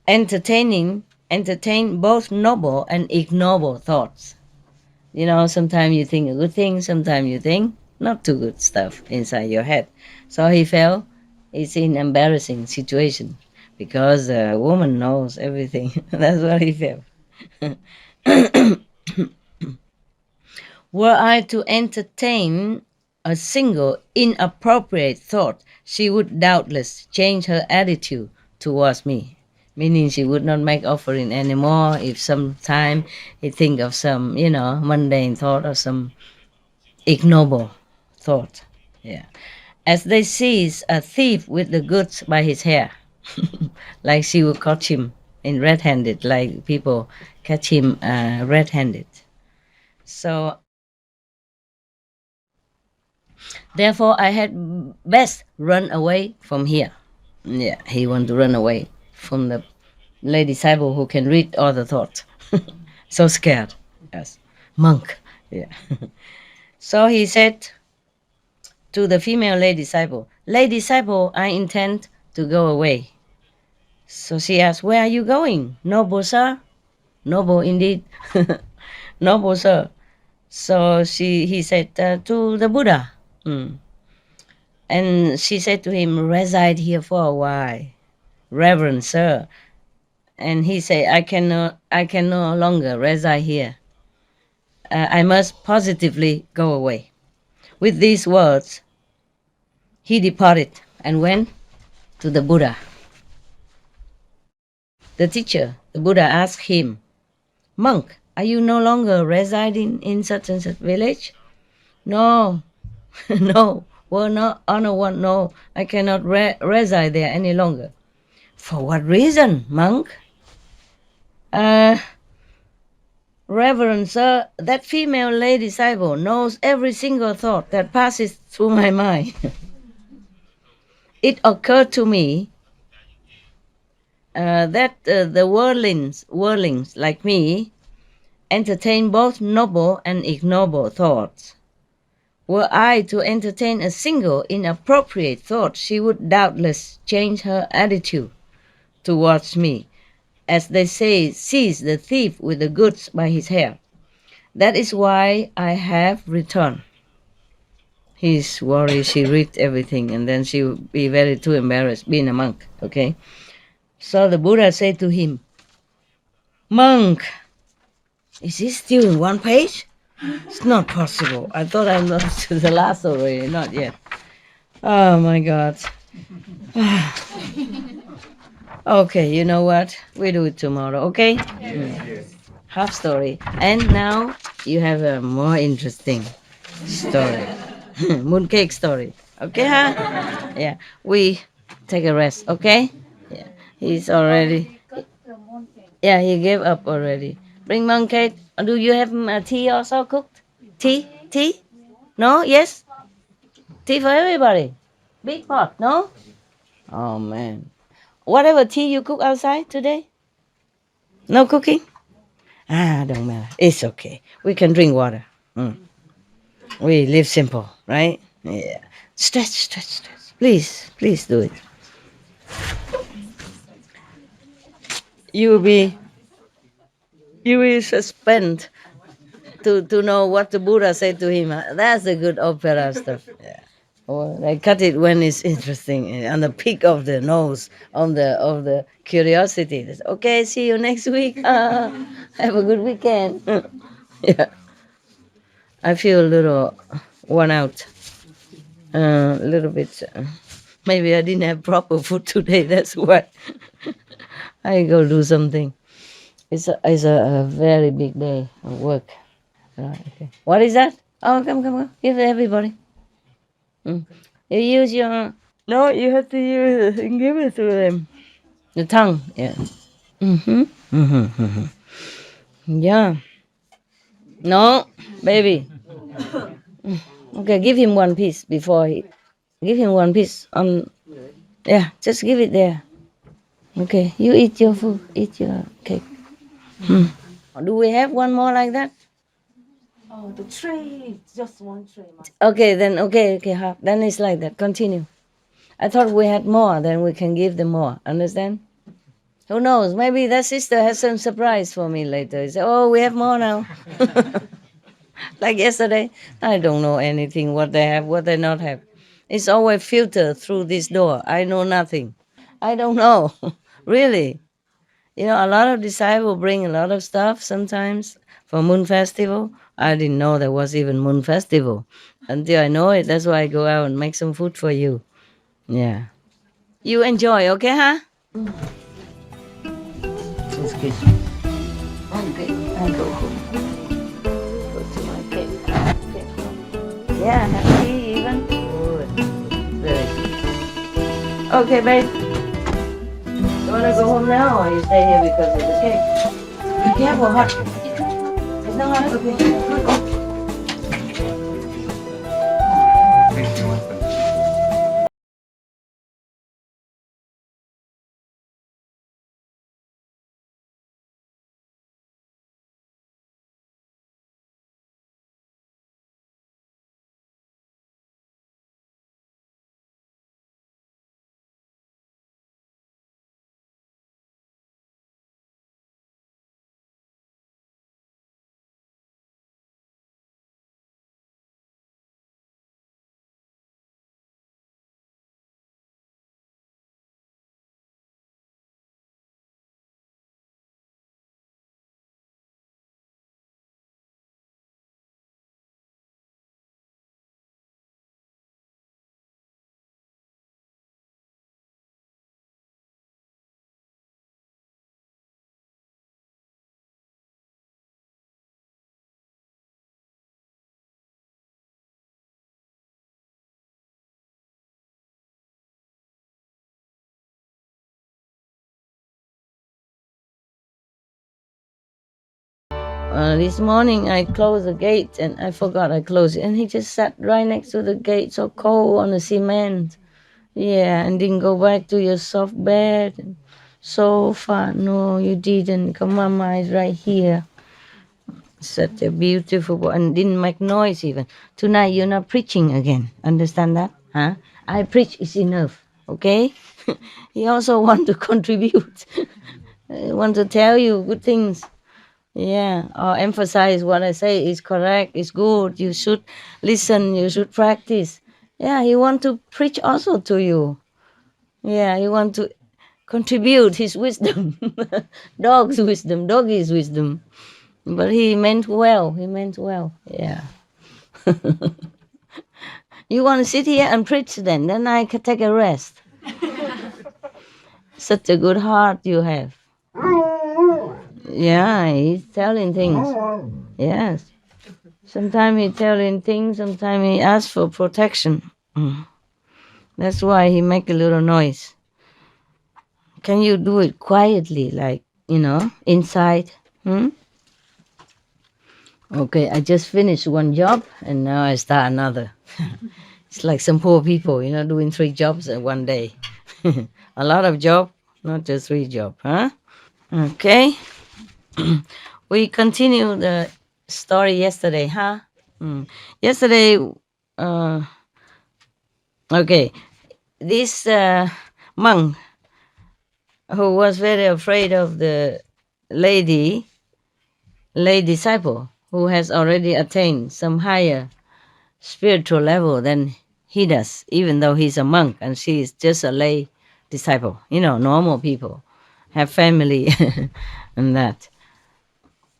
entertain both noble and ignoble thoughts. You know, sometimes you think a good thing, sometimes you think not too good stuff inside your head. So he felt he's in embarrassing situation because a woman knows everything. That's what he felt. Were I to entertain a single inappropriate thought, she would doubtless change her attitude towards me. Meaning she would not make offering anymore if sometime he think of some, you know, mundane thought or some ignoble thought. Yeah. As they seize a thief with the goods by his hair, like she would catch him in red-handed, like people catch him red-handed. So, therefore, I had best run away from here. Yeah, he want to run away from the lady disciple who can read all the thoughts. So scared. Yes, monk. Yeah. So he said to the female lady disciple, I intend to go away. So she asked, where are you going? Noble sir? Noble indeed. Noble sir. So he said, to the Buddha. And she said to him, reside here for a while, Reverend sir. And he said, I can no longer reside here. I must positively go away. With these words, he departed and went to the Buddha. The teacher, the Buddha, asked him, monk, are you no longer residing in such and such village? No, no, well, no, honor one, no, I cannot reside there any longer. For what reason, monk? Reverend sir, that female lady disciple knows every single thought that passes through my mind. It occurred to me that the worldlings like me entertain both noble and ignoble thoughts. Were I to entertain a single inappropriate thought, she would doubtless change her attitude towards me, as they say, seize the thief with the goods by his hair. That is why I have returned. He's worried she read everything and then she would be very too embarrassed being a monk, okay? So the Buddha said to him, monk, is this still in one page? It's not possible. I thought I got to the last already, not yet. Oh my God. Okay, you know what? We do it tomorrow, okay? Yes. Half story. And now you have a more interesting story. Mooncake story. Okay, huh? Yeah. We take a rest, okay? Yeah. He's already... Yeah, he gave up already. Bring mooncake. Do you have tea also cooked? Tea? Tea? No? Yes? Tea for everybody? Big pot, no? Oh, man. Whatever tea you cook outside today? No cooking? Don't matter. It's okay. We can drink water. We live simple, right? Yeah. Stretch. Please do it. You will suspend to know what the Buddha said to him. That's the good opera stuff. Yeah. Or I cut it when it's interesting, on the peak of the nose, of the curiosity. Okay, see you next week. Have a good weekend. Yeah. I feel a little worn out. A little bit. Maybe I didn't have proper food today. That's why I go do something. It's a very big day of work. Right, okay. What is that? Oh, come. Give it everybody. You use your... No, you have to use it and give it to them. The tongue, yeah. Yeah. No, baby. Okay, give him one piece before he... Give him one piece. Yeah, just give it there. Okay, you eat your food. Eat your cake. Do we have one more like that? Oh, the tray, just one tray. Okay, then, okay, half. Then it's like that. Continue. I thought we had more, then we can give them more. Understand? Who knows? Maybe that sister has some surprise for me later. Say, oh, we have more now. Like yesterday. I don't know anything, what they have, what they not have. It's always filtered through this door. I know nothing. I don't know. Really. You know, a lot of disciples bring a lot of stuff sometimes for Moon Festival. I didn't know there was even Moon Festival until I know it. That's why I go out and make some food for you. Yeah. You enjoy, okay, huh? That's good. Okay, I go home. Go to my cake. Okay. Yeah, happy even? Good. Very good. Okay, babe. You wanna go home now or you stay here because of the cake? Be careful, hot. It's not hot, okay. Good. This morning I closed the gate and I forgot I closed it. And he just sat right next to the gate, so cold on the cement. Yeah, and didn't go back to your soft bed and sofa. No, you didn't. Come, Mama is right here. Such a beautiful boy. And didn't make noise even. Tonight you're not preaching again. Understand that? Huh? I preach is enough. Okay? He also want to contribute. Want to tell you good things. Yeah, or emphasize what I say is correct, is good. You should listen, you should practice. Yeah, he want to preach also to you. Yeah, he want to contribute his wisdom. Dog's wisdom, doggy's wisdom. But he meant well, yeah. You want to sit here and preach then I can take a rest. Such a good heart you have. Yeah, he's telling things. Yes. Sometimes he's telling things, sometimes he asks for protection. That's why he make a little noise. Can you do it quietly, like, inside? Okay, I just finished one job and now I start another. It's like some poor people, doing 3 jobs in one day. A lot of job, not just 3 jobs, huh? Okay. We continue the story yesterday, huh? Yesterday, okay, this monk who was very afraid of the lay disciple who has already attained some higher spiritual level than he does, even though he's a monk and she is just a lay disciple. Normal people have family and that.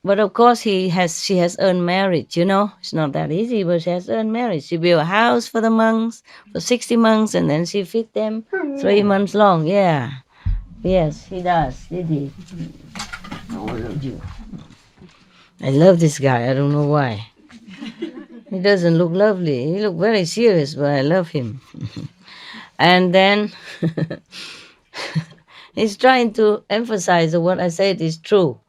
But of course, she has earned merit, It's not that easy, but she has earned merit. She built a house for the monks, for 60 monks, and then she feed them 3 months long. Yeah. Yes, he does. Did he? I love this guy. I don't know why. He doesn't look lovely. He look very serious, but I love him. And then he's trying to emphasize that what I said is true.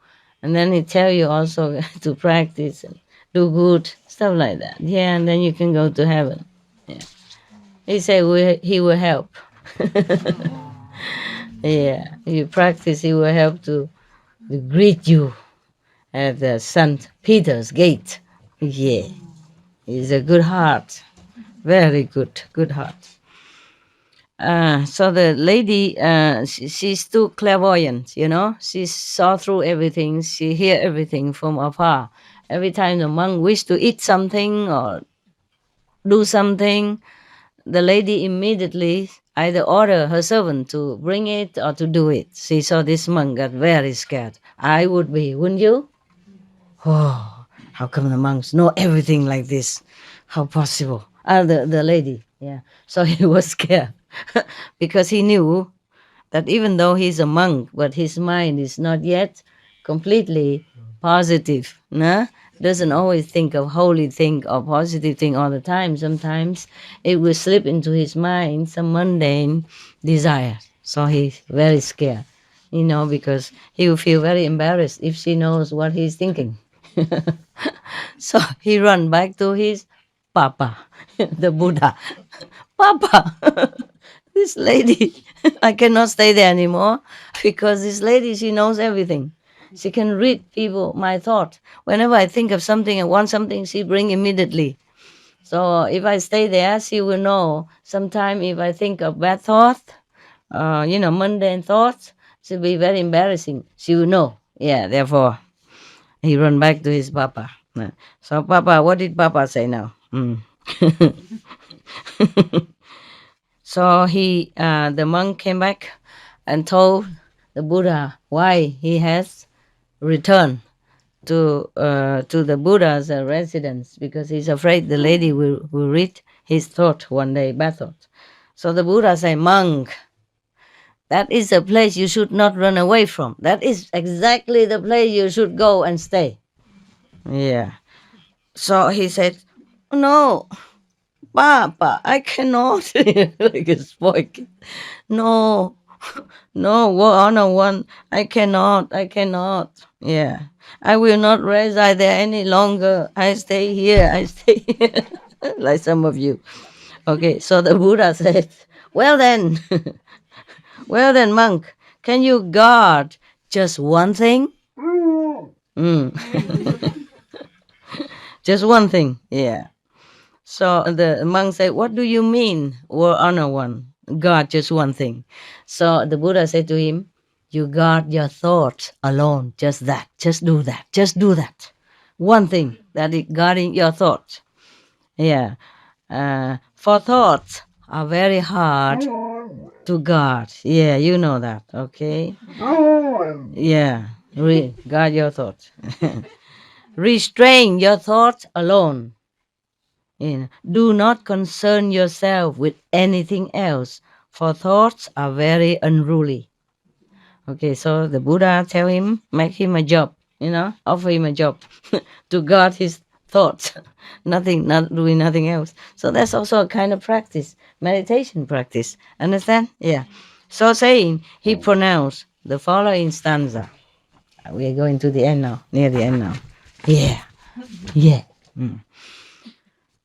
And then he tell you also to practice and do good, stuff like that. Yeah, and then you can go to heaven. Yeah. He said he will help. Yeah, you practice, he will help to greet you at the St. Peter's gate. Yeah, he's a good heart. Very good heart. So the lady, she's too clairvoyant, She saw through everything. She hear everything from afar. Every time the monk wish to eat something or do something, the lady immediately either order her servant to bring it or to do it. She saw this monk got very scared. I would be, wouldn't you? Oh, how come the monks know everything like this? How possible? The lady, yeah. So he was scared because he knew that even though he's a monk, but his mind is not yet completely positive. Doesn't always think of holy thing or positive thing all the time. Sometimes it will slip into his mind some mundane desire. So he's very scared, because he will feel very embarrassed if she knows what he's thinking. So he run back to his Papa, the Buddha. Papa, this lady, I cannot stay there anymore because this lady, she knows everything. She can read people, my thought. Whenever I think of something and want something, she bring immediately. So if I stay there, she will know. Sometime if I think of bad thoughts, mundane thoughts, she'll be very embarrassing. She will know. Yeah, therefore, he run back to his Papa. So Papa, what did Papa say now? So the monk came back and told the Buddha why he has returned to the Buddha's residence, because he's afraid the lady will read his thought one day, bad thought. So the Buddha said, monk, that is a place you should not run away from. That is exactly the place you should go and stay. Yeah. So he said, no, Papa, I cannot. Like a spoiled kid. No, honor one, I cannot. Yeah, I will not reside there any longer. I stay here. Like some of you. Okay, so the Buddha said, well then, monk, can you guard just one thing? Just one thing, yeah. So the monk said, what do you mean, honor one? Guard just one thing. So the Buddha said to him, you guard your thoughts alone, just that, just do that. One thing, that is guarding your thoughts. Yeah. For thoughts are very hard to guard. Yeah, you know that, okay? Yeah, guard your thoughts. Restrain your thoughts alone. Do not concern yourself with anything else, for thoughts are very unruly. Okay, so the Buddha tell him, make him a job, offer him a job to guard his thoughts, not doing nothing else. So that's also a kind of practice, meditation practice. Understand? Yeah. So saying, he pronounced the following stanza. We are going to the end now, near the end now. Yeah.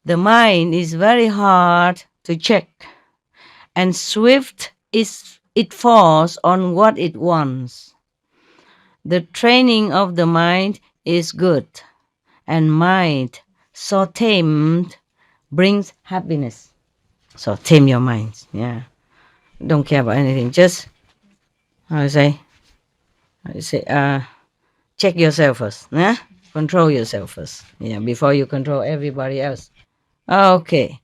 The mind is very hard to check, and swift is it falls on what it wants. The training of the mind is good, and mind so tamed brings happiness. So tame your mind, yeah. Don't care about anything. Just, check yourself first, yeah? Control yourself first, yeah, before you control everybody else. Okay.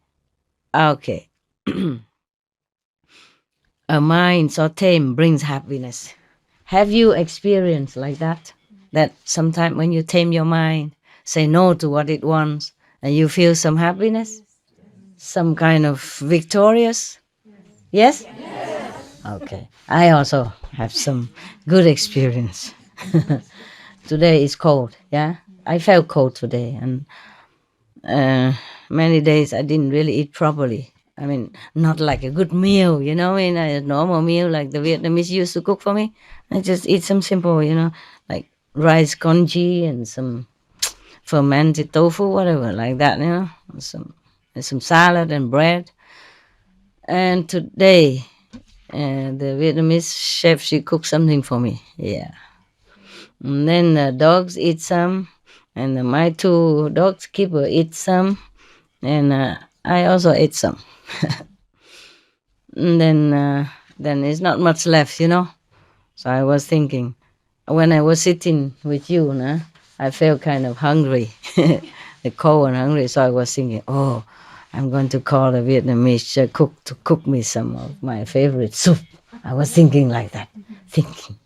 A mind so tame brings happiness. Have you experienced like that? that sometimes when you tame your mind, say no to what it wants, and you feel some happiness, some kind of victorious? Yes? Okay. I also have some good experience. Today is cold, yeah? I felt cold today, and many days I didn't really eat properly. I mean, not like a good meal, you know, in a normal meal like the Vietnamese used to cook for me. I just eat some simple, you know, like rice congee and some fermented tofu, whatever, like that, you know, some salad and bread. And today, the Vietnamese chef, she cooked something for me, yeah. And then the dogs eat some, and my 2 dogs keeper eat some, and I also ate some. And then there's not much left, you know. So I was thinking, when I was sitting with you, I felt kind of hungry, cold and hungry. So I was thinking, oh, I'm going to call a Vietnamese cook to cook me some of my favorite soup. I was thinking like that, thinking.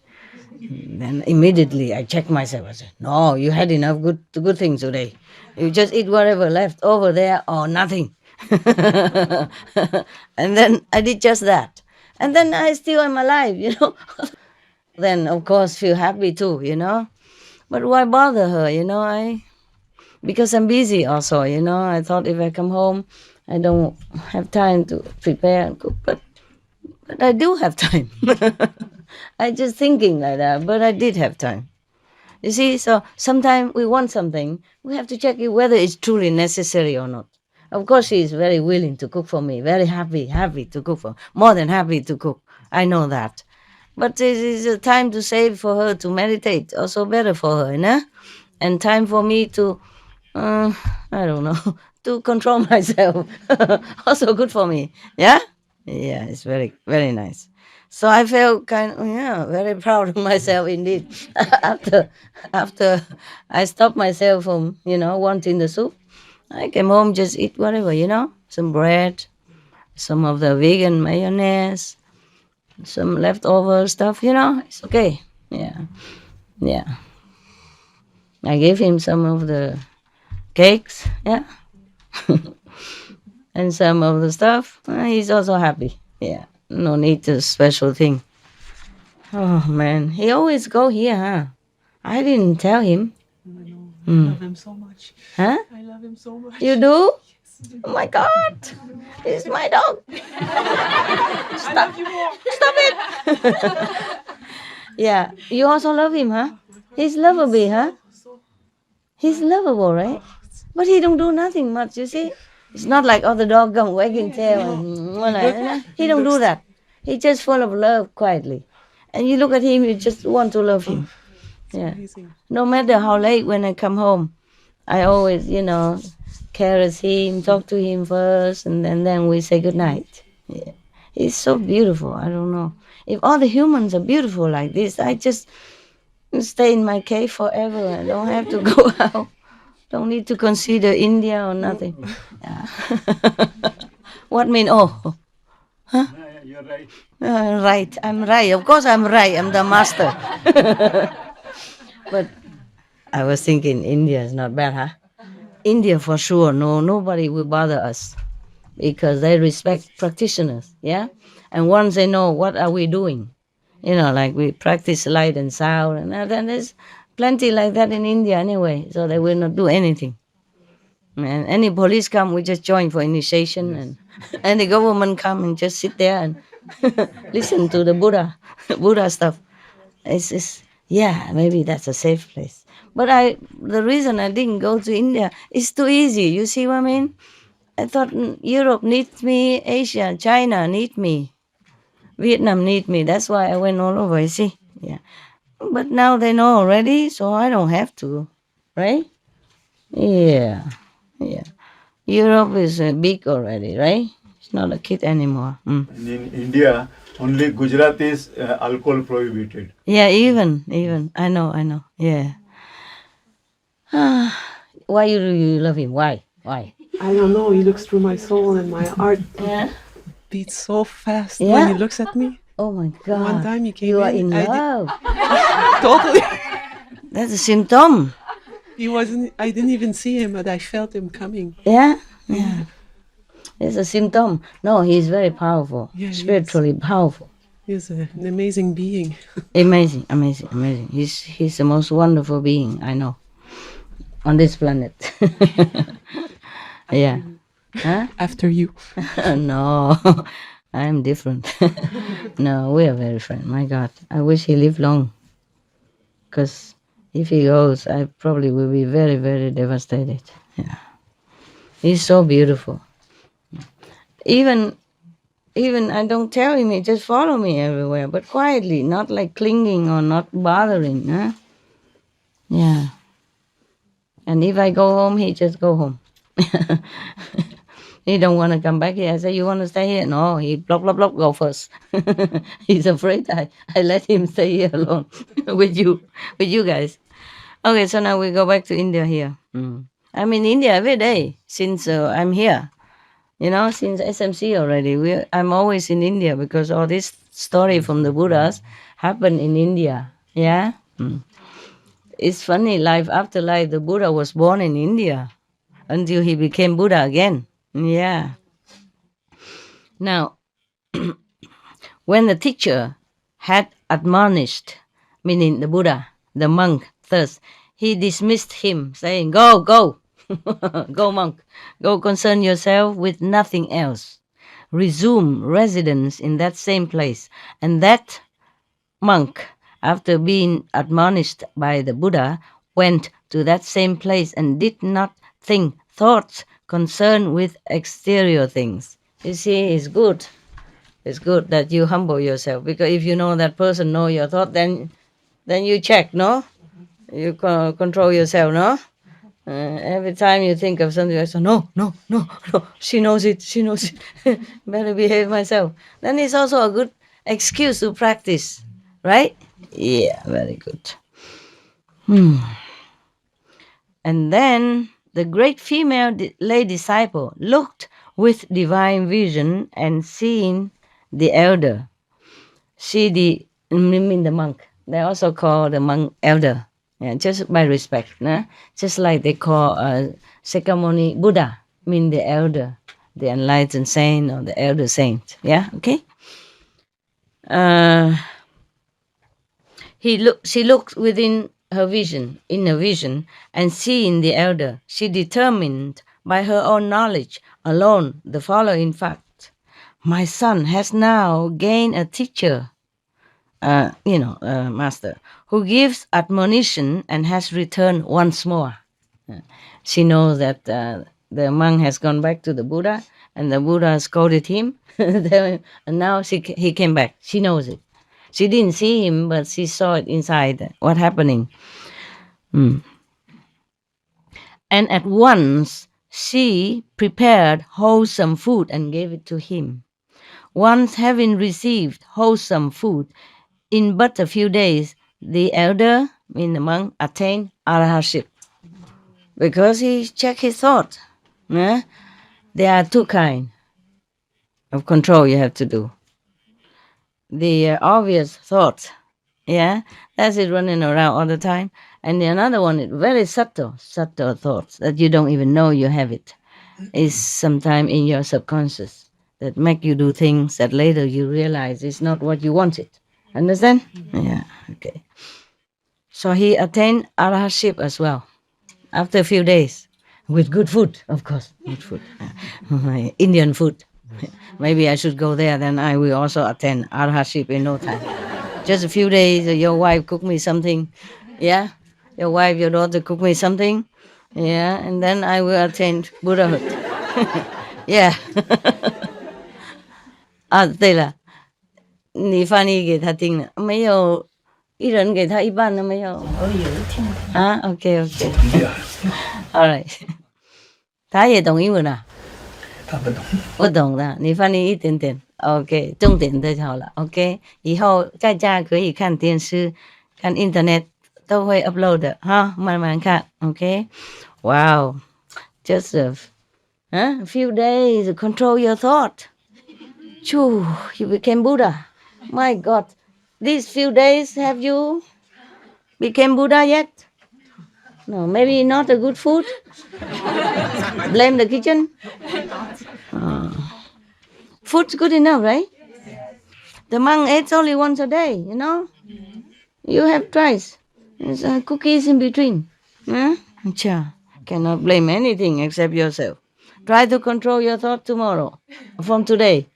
Then immediately I checked myself. I said, no, you had enough good things today. You just eat whatever left over there or nothing. And then I did just that. And then I still am alive, you know. Then, of course, feel happy too, you know. But why bother her, you know? Because I'm busy also, you know. I thought if I come home, I don't have time to prepare and cook. But I do have time. I just thinking like that, but I did have time. You see, so sometimes we want something, we have to check it whether it's truly necessary or not. Of course, she is very willing to cook for me, very happy to cook for, more than happy to cook. I know that. But it is a time to save for her to meditate, also better for her, you know? And time for me to, I don't know, to control myself, also good for me, yeah? Yeah, it's very, very nice. So I felt very proud of myself indeed. after I stopped myself from, you know, wanting the soup, I came home, just eat whatever, you know, some bread, some of the vegan mayonnaise, some leftover stuff, you know, it's okay. Yeah. I gave him some of the cakes, yeah, and some of the stuff. He's also happy, yeah. No need to special thing. Oh man, he always go here, huh? I didn't tell him. I know. I love him so much. Huh? I love him so much. You do? Yes. Oh my God, he's my dog. I love you more. Stop it. Yeah, you also love him, huh? He's lovable, huh? He's lovable, right? But he don't do nothing much, you see? It's not like other dog come wagging tail. And, he don't do that. He's just full of love quietly. And you look at him, you just want to love him. Yeah. No matter how late when I come home, I always, you know, caress him, talk to him first, and then we say goodnight. Yeah. He's so beautiful. I don't know. If all the humans are beautiful like this, I just stay in my cave forever. I don't have to go out. Don't need to consider India or nothing. Yeah. What mean? Oh, huh? You're right. Right. I'm right. Of course, I'm right. I'm the master. But I was thinking India is not bad, huh? India for sure. No, nobody will bother us because they respect practitioners. Yeah, and once they know what are we doing, you know, like we practice light and sound, and then there's plenty like that in India anyway, so they will not do anything. And any police come, we just join for initiation, and any government come and just sit there and listen to the Buddha stuff. It's yeah, maybe that's a safe place. But the reason I didn't go to India is too easy. You see what I mean? I thought Europe needs me, Asia, China need me, Vietnam need me. That's why I went all over. You see, yeah. But now they know already, so I don't have to, right? Yeah. Europe is big already, right? It's not a kid anymore. In India, only Gujarat is alcohol prohibited. Yeah, even. I know. Yeah. Why you love him? Why? I don't know. He looks through my soul and my heart beats so fast when he looks at me. Oh my God. One time he came you are in love. Totally. That's a symptom. He wasn't. I didn't even see him, but I felt him coming. Yeah. It's a symptom. No, he's very powerful. Yeah, he spiritually powerful. He's an amazing being. Amazing. He's the most wonderful being I know on this planet. Yeah. Huh? After you. No, I'm different. No, we are very friends. My God, I wish he lived long. Because if he goes, I probably will be very, very devastated. Yeah. He's so beautiful. Even I don't tell him, he just follow me everywhere, but quietly, not like clinging or not bothering. Huh? Yeah. And if I go home, he just go home. He don't want to come back here. I say, you want to stay here? No, he block, go first. He's afraid I let him stay here alone with you guys. Okay, so now we go back to India here. I'm in India every day since I'm here. You know, since SMC already. I'm always in India because all this story from the Buddhas happened in India. Yeah? It's funny, life after life, the Buddha was born in India until he became Buddha again. Yeah. Now, when the teacher had admonished, meaning the Buddha, the monk thus, he dismissed him, saying, Go, go monk, go concern yourself with nothing else. Resume residence in that same place. And that monk, after being admonished by the Buddha, went to that same place and did not think thoughts concerned with exterior things. You see, it's good. It's good that you humble yourself, because if you know that person know your thought, then you check, no? You control yourself, no? Every time you think of something, I say, no, she knows it. Better behave myself. Then it's also a good excuse to practice, right? Yeah, very good. And then the great female lay disciple looked with divine vision and seeing the elder. The monk. They also call the monk elder. Yeah, just by respect. Nah? Just like they call Sakyamuni Buddha, mean the elder, the enlightened saint or the elder saint. Yeah, okay? She looked within her vision, and seeing the elder, she determined by her own knowledge alone the following fact: my son has now gained a teacher, master, who gives admonition and has returned once more. She knows that the monk has gone back to the Buddha, and the Buddha scolded him, and now he came back. She knows it. She didn't see him, but she saw it inside, what happening. And at once she prepared wholesome food and gave it to him. Once having received wholesome food, in but a few days, the elder, meaning the monk, attained arahantship. Because he checked his thought. There are two kinds of control you have to do. The obvious thought, that's it running around all the time. And the another one is very subtle thoughts that you don't even know you have it. It's sometime in your subconscious that make you do things that later you realize is not what you wanted. Understand? Yeah, okay. So he attained arahantship as well, after a few days, with good food, of course, good food. Indian food. Maybe I should go there, then I will also attain arahantship in no time. Just a few days, your wife cook me something, yeah? Your wife, your daughter cook me something, yeah? And then I will attain Buddhahood. Yeah. 对了，你翻译给他听了没有？一人给他一半了没有？我有听啊 ，OK， All right， 他也懂英文啊？他不懂，不懂的，你翻译一点点 ，OK， 重点的就好了 ，OK， 以后在家可以看电视、看 Internet 都会 upload 的哈，慢慢看 ，OK，Wow， just a few days to control your thought. Choo, you became Buddha. My God, these few days have you became Buddha yet? No, maybe not a good food. Blame the kitchen. Food's good enough, right? The monk ate only once a day, you know. You have twice. There's cookies in between. Huh? Cannot blame anything except yourself. Try to control your thought tomorrow, from today.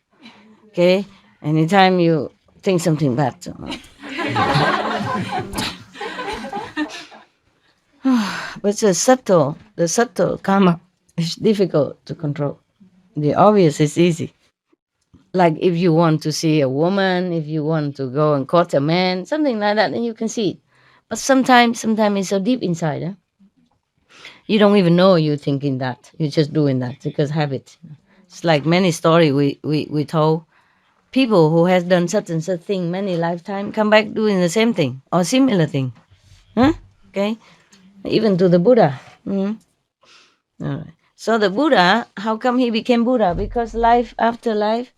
Okay? Anytime you think something bad. But the subtle karma is difficult to control. The obvious is easy. Like if you want to see a woman, if you want to go and court a man, something like that, then you can see it. But sometimes it's so deep inside. Huh? You don't even know you're thinking that. You're just doing that because habit. It's like many stories we told. People who has done such and such thing many lifetime come back doing the same thing or similar thing. Huh? Okay? Even to the Buddha. All right. So the Buddha, how come he became Buddha? Because life after life,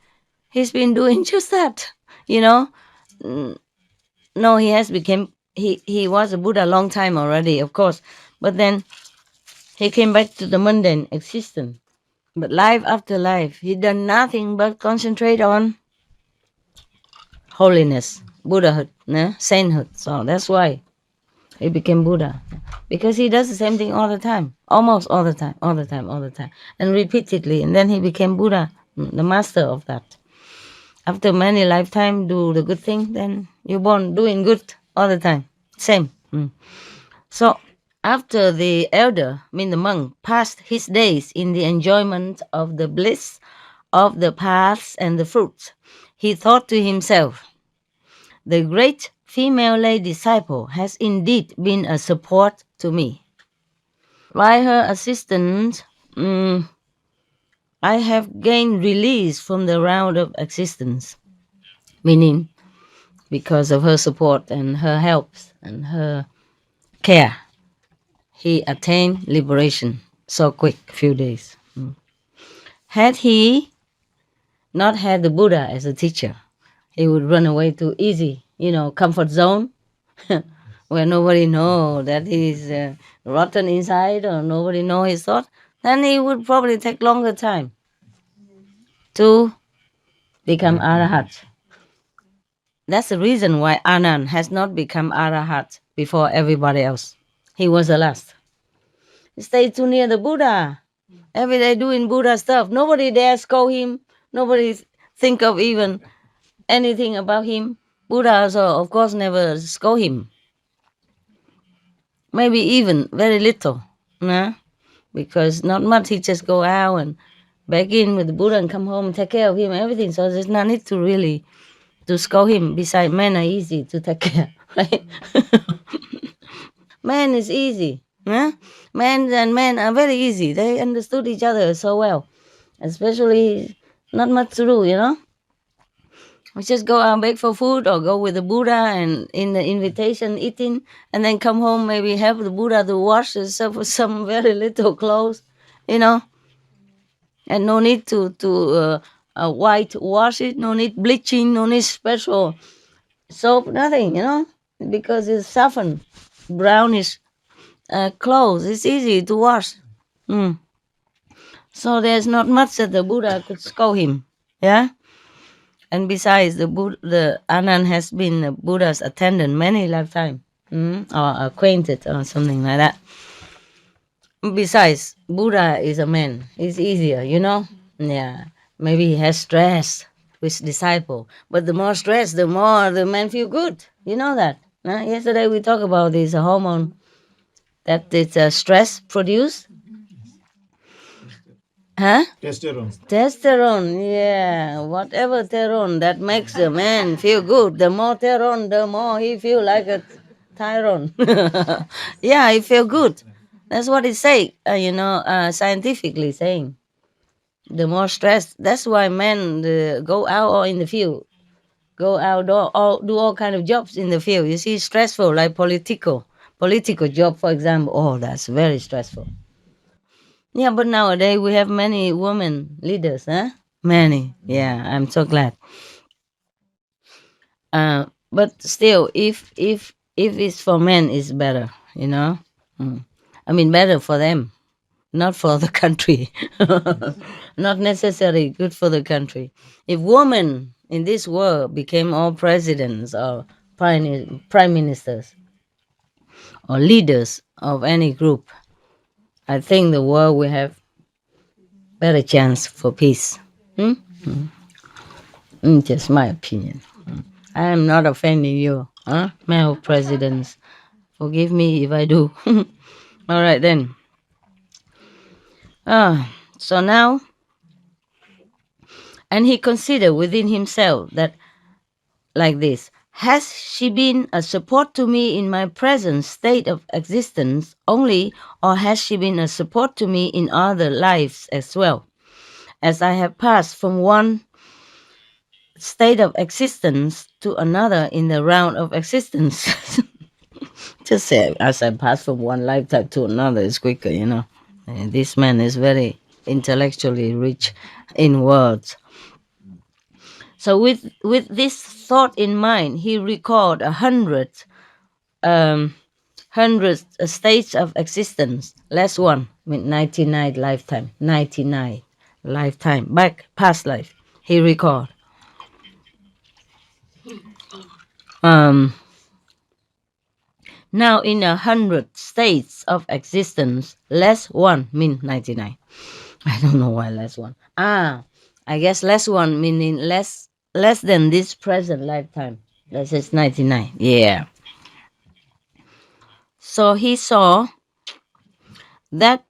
he's been doing just that. You know? No, he has become, he was a Buddha a long time already, of course. But then he came back to the mundane existence. But life after life, he done nothing but concentrate on holiness, Buddhahood, sainthood. So that's why he became Buddha. Because he does the same thing all the time. Almost all the time. And repeatedly. And then he became Buddha, the master of that. After many lifetimes do the good thing, then you're born doing good all the time. Same. So after the elder, the monk, passed his days in the enjoyment of the bliss of the paths and the fruits, he thought to himself, the great female lay disciple has indeed been a support to me. By her assistance, I have gained release from the round of existence. Meaning, because of her support and her help and her care, he attained liberation so quick, few days. Had he not had the Buddha as a teacher, he would run away too easy, comfort zone, where nobody know that he's rotten inside or nobody know his thought. Then he would probably take longer time to become Arahat. That's the reason why Anand has not become Arahat before everybody else. He was the last. He stayed too near the Buddha. Every day doing Buddha stuff. Nobody dare scold him. Nobody think of even anything about him. Buddha also, of course, never scold him. Maybe even very little. Because not much. He just go out and back in with the Buddha and come home and take care of him and everything. So there's no need to really to scold him. Besides, men are easy to take care, right? Man is easy. Men and men are very easy. They understood each other so well. Especially not much to do, We just go out and beg for food or go with the Buddha and in the invitation eating and then come home, maybe help the Buddha to wash himself with some very little clothes, And no need to whitewash it, no need bleaching, no need special soap, nothing, because it's softened, brownish clothes. It's easy to wash. So there's not much that the Buddha could scold him. Yeah? And besides, the Anand has been the Buddha's attendant many lifetimes, or acquainted or something like that. Besides, Buddha is a man. It's easier, Yeah. Maybe he has stress with disciple. But the more stress, the more the man feel good. You know that. Yesterday we talked about this hormone that it's stress produced. Huh? Testosterone, yeah. Whatever testosterone that makes the man feel good. The more testosterone, the more he feel like a tyrant. Yeah, he feel good. That's what it say, scientifically saying. The more stress. That's why men go out or in the field. Go outdoor, do all kind of jobs in the field. You see, stressful, like political job, for example. Oh, that's very stressful. Yeah, but nowadays we have many women leaders, huh? Many. Yeah, I'm so glad. But still, if if it's for men, it's better, I mean, better for them, not for the country. Not necessarily good for the country. If women in this world became all presidents or prime ministers or leaders of any group, I think the world will have better chance for peace. Just my opinion. I am not offending you, male presidents. Forgive me if I do. All right then. So now, and he considered within himself that like this: has she been a support to me in my present state of existence only, or has she been a support to me in other lives as well? As I have passed from one state of existence to another in the round of existence. Just say, as I pass from one lifetime to another, is quicker, And this man is very intellectually rich in words. So with this thought in mind, he recalled 100 states of existence, less one, 99 lifetime, 99 lifetime, back, past life, he recalled. Now in 100 states of existence, less one mean 99. I don't know why less one. I guess less one meaning less than this present lifetime. That is 99. Yeah. So he saw that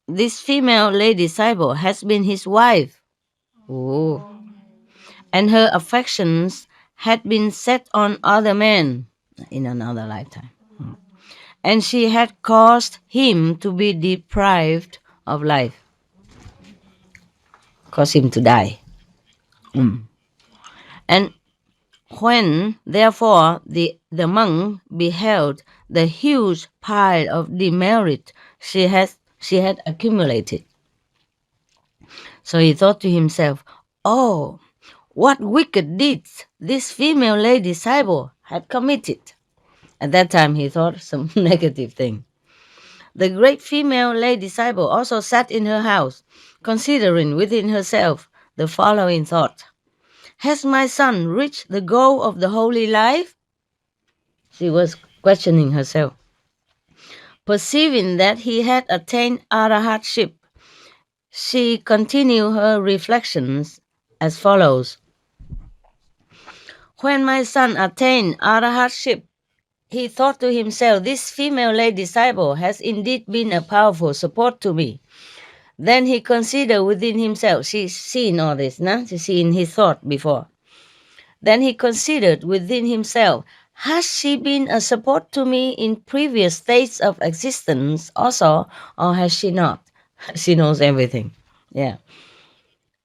this female lady disciple has been his wife. Oh. And her affections had been set on other men in another lifetime. And she had caused him to be deprived of life. Caused him to die. And when, therefore, the monk beheld the huge pile of demerit she had accumulated, so he thought to himself, oh, what wicked deeds this female lady disciple had committed. At that time, he thought some negative thing. The great female lady disciple also sat in her house, considering within herself the following thought: has my son reached the goal of the holy life? She was questioning herself. Perceiving that he had attained arahatship, she continued her reflections as follows. When my son attained arahatship, he thought to himself, this female lady disciple has indeed been a powerful support to me. Then he considered within himself, she's seen all this, no? She's seen his thought before. Then he considered within himself, has she been a support to me in previous states of existence also, or has she not? She knows everything. Yeah.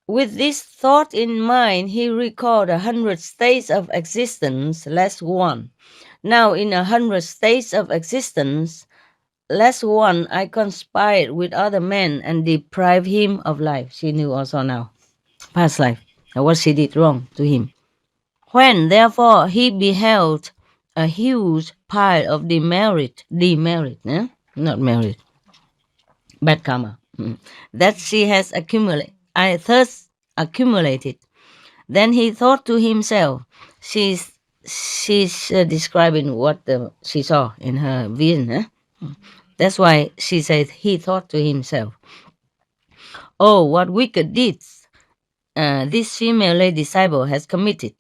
With this thought in mind, he recalled 100 states of existence, less one. Now in 100 states of existence, less one, I conspired with other men and deprived him of life. She knew also now, past life, what she did wrong to him. When, therefore, he beheld a huge pile of demerit, not merit, bad karma, that she has accumulated, then he thought to himself, she's describing what she saw in her vision. That's why she said he thought to himself, oh, what wicked deeds this female lady disciple has committed.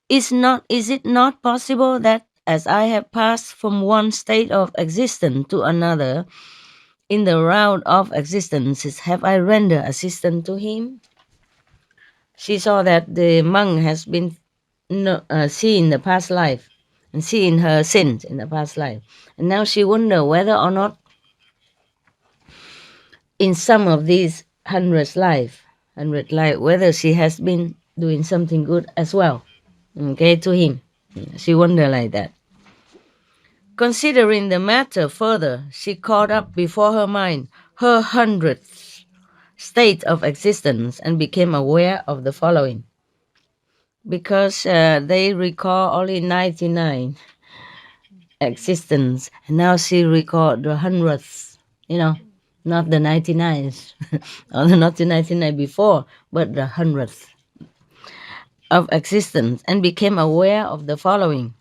Is it not possible that as I have passed from one state of existence to another in the round of existences, have I rendered assistance to him? She saw that the monk has been seeing the past life and seeing her sins in the past life. And now she wondered whether or not in some of these 100 life, whether she has been doing something good as well, okay, to him. She wondered like that. Considering the matter further, she called up before her mind her 100th state of existence and became aware of the following. Because they recall only 99. existence, and now she record the 100th, not the 99th, or not the 99 before, but the 100th of existence, and became aware of the following.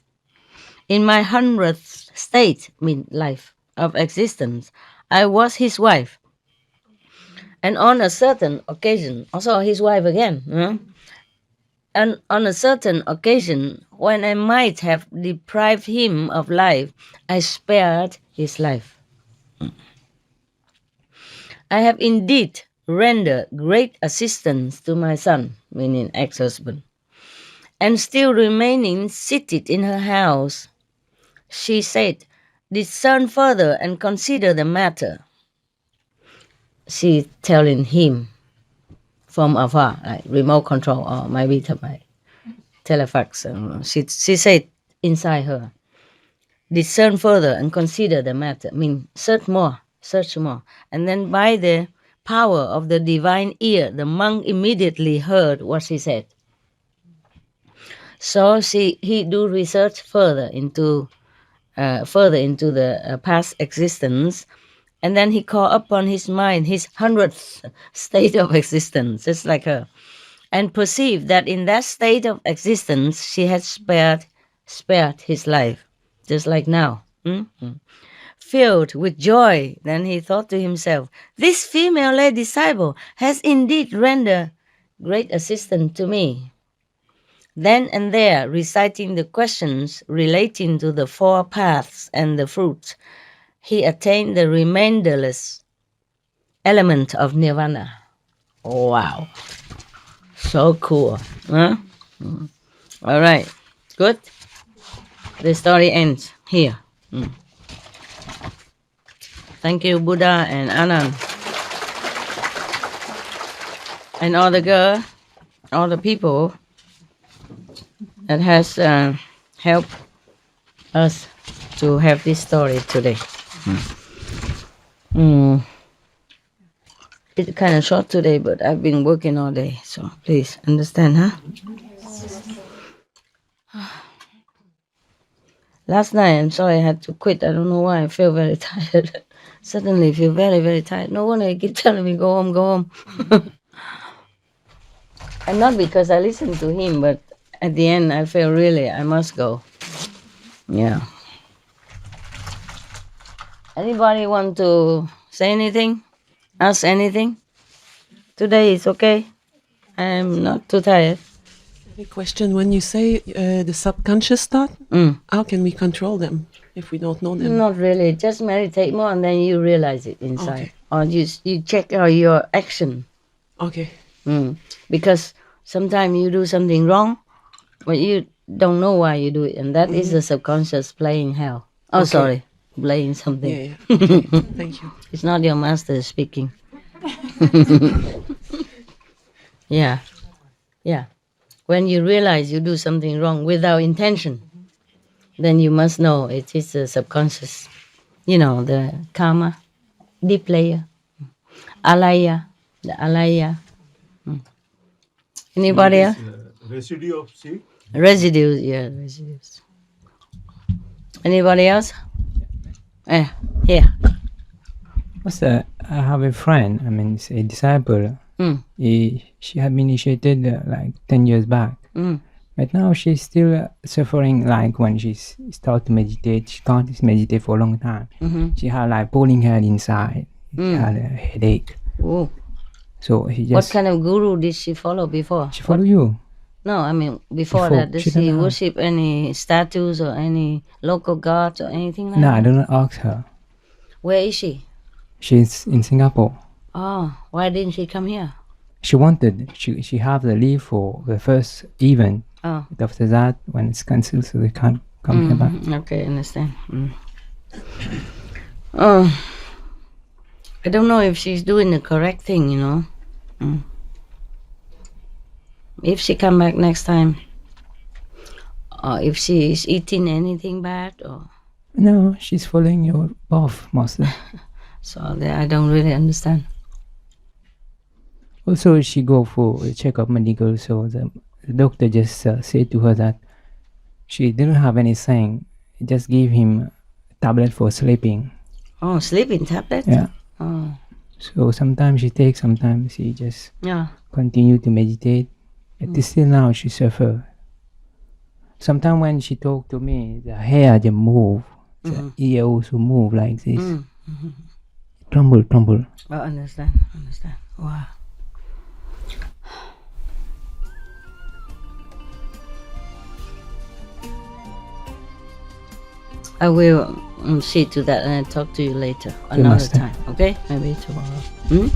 In my 100th state, life of existence, I was his wife. And on a certain occasion, also his wife again, and on a certain occasion, when I might have deprived him of life, I spared his life. I have indeed rendered great assistance to my son, meaning ex-husband, and still remaining seated in her house, she said, discern further and consider the matter. She telling him from afar, like remote control, or maybe by telefax. She said inside her, discern further and consider the matter. Search more. And then by the power of the divine ear, the monk immediately heard what she said. So he do research further into the past existence, and then he called upon his mind his 100th state of existence, just like her, and perceived that in that state of existence she had spared his life, just like now. Filled with joy, then he thought to himself, this female lay disciple has indeed rendered great assistance to me. Then and there, reciting the questions relating to the 4 paths and the fruits, he attained the remainderless element of nirvana. Wow. So cool. Huh? All right. Good. The story ends here. Thank you, Buddha and Anand. And all the people that has helped us to have this story today. It's kind of short today, but I've been working all day, so please understand, huh? Last night, I'm sorry I had to quit. I don't know why. I feel very tired. Suddenly feel very, very tired. No wonder he keep telling me, go home. And not because I listened to him, but at the end, I feel really I must go. Yeah. Anybody want to say anything? Ask anything? Today is okay. I'm not too tired. A question, when you say the subconscious thought, how can we control them if we don't know them? Not really. Just meditate more and then you realize it inside. Okay. Or you check out your action. Okay. Because sometimes you do something wrong, but you don't know why you do it. And that is the subconscious playing hell. Oh, okay. Sorry. Playing something. Yeah. Okay. Thank you. It's not your master speaking. Yeah. When you realize you do something wrong without intention, then you must know it is the subconscious. The karma, deep layer, alaya, the alaya. Anybody else? Residue of seed? Residues, yeah, residues. Anybody else? Here. I have a friend, it's a disciple. She had been initiated like 10 years back. Right now she's still suffering, like when she started to meditate, she can't meditate for a long time. She had like pulling head inside. She had a headache. Oh. So he just... What kind of guru did she follow before? She followed you. No, before that, did she worship any statues or any local gods or anything like that? No, I don't ask her. Where is she? She's in Singapore. Oh, why didn't she come here? She wanted, she have the leave for the first event. Oh. But after that, when it's cancelled, so they can't come here back. Okay, understand. I don't know if she's doing the correct thing, If she come back next time, or if she is eating anything bad, or... No, she's following your path, Master. So I don't really understand. Also, she go for a checkup medical, so the doctor just said to her that she didn't have anything. just give him tablet for sleeping. Oh, sleeping tablet? Yeah. Oh. So sometimes she takes, sometimes she just Yeah. continue to meditate. But still now she suffer. Sometimes when she talk to me, the hair just move. The ear also move like this. Tremble. Oh, understand. Wow. I will see to that and I'll talk to you later, another Master. time, okay? Maybe tomorrow.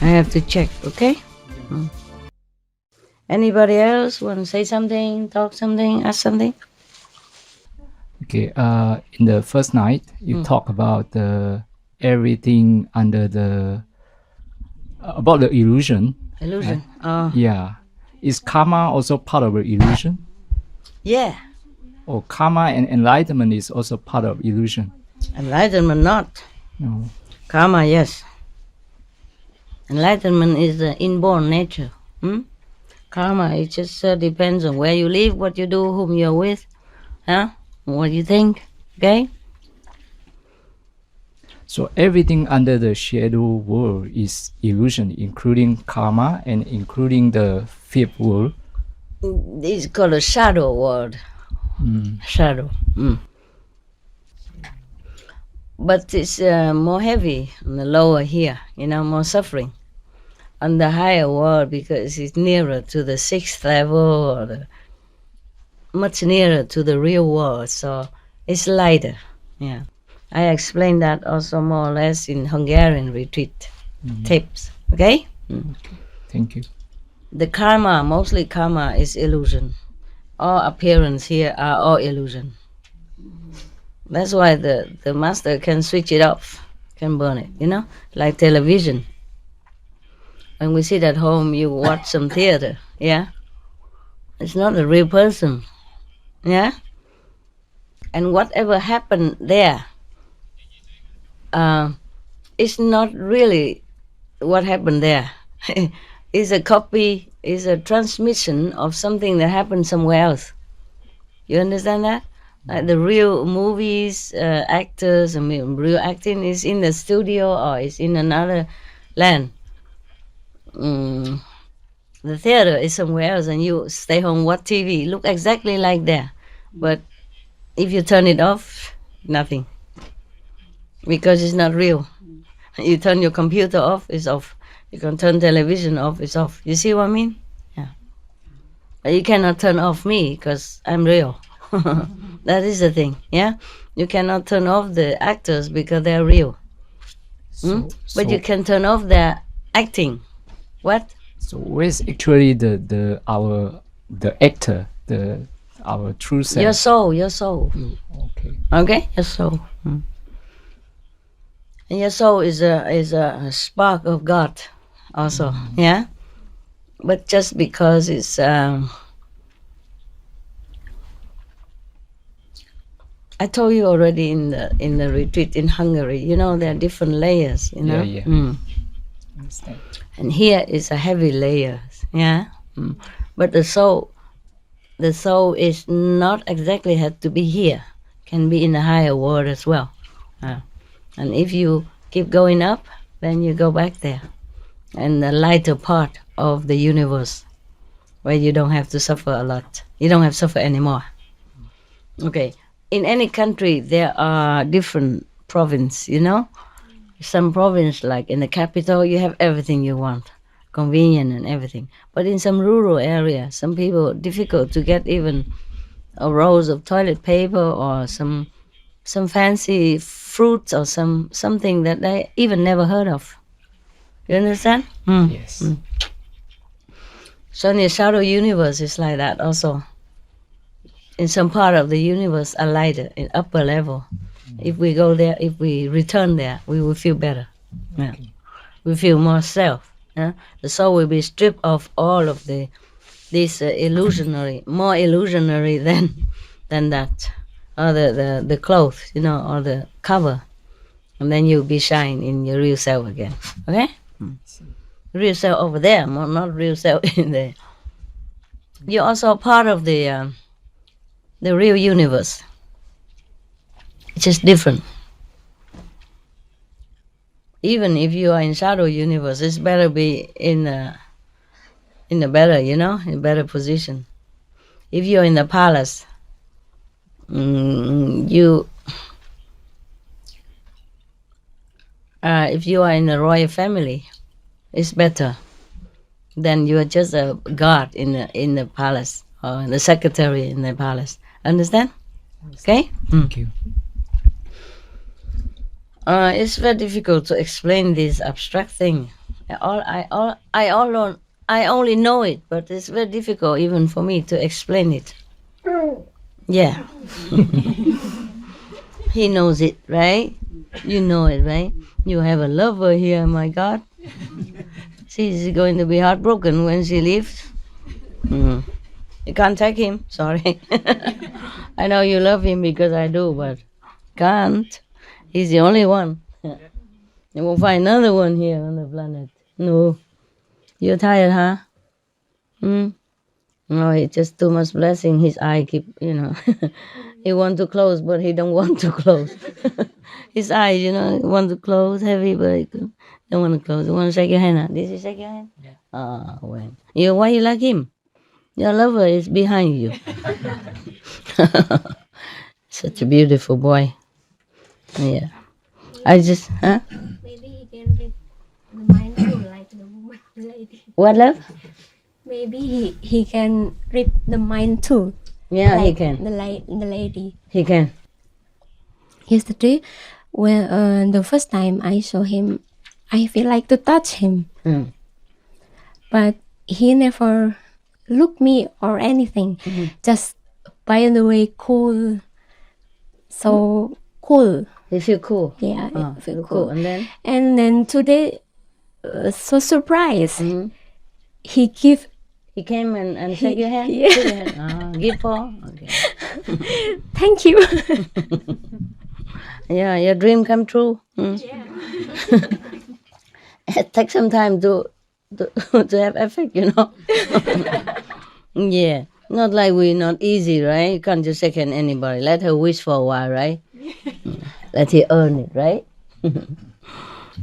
I have to check, okay? Anybody else want to say something, talk something, ask something? Okay. In the first night, you talk about everything under the about the illusion. Illusion. Oh, Yeah. Is karma also part of the illusion? yeah. Or karma and enlightenment is also part of illusion? Enlightenment not. No. Karma, yes. Enlightenment is the inborn nature. Karma, it just depends on where you live, what you do, whom you're with, what you think, okay? So everything under the shadow world is illusion, including karma and including the fifth world. It's called a shadow world. Shadow. But it's more heavy on the lower here, more suffering. On the higher world, because it's nearer to the sixth level or much nearer to the real world, so it's lighter. Yeah, I explained that also more or less in Hungarian retreat tapes. Okay. Thank you. The karma, mostly karma, is illusion. All appearance here are all illusion. That's why the master can switch it off, can burn it, like television. When we sit at home, you watch some theater, yeah? It's not a real person, yeah? And whatever happened there, it's not really what happened there. It's a copy, it's a transmission of something that happened somewhere else. You understand that? Like the real movies, actors, real acting is in the studio or is in another land. The theater is somewhere else and you stay home, watch TV, look exactly like there. But if you turn it off, nothing. Because it's not real. You turn your computer off, it's off. You can turn television off, it's off. You see what I mean? Yeah. But you cannot turn off me because I'm real. That is the thing, yeah? You cannot turn off the actors because they're real. But you can turn off their acting. What? So where's actually the actor, our true self? Your soul. Okay. Okay, your soul. And your soul is a spark of God, also. Yeah. But just because it's I told you already in the retreat in Hungary. There are different layers. Yeah. Understand. And here is a heavy layer. Yeah. But the soul is not exactly had to be here. Can be in the higher world as well. And if you keep going up, then you go back there. And the lighter part of the universe, where you don't have to suffer a lot. You don't have to suffer anymore. Okay. In any country, there are different provinces, Some province, like in the capital, you have everything you want, convenient and everything. But in some rural area, some people, difficult to get even a rolls of toilet paper or some fancy fruits or something that they even never heard of. You understand? Yes. So in the shadow universe, it's like that also. In some part of the universe are lighter, in upper level. If we go there, if we return there, we will feel better. Yeah. We feel more self. Yeah? The soul will be stripped of all of this illusionary, more illusionary than that. Or the clothes, or the cover. And then you'll be shine in your real self again. Okay? Real self over there, not real self in there. You're also part of the real universe. just different. Even if you are in shadow universe, it's better be in a better, in better position. If you're in the palace, if you are in a royal family, it's better than you are just a guard in the palace or the secretary in the palace. Understand? Okay. Thank you. It's very difficult to explain this abstract thing. I only know it, but it's very difficult even for me to explain it. Yeah. He knows it, right? You know it, right? You have a lover here, my God. She's going to be heartbroken when she leaves. You can't take him, sorry. I know you love him because I do, but can't. He's the only one. You won't find another one here on the planet. No. You're tired, huh? No, it's just too much blessing. His eye keep, he want to close, but he don't want to close. His eyes, want to close, heavy, but he don't want to close. You want to shake your hand? Huh? Did you shake your hand? Yeah. Oh, well. Why you like him? Your lover is behind you. Such a beautiful boy. Yeah. I just, huh? Maybe he can read the mind too, like the woman lady. What, love? Maybe he can read the mind too. Yeah, like he can. The lady. He can. Here's the truth. When the first time I saw him, I feel like to touch him. But he never looked me or anything. Just by the way, cool. So cool. You feel cool? Yeah, I feel cool. And then today, so surprised. He came and shake your hand? Yeah. Shake your hand. Give for? Okay. Thank you. Yeah, your dream come true. Yeah. It takes some time to have effect, Yeah, not like we're not easy, right? You can't just second anybody. Let her wish for a while, right? Let her earn it, right?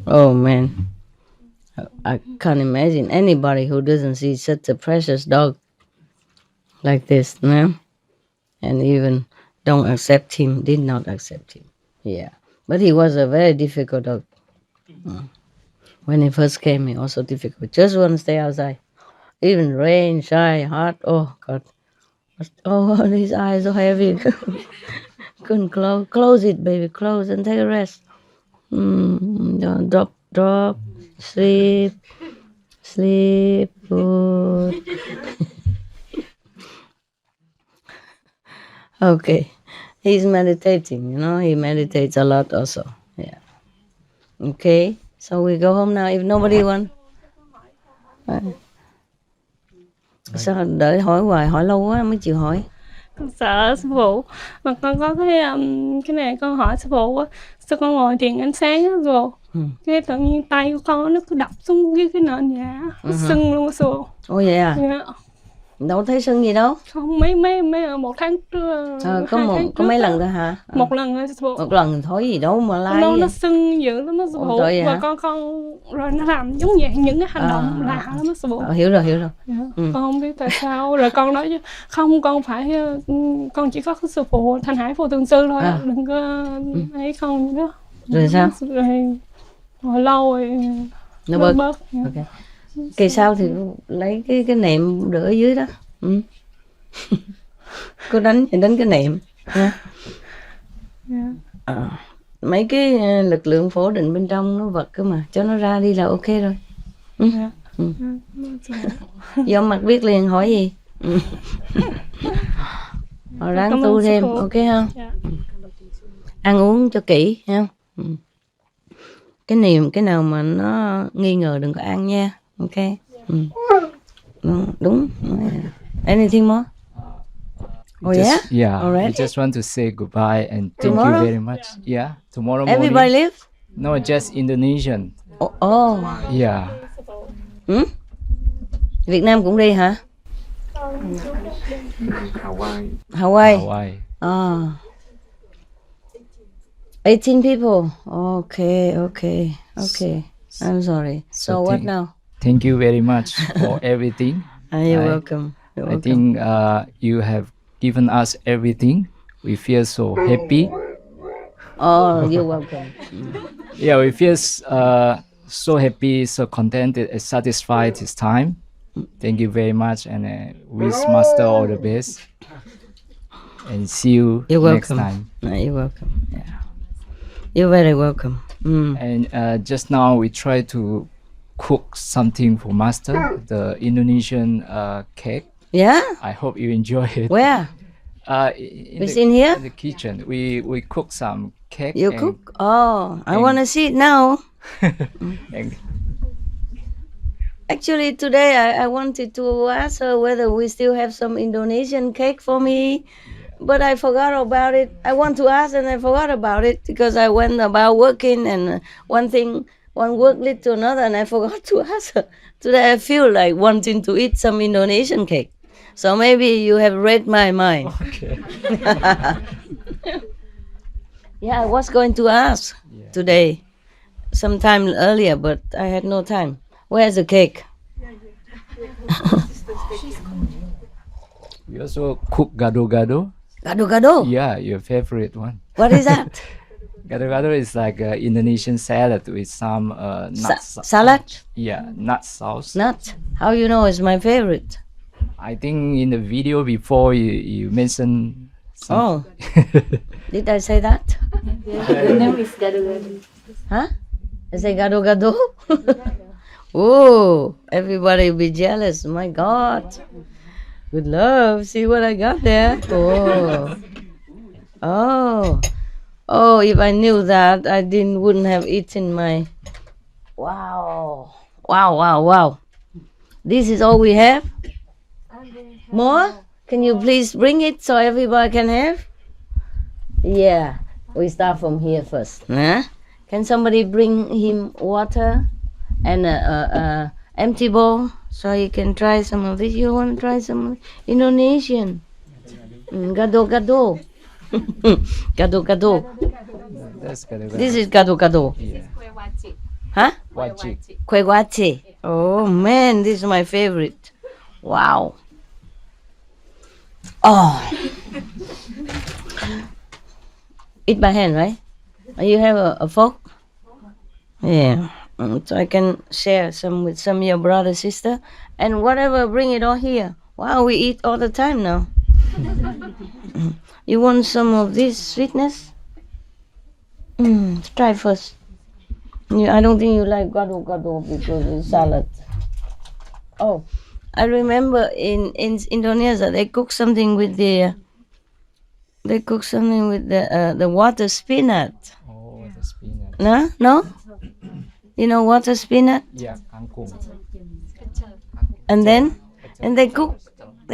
Oh, man. I can't imagine anybody who doesn't see such a precious dog like this, man. And even don't accept him, did not accept him. Yeah. But he was a very difficult dog. When he first came, he was so difficult. Just want to stay outside. Even rain, shy, hot. Oh, God. Oh, his eyes so heavy. Couldn't close. Close it, baby. Close and take a rest. Drop. Sleep. Good. Okay. He's meditating, he meditates a lot also. Yeah. Okay. So we go home now if nobody wants. Sao đợi hỏi hoài, hỏi lâu quá mới chịu hỏi. Con sợ sư phụ, mà con có cái này con hỏi sư phụ á, sao con ngồi thiền ánh sáng á sư phụ, cái tự nhiên tay của con nó cứ đập xuống cái nền nhà, nó sưng luôn sư phụ. Ồ vậy à? Yeah. Đâu thấy sưng gì đâu. Không, mấy một tháng trước. Có mấy lần thôi hả? Một lần thôi sư phụ. Một lần thôi gì đâu mà lai. Nó sưng dữ lắm đó sư phụ. Và con rồi nó làm giống vậy những cái hành động lạ lắm đó sư phụ. Hiểu rồi. Yeah. Con không biết tại sao. Rồi con nói chứ không, con chỉ có sư phụ Thanh Hải Phù Tương Sư thôi, đừng có ấy không vậy đó. Rồi sao? Rồi hồi lâu rồi nó bớt. Okay. Kỳ sau thì lấy cái nệm để ở dưới đó. Cô đánh cái nệm nha. Yeah. Mấy cái lực lượng phổ định bên trong nó vật cơ mà, cho nó ra đi là ok rồi. Do mặt biết liền hỏi gì. Họ ráng tu thêm, ok không? Ăn uống cho kỹ ha. Cái nào mà nó nghi ngờ đừng có ăn nha. Okay. Đúng. Anything more? Oh yeah? Yeah. Already? I just want to say goodbye and thank Tomorrow? you very much. Yeah. Tomorrow morning. Everybody leave? No, just Indonesian. Oh. Yeah. Việt Nam cũng đi hả? Hawaii. Hawaii. 18 people. Okay. I'm sorry. So what now? Thank you very much for everything. You're welcome. I think you have given us everything. We feel so happy. Oh, you're welcome. Yeah, we feel so happy, so contented and satisfied this time. Thank you very much, and wish Master all the best. And see you next time. You're welcome. Yeah, you're very welcome. And just now we try to cook something for Master, the Indonesian cake. Yeah. I hope you enjoy it. Where? In here? In the kitchen. We cook some cake. You cook? Oh, I want to see it now. Actually, today I wanted to ask her whether we still have some Indonesian cake for me, but I forgot about it. I want to ask and I forgot about it because I went about working, and one work led to another, and I forgot to ask her. Today I feel like wanting to eat some Indonesian cake. So maybe you have read my mind. Okay. Yeah, I was going to ask today, sometime earlier, but I had no time. Where's the cake? We also cook gado-gado. Gado-gado? Yeah, your favorite one. What is that? Gado-gado is like an Indonesian salad with some nuts. Salad? Yeah, nut sauce. Nut? How you know it's my favorite? I think in the video before you mentioned some. Oh. Did I say that? The name is gado-gado. Huh? I say gado-gado? Oh, everybody will be jealous. My God. Good love. See what I got there? Oh, if I knew that, I wouldn't have eaten my... Wow. This is all we have? More? Can you please bring it so everybody can have? Yeah, we start from here first. Huh? Can somebody bring him water and a empty bowl so he can try some of this? You want to try some Indonesian? Gado-gado. Gado-gado. That's gado-gado. This is gado-gado. Yeah. Huh? Wajik. Kue wache. Oh man, this is my favorite. Wow. Oh. Eat by hand, right? You have a fork? Yeah. So I can share some with some of your brother, sister. And whatever, bring it all here. Wow, we eat all the time now. You want some of this sweetness? Try first. I don't think you like gado-gado because it's salad. Oh, I remember in Indonesia they cook something with the water spinach. Oh, the spinach. No? You know water spinach? Yeah, kangkung. And they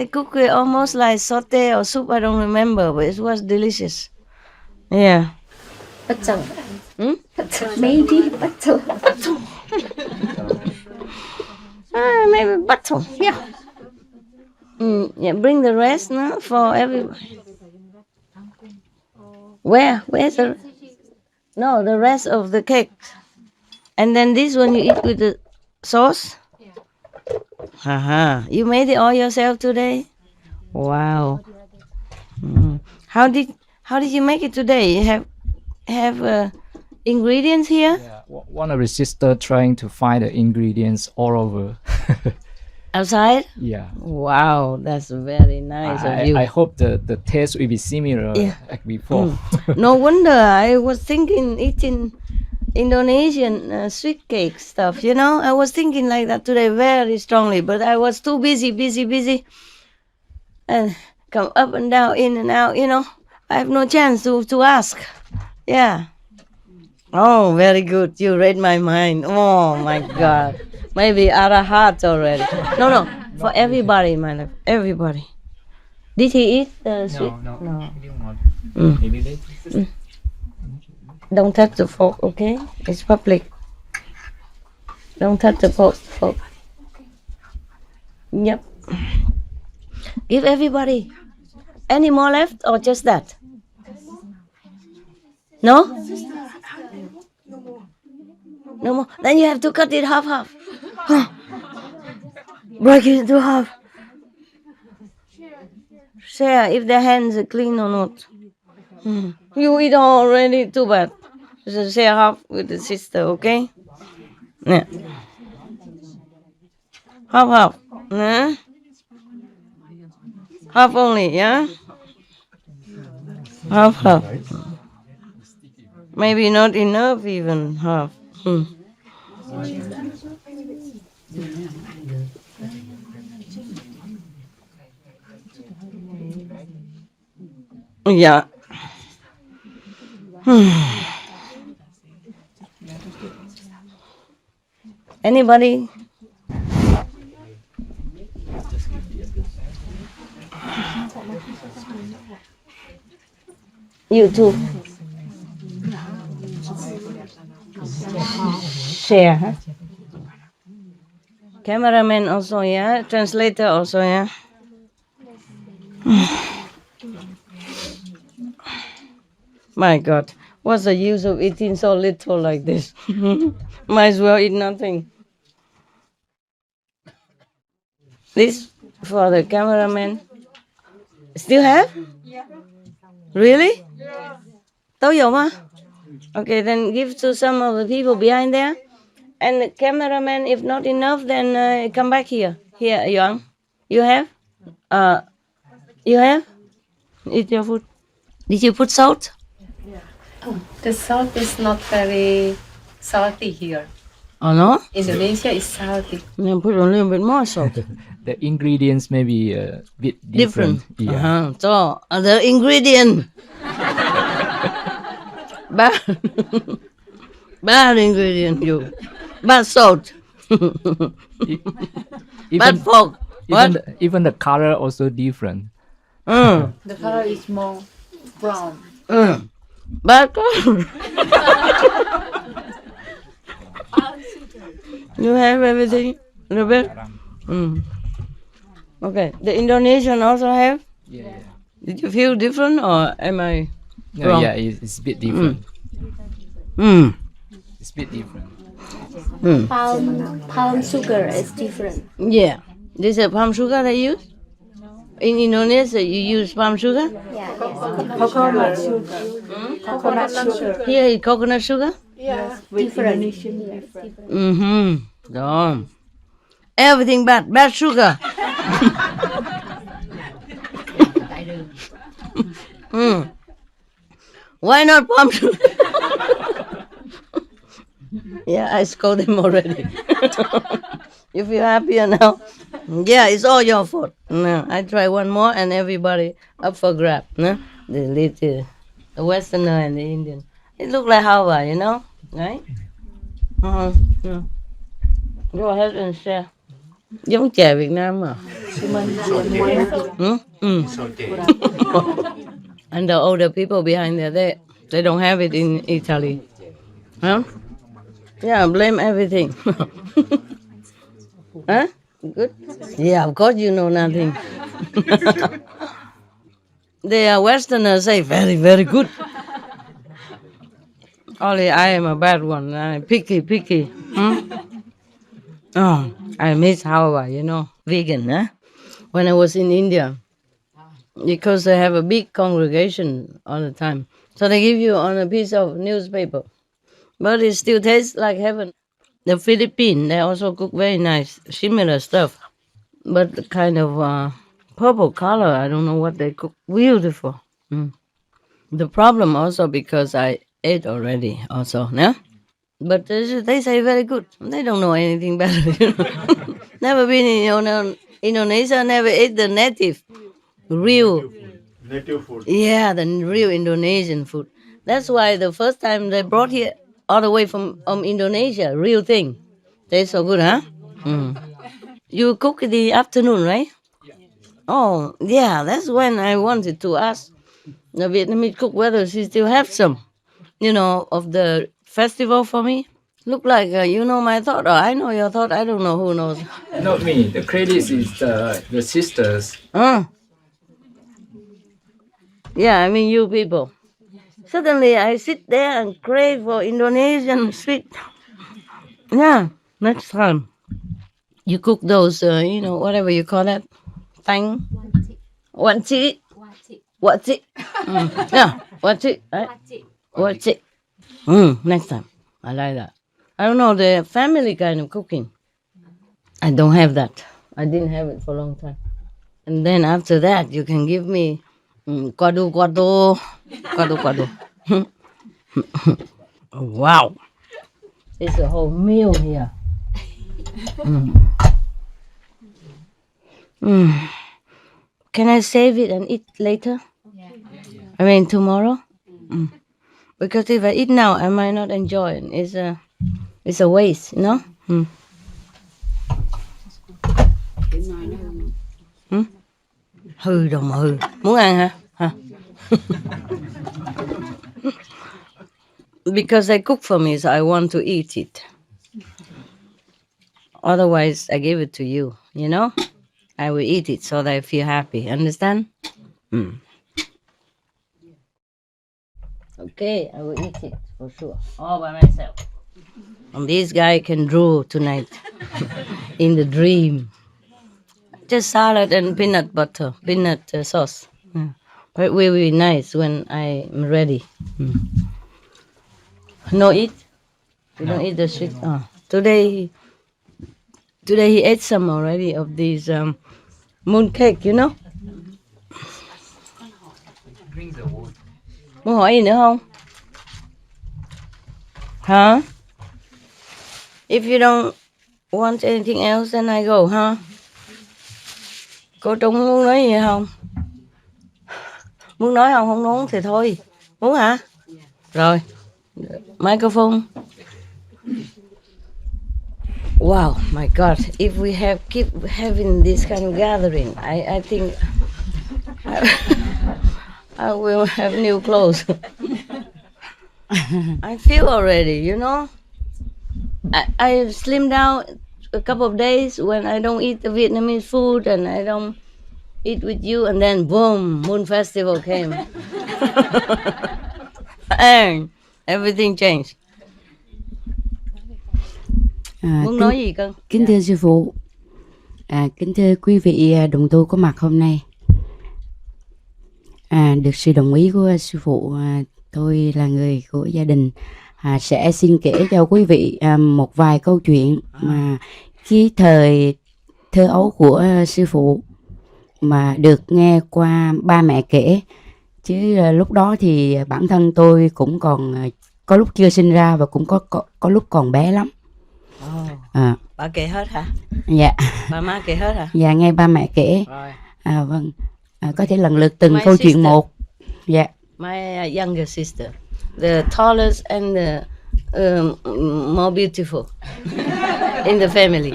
cook it almost like saute or soup. I don't remember, but it was delicious. Yeah. Pecel. Maybe pecel. Maybe pecel. Yeah. Yeah. Bring the rest now for everybody. Where's the? No, the rest of the cake. And then this one you eat with the sauce. Haha. You made it all yourself today? Wow. How did you make it today? You have ingredients here? Yeah, one of the sisters trying to find the ingredients all over. Outside? Yeah. Wow, that's very nice of you. I hope the taste will be similar like before. No wonder I was thinking eating Indonesian sweet cake stuff, you know. I was thinking like that today very strongly, but I was too busy. And come up and down, in and out, you know. I have no chance to ask. Yeah. Oh, very good. You read my mind. Oh, my God. Maybe arahat already. No. For everybody, my love. Everybody. Did he eat the sweet? No. Maybe later. Don't touch the fork, okay? It's public. Don't touch the fork. Yep. Give everybody. Any more left or just that? No? No more. Then you have to cut it half. Break it into half. Share if their hands are clean or not. You eat already, too bad. Just share half with the sister, okay? Yeah. Half. Yeah? Half only, yeah? Half. Maybe not enough even, half. Yeah. Anybody? You too. Share, huh? Cameraman also, yeah? Translator also, yeah? My God, what's the use of eating so little like this? Might as well eat nothing. This for the cameraman. Still have? Really? Tao dầu mà? Okay, then give to some of the people behind there. And the cameraman, if not enough, then come back here. Here, Young. You have? You have? Eat your food. Did you put salt? The salt is not very salty here. Oh, no? Indonesia is salty. Then put a little bit more salt. The ingredients may be a bit different. Yeah. So, the ingredient. Bad ingredient, you. Bad salt. Bad pork. Even the color also different. The color is more brown. Bad color. You have everything? A little bit? Okay. The Indonesian also have? Yeah. Did you feel different or am I wrong? Yeah, it's a bit different. It's a bit different. Palm sugar is different. Yeah. This is palm sugar they use? In Indonesia, you use palm sugar? Yeah, Coconut sugar. Coconut sugar. Here is coconut sugar? Yeah. different. No. Everything bad. Bad sugar. Why not palm sugar? Yeah, I scolded him already. You feel happier now? Yeah, it's all your fault. No, I try one more and everybody up for grab. No? The Westerner and the Indian. It look like Harvard, you know? Right? Yeah. Go ahead and share. Giống chè Việt Nam mà. And the older people behind there, they don't have it in Italy. Huh? Yeah, blame everything. Huh? Good? Yeah, of course you know nothing. The Westerners say very, very good. Only I am a bad one. I'm picky. Oh, I miss Hawa, you know, vegan, huh? When I was in India. Because they have a big congregation all the time. So they give you on a piece of newspaper. But it still tastes like heaven. The Philippines, they also cook very nice, similar stuff. But the kind of purple color, I don't know what they cook. Beautiful. The problem also because I ate already also, yeah? But they say very good. They don't know anything better, you know. Never been in Indonesia, never ate the real native food. Yeah, the real Indonesian food. That's why the first time they brought here all the way from Indonesia, real thing. Tastes so good, huh? You cook in the afternoon, right? Oh, yeah, that's when I wanted to ask the Vietnamese cook whether she still have some, you know, of the festival for me. Look like you know my thought, or I know your thought. I don't know who knows. Not me. The credit is the sisters. Yeah, I mean you people. Suddenly I sit there and crave for Indonesian sweet. Yeah, next time you cook those, whatever you call that, thing. What's it? What's it? Yeah, what's it? Right? What's it? Next time. I like that. I don't know, the family kind of cooking. I don't have that. I didn't have it for a long time. And then after that, you can give me kwadu. Oh, wow. It's a whole meal here. Can I save it and eat later? I mean tomorrow? Because if I eat now, I might not enjoy it. It's a waste, you know? Hư đâu mà hư. Muốn ăn hả? Because I cook for me, so I want to eat it. Otherwise, I give it to you, you know? I will eat it so that I feel happy. Understand? Okay, I will eat it for sure. All by myself. And this guy can draw tonight in the dream. Just salad and peanut butter, peanut sauce. But it will be nice when I'm ready. No eat? You don't eat the sweet? Today he ate some already of these moon cake, you know? Muốn hỏi gì nữa không? Huh? If you don't want anything else, then I go, huh? Cô Trung muốn nói gì không? Muốn nói không? Không muốn thì thôi. Muốn hả? Rồi. Microphone. Wow, my God! If we keep having this kind of gathering, I think I will have new clothes. I feel already, you know. I slimmed down a couple of days when I don't eat the Vietnamese food and I don't eat with you, and then boom, Moon Festival came, and everything changed. Muốn nói gì cưng? Kính thưa sư phụ, kính thưa quý vị đồng tu có mặt hôm nay. Được sự đồng ý của sư phụ, tôi là người của gia đình sẽ xin kể cho quý vị một vài câu chuyện mà cái thời thơ ấu của sư phụ mà được nghe qua ba mẹ kể, chứ lúc đó thì bản thân tôi cũng còn có lúc chưa sinh ra và cũng có lúc còn bé lắm. Bà kể hết hả? Dạ. Bà má kể hết hả? Dạ, nghe ba mẹ kể. Vâng. Có thể lần lượt từng My câu sister. chuyện một. Dạ. My younger sister, the tallest and the more beautiful in the family.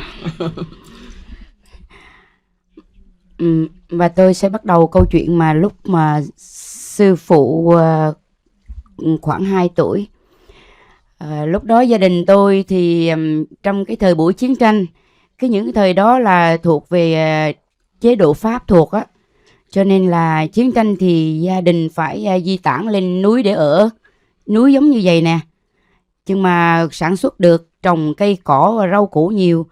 Và tôi sẽ bắt đầu câu chuyện mà lúc mà sư phụ khoảng 2 tuổi. Lúc đó gia đình tôi thì trong cái thời buổi chiến tranh, những cái thời đó là thuộc về chế độ Pháp thuộc á, cho nên là chiến tranh thì gia đình phải di tản lên núi để ở. Núi giống như vậy nè, nhưng mà sản xuất được trồng cây cỏ và rau củ nhiều.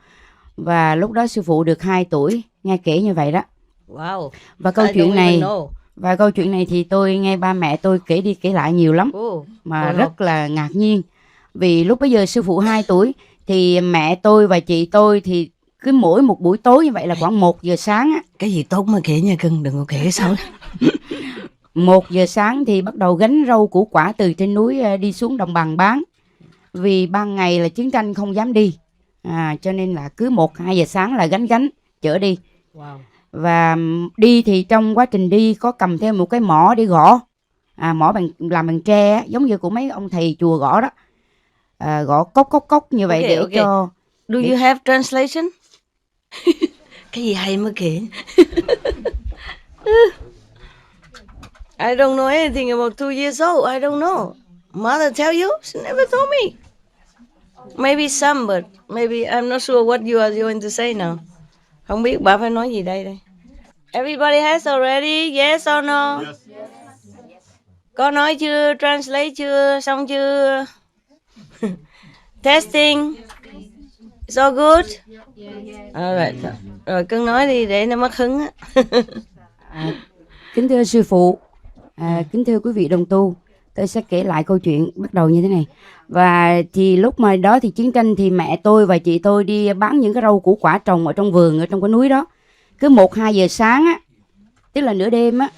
Và lúc đó sư phụ được 2 tuổi, nghe kể như vậy đó. Wow. Và câu chuyện này thì tôi nghe ba mẹ tôi kể đi kể lại nhiều lắm, mà rất là ngạc nhiên. Vì lúc bấy giờ sư phụ 2 tuổi thì mẹ tôi và chị tôi thì cứ mỗi một buổi tối như vậy là khoảng 1 giờ sáng á. Cái gì tốt mà kể nha cưng, đừng có kể xấu. 1 giờ sáng thì bắt đầu gánh rau củ quả từ trên núi đi xuống đồng bằng bán. Vì ban ngày là chiến tranh không dám đi, cho nên là cứ 1-2 giờ sáng là gánh chở đi. Wow. Và đi thì trong quá trình đi có cầm theo một cái mõ để gõ, mõ làm bằng tre giống như của mấy ông thầy chùa gõ đó, gõ cốc như vậy để cho. Do you have translation? Cái gì hay mới kể. I don't know anything about 2 years old. I don't know. Mother tell you? She never told me. Maybe some, but maybe I'm not sure what you are going to say now. Không biết bà phải nói gì đây. Everybody has already? Yes or no? Yes. Có nói chưa? Translate chưa? Xong chưa? Testing. It's all good? Alright. Rồi cưng nói đi để nó mất hứng á. Kính thưa sư phụ, kính thưa quý vị đồng tu, tôi sẽ kể lại câu chuyện bắt đầu như thế này. Và thì lúc mà đó thì chiến tranh thì mẹ tôi và chị tôi đi bán những cái rau củ quả trồng ở trong vườn, ở trong cái núi đó. Cứ 1-2 giờ sáng á, tức là nửa đêm á,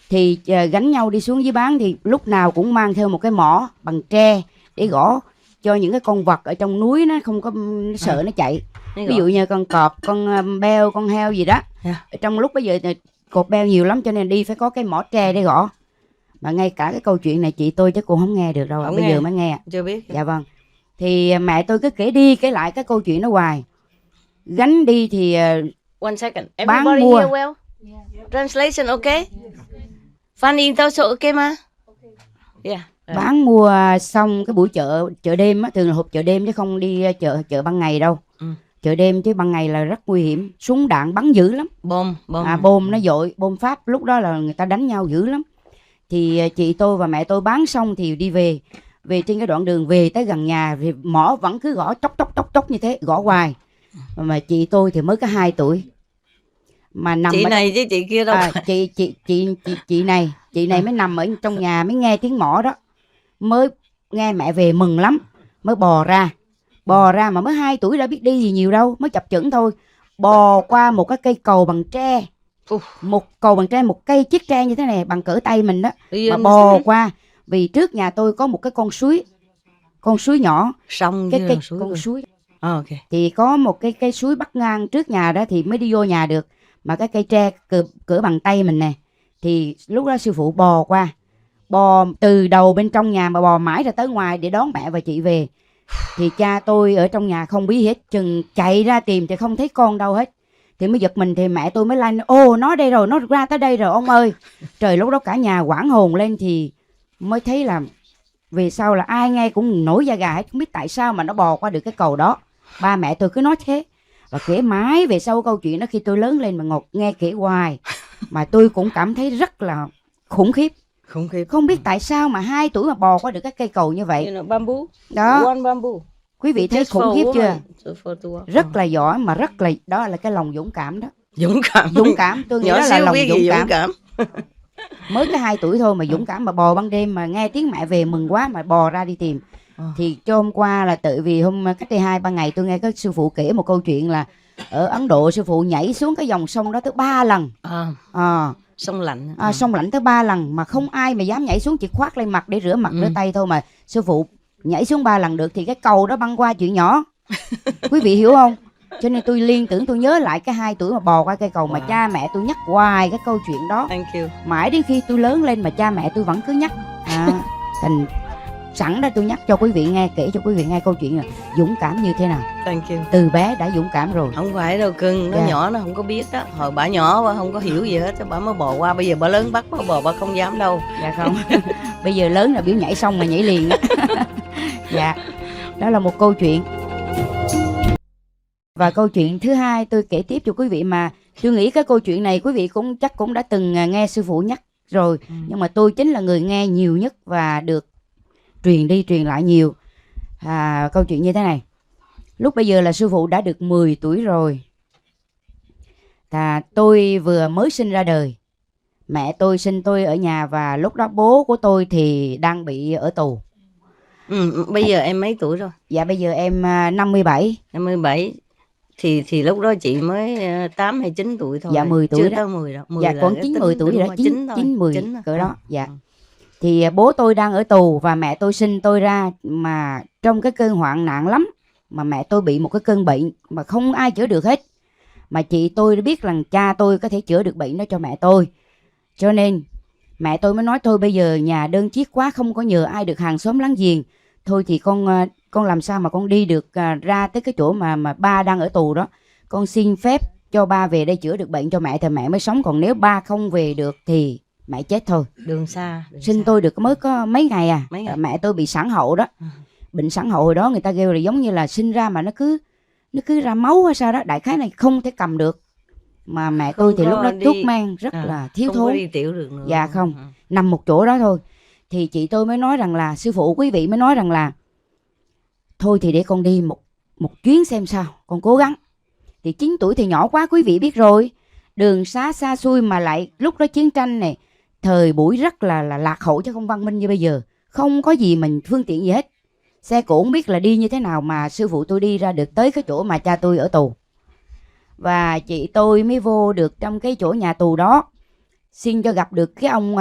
thì gánh nhau đi xuống dưới bán, thì lúc nào cũng mang theo một cái mỏ bằng tre để gõ cho những cái con vật ở trong núi nó không có nó sợ nó chạy. Ví dụ như con cọp, con beo, con heo gì đó. Trong lúc bây giờ cột beo nhiều lắm cho nên đi phải có cái mỏ tre để gõ. Mà ngay cả cái câu chuyện này chị tôi chắc cũng không nghe được đâu, bây giờ mới nghe. Chưa biết. Dạ vâng. Thì mẹ tôi cứ kể đi kể lại cái câu chuyện đó hoài. Gánh đi thì One second. bán Everybody mua. hear well? Translation okay? Funny tao sợ okay mà. Yeah. Bán mua xong cái buổi chợ đêm á, thường là hộp chợ đêm chứ không đi chợ ban ngày đâu. Chợ đêm chứ ban ngày là rất nguy hiểm, súng đạn bắn dữ lắm. Bom. Bom nó dội, bom Pháp lúc đó là người ta đánh nhau dữ lắm. Thì chị tôi và mẹ tôi bán xong thì đi về trên cái đoạn đường về tới gần nhà thì mỏ vẫn cứ gõ chốc như thế, gõ hoài. Mà chị tôi thì mới có 2 tuổi. Mà nằm chị này chứ chị kia đâu. Chị này mới nằm ở trong nhà mới nghe tiếng mỏ đó. Mới nghe mẹ về mừng lắm, mới bò ra mà mới 2 tuổi đã biết đi gì nhiều đâu, mới chập chững thôi. Bò qua một cái cây cầu bằng tre. Một cầu bằng tre, một cây chiếc tre như thế này bằng cỡ tay mình đó. Mà bò qua, vì trước nhà tôi có một cái con suối nhỏ. Sông cái suối con suối. Okay. Thì có một cái suối bắc ngang trước nhà đó thì mới đi vô nhà được. Mà cái cây tre cỡ bằng tay mình nè. Thì lúc đó sư phụ bò qua, bò từ đầu bên trong nhà mà bò mãi ra tới ngoài để đón mẹ và chị về. Thì cha tôi ở trong nhà không biết hết, chừng chạy ra tìm thì không thấy con đâu hết. Thì mới giật mình thì mẹ tôi mới la: ô nó đây rồi, nó ra tới đây rồi ông ơi. Trời, lúc đó cả nhà hoảng hồn lên thì mới thấy là về sau là ai nghe cũng nổi da gà hết, không biết tại sao mà nó bò qua được cái cầu đó. Ba mẹ tôi cứ nói thế. Và kể mãi về sau câu chuyện đó khi tôi lớn lên mà Ngọc nghe kể hoài. Mà tôi cũng cảm thấy rất là khủng khiếp. Không biết tại sao mà 2 tuổi mà bò qua được cái cây cầu như vậy. Bamboo. Đó. One bamboo. Quý vị thấy khủng khiếp chưa? Rất là giỏi, mà rất là, đó là cái lòng dũng cảm đó. Dũng cảm. Tôi nghĩ đó là lòng dũng cảm. Mới có 2 tuổi thôi mà dũng cảm, mà bò ban đêm mà nghe tiếng mẹ về mừng quá mà bò ra đi tìm. Thì cho hôm qua là tự vì cách đây 2-3 ngày tôi nghe các sư phụ kể một câu chuyện là ở Ấn Độ sư phụ nhảy xuống cái dòng sông đó tới 3 lần. Sông lạnh. Sông lạnh tới 3 lần mà không ai mà dám nhảy xuống, chỉ khoác lên mặt để rửa mặt rửa tay thôi mà sư phụ nhảy xuống 3 lần được thì cái cầu đó băng qua chuyện nhỏ. Quý vị hiểu không? Cho nên tôi liên tưởng, tôi nhớ lại cái 2 tuổi mà bò qua cây cầu mà cha mẹ tôi nhắc hoài cái câu chuyện đó. Thank you. Mãi đến khi tôi lớn lên mà cha mẹ tôi vẫn cứ nhắc. Thành sẵn đó tôi nhắc cho quý vị nghe, kể cho quý vị nghe câu chuyện là dũng cảm như thế nào. Thank you. Từ bé đã dũng cảm rồi. Không phải đâu cưng, nó nhỏ nó không có biết đó. Hồi bà nhỏ bà không có hiểu gì hết, bà mới bò qua, bây giờ bà lớn bắt bà bò bà không dám đâu. Dạ không. Bây giờ lớn là biểu nhảy xong mà nhảy liền. Dạ. Đó là một câu chuyện. Và câu chuyện thứ hai tôi kể tiếp cho quý vị mà tôi nghĩ cái câu chuyện này quý vị chắc cũng đã từng nghe sư phụ nhắc rồi. Nhưng mà tôi chính là người nghe nhiều nhất và được truyền đi truyền lại nhiều. Câu chuyện như thế này. Lúc bây giờ là sư phụ đã được 10 tuổi rồi. Tôi vừa mới sinh ra đời. Mẹ tôi sinh tôi ở nhà và lúc đó bố của tôi thì đang bị ở tù. Bây giờ em mấy tuổi rồi? Dạ bây giờ em 57. 57. Thì lúc đó chị mới 8 hay 9 tuổi thôi. Dạ 10 tuổi. Chưa đó. tới 10 đâu. 10 dạ còn 9-10 tuổi gì đó, 9-10 cỡ đó. Dạ. Thì bố tôi đang ở tù và mẹ tôi sinh tôi ra mà trong cái cơn hoạn nạn lắm. Mà mẹ tôi bị một cái cơn bệnh mà không ai chữa được hết. Mà chị tôi biết rằng cha tôi có thể chữa được bệnh đó cho mẹ tôi. Cho nên mẹ tôi mới nói thôi bây giờ nhà đơn chiếc quá, không có nhờ ai được, hàng xóm láng giềng. Thôi thì con làm sao mà con đi được ra tới cái chỗ mà ba đang ở tù đó. Con xin phép cho ba về đây chữa được bệnh cho mẹ thì mẹ mới sống. Còn nếu ba không về được thì mẹ chết thôi. Đường xa. Sinh tôi được mới có mấy ngày à. Mẹ tôi bị sản hậu đó. Bệnh sản hậu hồi đó người ta kêu là giống như là sinh ra mà nó cứ ra máu hay sao đó. Đại khái này không thể cầm được. Mà mẹ tôi thì lúc đó thuốc men rất là thiếu thốn. Không có đi tiểu được nữa. Dạ không. Nằm một chỗ đó thôi. Thì chị tôi mới nói rằng là, sư phụ quý vị mới nói rằng là thôi thì để con đi một chuyến xem sao, con cố gắng. Thì 9 tuổi thì nhỏ quá, quý vị biết rồi, đường xá xa xôi, mà lại lúc đó chiến tranh này, thời buổi rất là lạc hậu chứ không văn minh như bây giờ, không có gì mình phương tiện gì hết, xe cộ không biết là đi như thế nào, mà sư phụ tôi đi ra được tới cái chỗ mà cha tôi ở tù. Và chị tôi mới vô được trong cái chỗ nhà tù đó, xin cho gặp được cái ông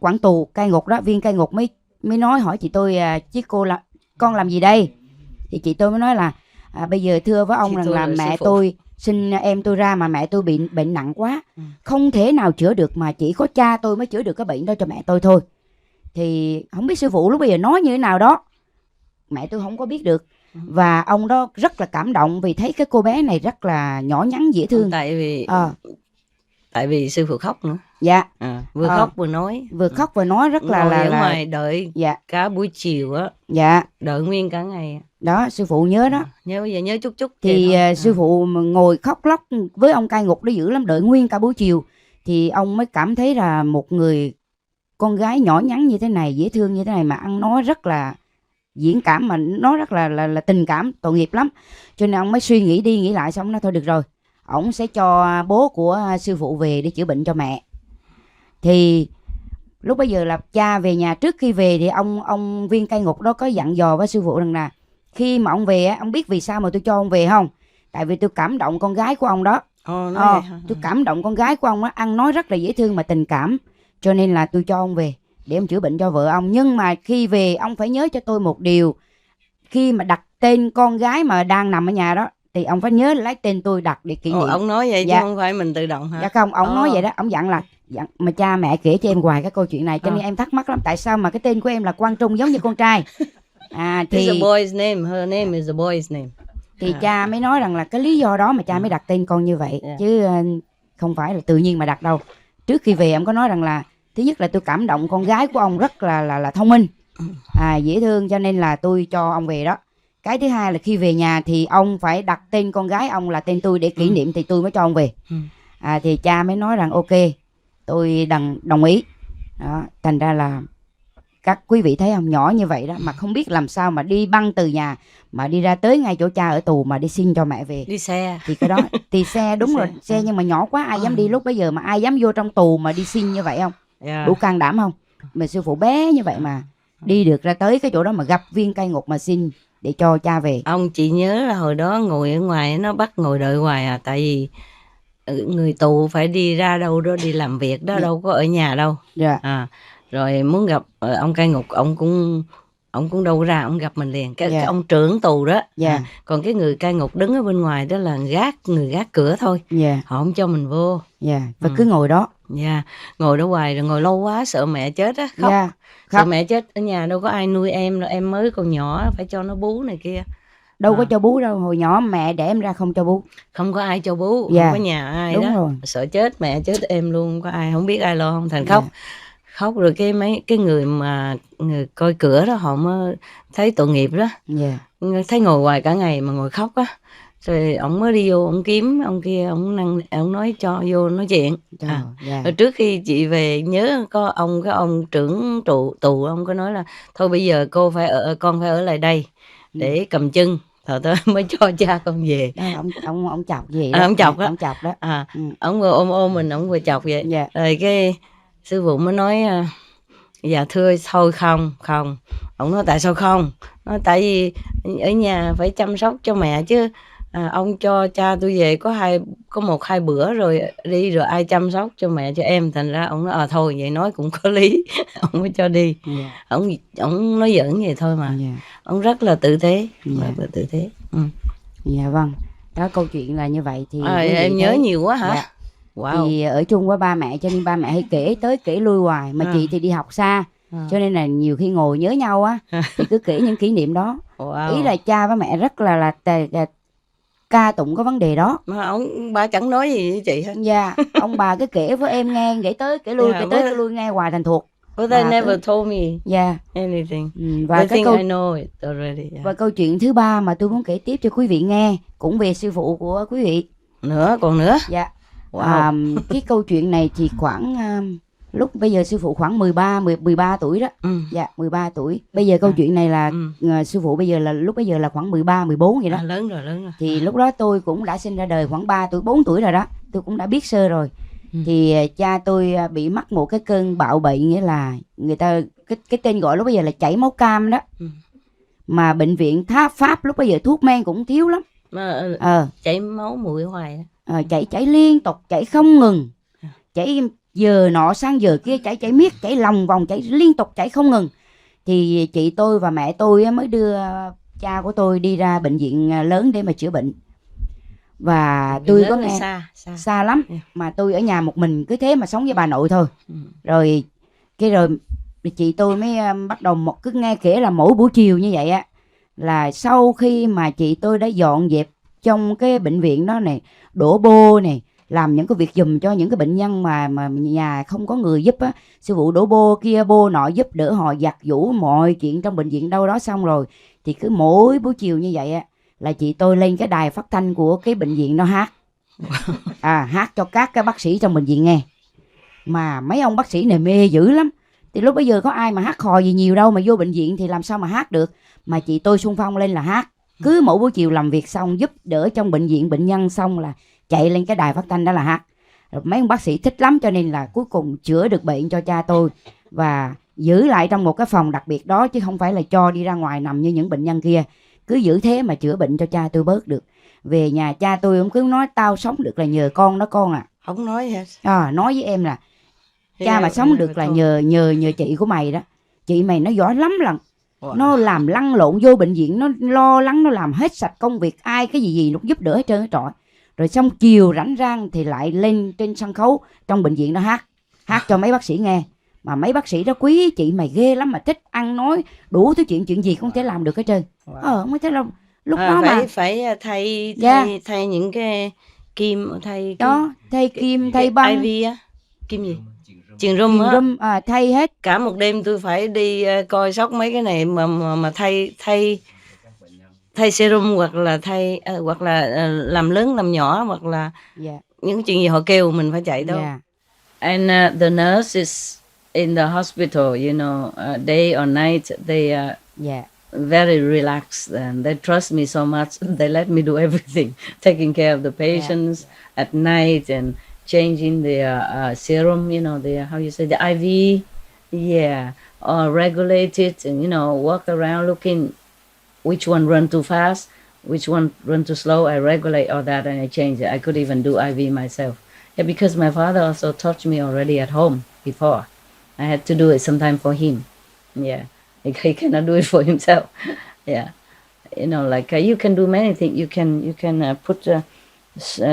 quản tù cai ngục đó, viên cai ngục mới nói hỏi chị tôi, chứ cô là con làm gì đây? Thì chị tôi mới nói là bây giờ thưa với ông rằng là mẹ tôi sinh em tôi ra mà mẹ tôi bị bệnh nặng quá, không thể nào chữa được, mà chỉ có cha tôi mới chữa được cái bệnh đó cho mẹ tôi thôi. Thì không biết sư phụ lúc bây giờ nói như thế nào đó, mẹ tôi không có biết được. Và ông đó rất là cảm động vì thấy cái cô bé này rất là nhỏ nhắn dễ thương. Tại vì sư phụ khóc nữa. Dạ. Vừa khóc vừa nói. Vừa khóc vừa nói rất là ở ngoài đợi cả buổi chiều á. Dạ. Đợi nguyên cả ngày. Đó, sư phụ nhớ đó. Nhớ bây giờ nhớ chút. Thì sư phụ ngồi khóc lóc với ông cai ngục đó dữ lắm, đợi nguyên cả buổi chiều. Thì ông mới cảm thấy là một người con gái nhỏ nhắn như thế này, dễ thương như thế này, mà ăn nói rất là diễn cảm, mà nó rất là tình cảm, tội nghiệp lắm. Cho nên ông mới suy nghĩ đi nghĩ lại, xong nói thôi được rồi, ổng sẽ cho bố của sư phụ về để chữa bệnh cho mẹ. Thì lúc bây giờ là cha về nhà, trước khi về thì ông viên cai ngục đó có dặn dò với sư phụ rằng là khi mà ông về, ông biết vì sao mà tôi cho ông về không? Tại vì tôi cảm động con gái của ông đó. Tôi cảm động con gái của ông đó, ăn nói rất là dễ thương mà tình cảm, cho nên là tôi cho ông về để ông chữa bệnh cho vợ ông. Nhưng mà khi về ông phải nhớ cho tôi một điều, khi mà đặt tên con gái mà đang nằm ở nhà đó thì ông phải nhớ lấy tên tôi đặt để kỷ niệm. Ông nói vậy chứ không phải mình tự động hả? Dạ không, ông nói vậy đó, ông dặn là mà cha mẹ kể cho em hoài cái câu chuyện này, cho nên em thắc mắc lắm, tại sao mà cái tên của em là Quang Trung giống như con trai. Thì It's a boy's name, her name is a boy's name. Thì cha mới nói rằng là cái lý do đó mà cha mới đặt tên con như vậy, chứ không phải là tự nhiên mà đặt đâu. Trước khi về ông có nói rằng là thứ nhất là tôi cảm động con gái của ông rất là thông minh, dễ thương, cho nên là tôi cho ông về đó. Cái thứ hai là khi về nhà thì ông phải đặt tên con gái ông là tên tôi để kỷ niệm, thì tôi mới cho ông về. Thì cha mới nói rằng ok, tôi đồng ý đó. Thành ra là các quý vị thấy không, nhỏ như vậy đó mà không biết làm sao mà đi băng từ nhà mà đi ra tới ngay chỗ cha ở tù mà đi xin cho mẹ về. Đi xe. Thì cái đó thì xe đúng rồi, xe nhưng mà nhỏ quá, ai dám đi lúc bấy giờ, mà ai dám vô trong tù mà đi xin như vậy không? Đủ can đảm không? Mà sư phụ bé như vậy mà đi được ra tới cái chỗ đó mà gặp viên cai ngục mà xin để cho cha về. Ông chỉ nhớ là hồi đó ngồi ở ngoài, nó bắt ngồi đợi hoài tại vì người tù phải đi ra đâu đó đi làm việc đó, đâu có ở nhà đâu. Rồi muốn gặp ông cai ngục, ông cũng đâu ra, ông gặp mình liền. Cái ông trưởng tù đó. Còn cái người cai ngục đứng ở bên ngoài đó là người gác cửa thôi. Họ không cho mình vô. Và cứ ngồi đó. Ngồi đó hoài, rồi ngồi lâu quá sợ mẹ chết á, khóc. Sợ mẹ chết, ở nhà đâu có ai nuôi em, rồi em mới còn nhỏ phải cho nó bú này kia. Đâu có cho bú đâu, hồi nhỏ mẹ đẻ em ra không cho bú. Không có ai cho bú, không có nhà ai. Đúng đó rồi. Sợ chết mẹ chết em luôn, không có ai, không biết ai lo không, thành khóc rồi cái người coi cửa đó họ mới thấy tội nghiệp đó. Thấy ngồi hoài cả ngày mà ngồi khóc á, rồi ông mới đi vô, ông kiếm ông kia, ông nói cho vô nói chuyện. Rồi trước khi chị về nhớ có cái ông trưởng tù ông có nói là thôi bây giờ con phải ở lại đây để cầm chân, thôi tới mới cho cha con về. Ông chọc gì đó. Ông chọc đó. Ông chọc đó. Ông vừa ôm mình, ông vừa chọc vậy. Rồi cái sư phụ mới nói dạ thưa thôi không. Ông nói tại sao không? Nói tại vì ở nhà phải chăm sóc cho mẹ chứ. Ông cho cha tôi về có 1-2 bữa rồi đi, rồi ai chăm sóc cho mẹ cho em, thành ra ông nói thôi vậy nói cũng có lý. Ông mới cho đi. Ông nói giỡn vậy thôi mà. Ông rất là tử tế. Dạ vâng, đó câu chuyện là như vậy. Thì em nhớ nhiều quá hả? Wow. Thì ở chung với ba mẹ cho nên ba mẹ hay kể tới kể lui hoài, mà chị thì đi học xa, cho nên là nhiều khi ngồi nhớ nhau á thì cứ kể những kỷ niệm đó. Ý là cha với mẹ rất là ca tụng có vấn đề đó. Mà ba chẳng nói gì với chị hết. Ông bà cứ kể với em nghe, kể tới kể lui, kể tới kể lui nghe hoài thành thuộc. But they never told me anything. Và I know it already. Và câu chuyện thứ ba mà tôi muốn kể tiếp cho quý vị nghe cũng về sư phụ của quý vị. Còn nữa. Cái câu chuyện này thì khoảng Lúc bây giờ sư phụ khoảng 13 tuổi đó. Dạ, 13 tuổi. Bây giờ câu chuyện này là sư phụ bây giờ là lúc bây giờ là khoảng 13, 14 vậy đó. Lớn rồi. Thì lúc đó tôi cũng đã sinh ra đời khoảng 3 tuổi, 4 tuổi rồi đó. Tôi cũng đã biết sơ rồi. Thì cha tôi bị mắc một cái cơn bạo bệnh, nghĩa là người ta cái tên gọi lúc bây giờ là chảy máu cam đó. Mà bệnh viện Pháp lúc bây giờ thuốc men cũng thiếu lắm. Chảy máu mũi hoài. Chảy liên tục, chảy không ngừng. Chảy giờ nọ sang giờ kia, chảy miết, chảy lòng vòng, chảy liên tục, chảy không ngừng. Thì chị tôi và mẹ tôi mới đưa cha của tôi đi ra bệnh viện lớn để mà chữa bệnh. Và tôi có nghe xa lắm. Mà tôi ở nhà một mình cứ thế mà sống với bà nội thôi. Rồi chị tôi mới bắt đầu cứ nghe kể là mỗi buổi chiều như vậy á, là sau khi mà chị tôi đã dọn dẹp trong cái bệnh viện đó này, đổ bô này, làm những cái việc giùm cho những cái bệnh nhân mà nhà không có người giúp á, sư phụ đổ bô kia bô nọ giúp đỡ họ giặt giũ mọi chuyện trong bệnh viện đâu đó xong rồi, thì cứ mỗi buổi chiều như vậy á là chị tôi lên cái đài phát thanh của cái bệnh viện đó hát. Hát cho các cái bác sĩ trong bệnh viện nghe. Mà mấy ông bác sĩ này mê dữ lắm. Thì lúc bây giờ có ai mà hát hò gì nhiều đâu, mà vô bệnh viện thì làm sao mà hát được. Mà chị tôi xung phong lên là hát. Cứ mỗi buổi chiều làm việc xong, giúp đỡ trong bệnh viện bệnh nhân xong là chạy lên cái đài phát thanh đó là hát. Rồi mấy ông bác sĩ thích lắm, cho nên là cuối cùng chữa được bệnh cho cha tôi. Và giữ lại trong một cái phòng đặc biệt đó, chứ không phải là cho đi ra ngoài nằm như những bệnh nhân kia. Cứ giữ thế mà chữa bệnh cho cha tôi bớt được. Về nhà cha tôi ông cứ nói tao sống được là nhờ con đó con à. Không nói hết. Nói với em là cha mà sống được là nhờ chị của mày đó. Chị mày nó giỏi lắm lần. Nó làm lăn lộn vô bệnh viện, nó lo lắng, nó làm hết sạch công việc, ai cái gì nó giúp đỡ hết trơn hết trọi. Rồi xong chiều rảnh rang thì lại lên trên sân khấu trong bệnh viện đó hát cho mấy bác sĩ nghe. Mà mấy bác sĩ đó quý chị mày ghê lắm, mà thích ăn nói đủ thứ chuyện gì cũng không thể làm được hết trơn. Không có thể làm lúc đó mà phải thay những cái kim, thay kim, thay băng, IV á, kim gì, chuyền rum á, thay hết. Cả một đêm tôi phải đi coi sóc mấy cái này mà thay serum, hoặc là làm lớn làm nhỏ, hoặc là những chuyện gì họ kêu mình phải chạy đâu. And the nurse is in the hospital, you know, day or night, they are very relaxed and they trust me so much. They let me do everything, taking care of the patients at night and changing the serum, you know, the how you say, the IV, or regulate it, and you know, walk around looking which one run too fast, which one run too slow. I regulate all that and I change it. I could even do IV myself. Yeah, because my father also taught me already at home before. I had to do it sometime for him. Yeah, he cannot do it for himself. Yeah, you know, like you can do many things. You can put a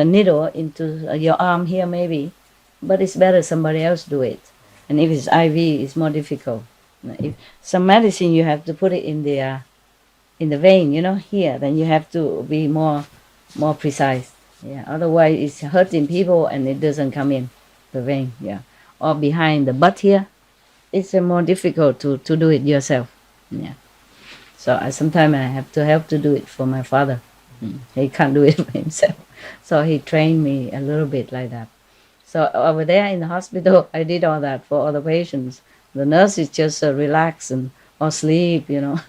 needle into your arm here maybe, but it's better somebody else do it. And if it's IV, it's more difficult. If some medicine, you have to put it in the vein, you know, here. Then you have to be more precise. Yeah, otherwise it's hurting people and it doesn't come in the vein. Yeah, or behind the butt here. It's more difficult to do it yourself. Yeah. So sometimes I have to help to do it for my father. He can't do it for himself. So he trained me a little bit like that. So over there in the hospital, I did all that for all the patients. The nurses just relax or sleep, you know.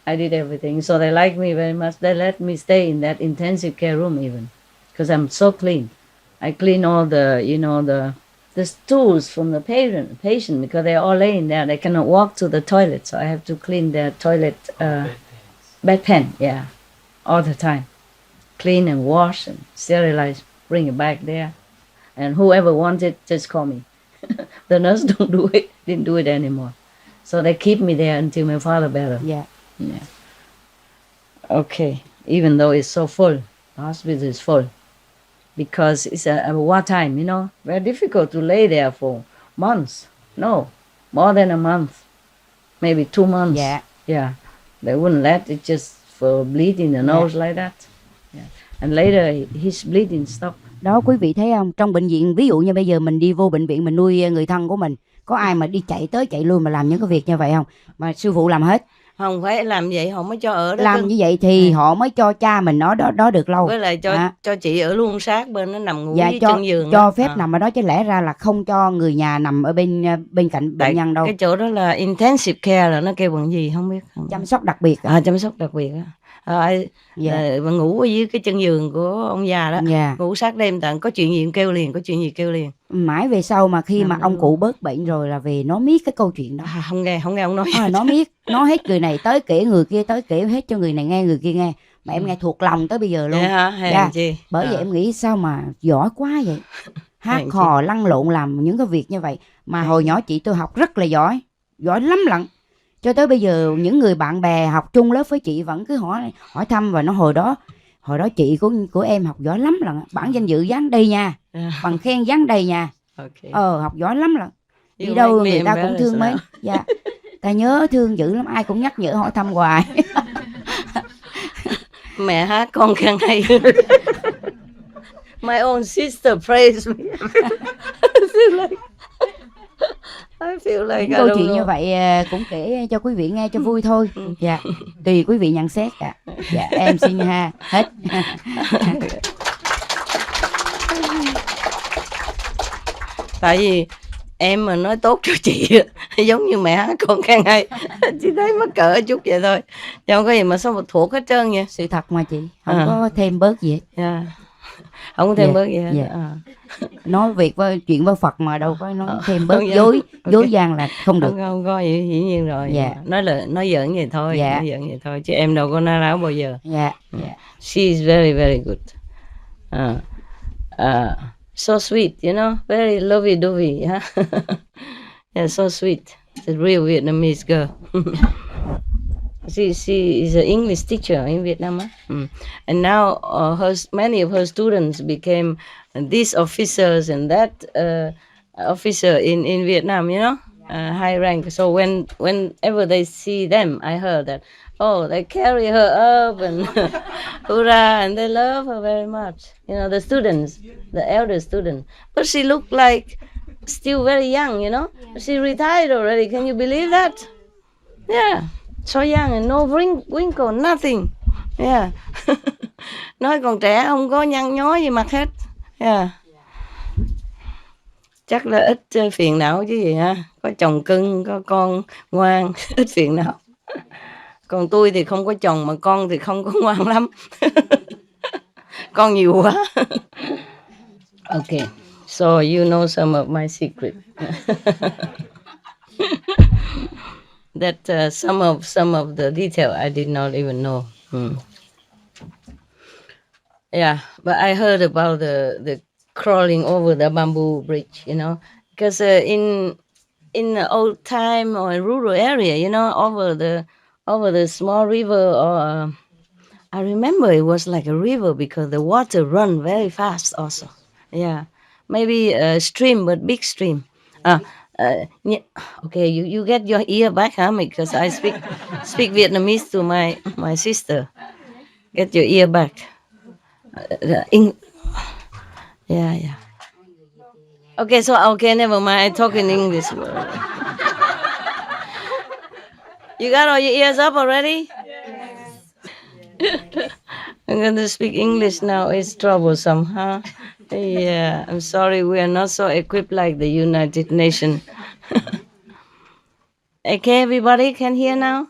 I did everything. So they like me very much. They let me stay in that intensive care room even, because I'm so clean. I clean all the, you know, the stools from the patient because they're all laying there. They cannot walk to the toilet, so I have to clean their toilet bedpan, all the time. Clean and wash and sterilize, bring it back there. And whoever wants it, just call me. The nurse didn't do it anymore. So they keep me there until my father better. Yeah. Okay, even though it's so full, the hospital is full. Because it's a wartime, you know, very difficult to lay there for months. No, more than a month, maybe 2 months. Yeah, they wouldn't let it just for bleeding the nose like that. And later his bleeding stopped. Đó quý vị thấy không, trong bệnh viện ví dụ như bây giờ mình đi vô bệnh viện mình nuôi người thân của mình, có ai mà đi chạy tới chạy lui mà làm những cái việc như vậy không? Mà sư phụ làm hết. Không phải làm vậy họ mới cho ở đó. Làm như vậy thì họ mới cho cha mình nó đó được lâu. Với lại cho chị ở luôn sát bên, nó nằm ngủ Dạ, dưới chân giường. cho phép nằm ở đó, chứ lẽ ra là không cho người nhà nằm ở bên cạnh bệnh nhân đâu. Cái chỗ đó là intensive care, là nó kêu bằng gì không biết. Chăm sóc đặc biệt. Chăm sóc đặc biệt á. Mà ngủ ở dưới cái chân giường của ông già đó. Ngủ sát đêm, tận có chuyện gì kêu liền, có chuyện gì kêu liền. Mãi về sau mà khi mà ông cụ bớt bệnh rồi là về nó miết cái câu chuyện đó. Không nghe ông nói. Nó miết, nó hết người này tới kể người kia tới kể, hết cho người này nghe người kia nghe. Mà em nghe thuộc lòng tới bây giờ luôn. Bởi vậy em nghĩ sao mà giỏi quá vậy. Hát hò lăn lộn làm những cái việc như vậy. Mà hồi nhỏ chị tôi học rất là giỏi, giỏi lắm lận. Cho tới bây giờ những người bạn bè học chung lớp với chị vẫn cứ hỏi thăm, và nó hồi đó chị của em học giỏi lắm lận, bảng danh dự dán đây nha, bằng khen dán đây nha. Học giỏi lắm lận. Đi đâu người ta cũng thương mến. Ta nhớ thương dữ lắm, ai cũng nhắc nhở hỏi thăm hoài. Mẹ hát con khen hay. My own sister praised me. I feel like những câu chuyện như vậy cũng kể cho quý vị nghe cho vui thôi. Dạ, tùy quý vị nhận xét. Dạ, em xin hết. Tại vì em mà nói tốt cho chị giống như mẹ hát con khen hay, chị thấy mắc cỡ chút vậy thôi, chứ không có gì mà sao mà thuộc hết trơn vậy. Sự thật mà chị, không có thêm bớt gì hết. Không có thêm bớt gì hết. Nói chuyện với Phật mà đâu có nói thêm bớt. Dối gian là không được. Không có gì, dĩ nhiên rồi. Nói giỡn vậy thôi. Nói giỡn vậy thôi chứ em đâu có nói láo bao giờ. She is very very good. So sweet, you know, very lovey-dovey. Yeah, so sweet. It's a real Vietnamese girl. She is an English teacher in Vietnam. And now many of her students became these officers and that officer in Vietnam, you know, high rank. So whenever they see them, I heard that, they carry her up and hurrah, and they love her very much. You know, the students, the elder students. But she looked like still very young, you know. She retired already. Can you believe that? Yeah. So young and no wrinkle, nothing. Yeah. Nói còn trẻ, không có nhăn nhó gì mặt hết. Yeah. Chắc là ít phiền não chứ gì ha. Có chồng cưng, có con ngoan, ít phiền não. Còn tôi thì không có chồng mà con thì không có ngoan lắm. Con nhiều quá. Okay. So you know some of my secret. That some of the detail I did not even know. Yeah, but I heard about the crawling over the bamboo bridge, you know, because in the old time or in rural area, you know, over the small river, or I remember it was like a river because the water run very fast also. Yeah, maybe a stream, but big stream. Okay, you get your ear back, huh? Because I speak Vietnamese to my sister. Get your ear back. Yeah. Okay, never mind. I talk in English. You got all your ears up already? Yes. I'm going to speak English now. It's troublesome, huh? Yeah, I'm sorry. We are not so equipped like the United Nations. Okay, everybody can hear now?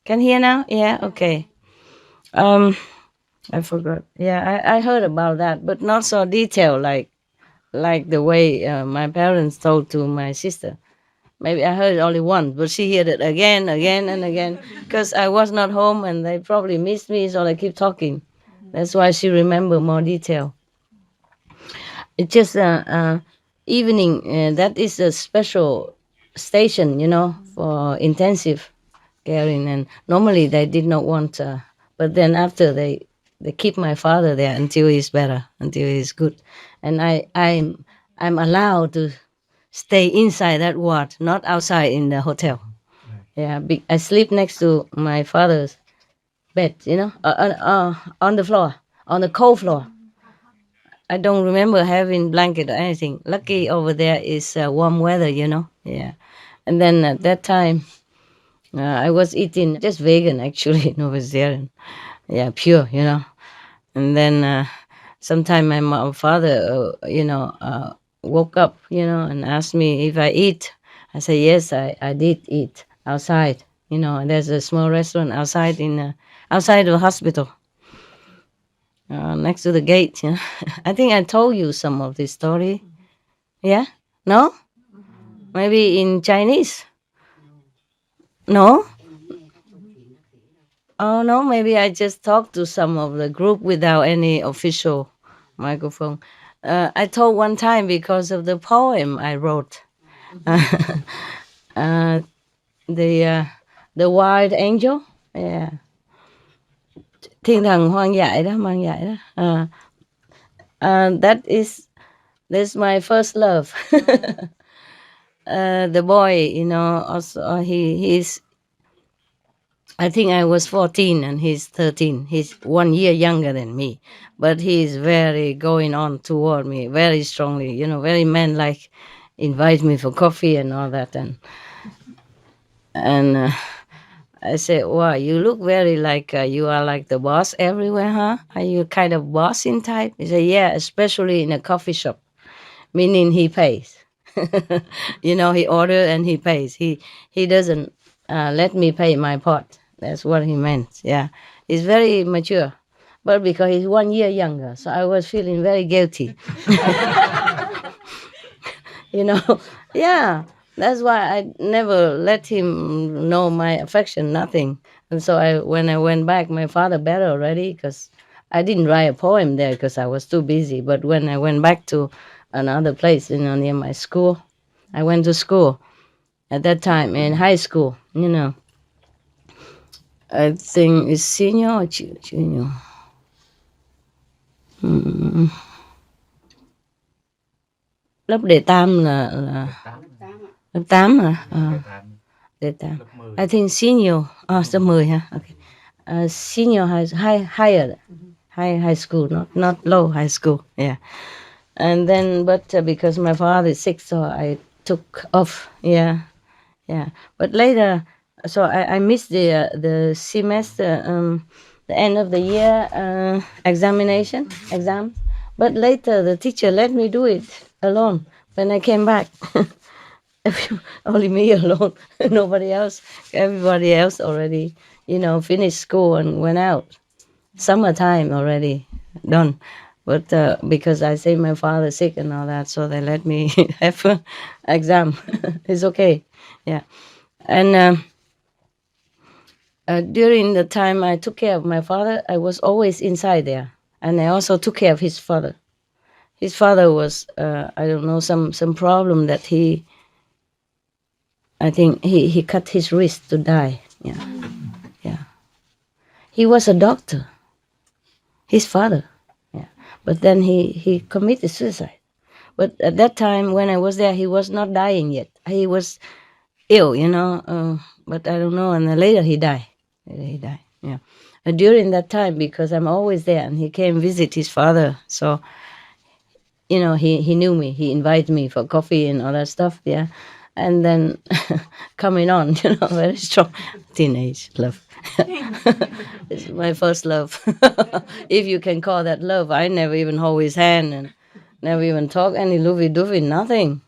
Can hear now? Yeah, okay. I forgot. Yeah, I heard about that, but not so detailed like the way my parents told to my sister. Maybe I heard it only once, but she heard it again and again, because I was not home and they probably missed me, so they keep talking. That's why she remember more detail. It's just evening. That is a special station, you know, for intensive caring, and normally they did not want, but then after they keep my father there until he's better, until he's good, and I'm allowed to stay inside that ward, not outside in the hotel. Yeah, I sleep next to my father's bed, you know, on the floor, on the cold floor. I don't remember having blanket or anything. Lucky over there is warm weather, you know. Yeah, and then at that time, I was eating just vegan, actually, no vegetarian. Yeah, pure, And then sometime my father, woke up, and asked me if I eat. I said, yes, I did eat outside. And there's a small restaurant outside outside the hospital, next to the gate. I think I told you some of this story. Yeah? No? Maybe in Chinese? No? Oh, no, maybe I just talked to some of the group without any official microphone. I told one time because of the poem I wrote. The Wild Angel. Yeah. Thiên thần hoang dại đó, mang dại đó. That's my first love. The boy, also he's, I think I was 14 and he's 13. He's 1 year younger than me, but he's very going on toward me very strongly, very man-like, invite me for coffee and all that. And I said, wow, you look very like, you are like the boss everywhere, huh? Are you kind of bossing type? He said, yeah, especially in a coffee shop, meaning he pays. He orders and he pays. He doesn't let me pay my part. That's what he meant. Yeah, he's very mature, but because he's 1 year younger, so I was feeling very guilty. Yeah, that's why I never let him know my affection, nothing. And so when I went back, my father better already, because I didn't write a poem there because I was too busy. But when I went back to another place, near my school, I went to school at that time in high school, I think it's senior or junior. Lớp đệ tam là lớp 8 hả? Đệ tam. I think senior. Lớp 10 hả? Okay. Senior higher high school, not low high school. Yeah. And then, but because my father is sick, so I took off. Yeah. But later, so I missed the semester, the end of the year exams. But later, the teacher let me do it alone when I came back. Only me alone, nobody else. Everybody else already, finished school and went out. Summertime already done. But because I say my father's sick and all that, so they let me have an exam. It's okay. Yeah. And during the time I took care of my father, I was always inside there. And I also took care of his father. His father was, I don't know, some problem that I think he cut his wrist to die. Yeah. He was a doctor. His father. Yeah. But then he committed suicide. But at that time when I was there, he was not dying yet. He was ill, but I don't know. And then later he died. Yeah. And during that time, because I'm always there, and he came visit his father, so he knew me. He invited me for coffee and all that stuff. Yeah. And then coming on, very strong teenage love. It's my first love. If you can call that love. I never even hold his hand and never even talk any lovey-dovey, nothing.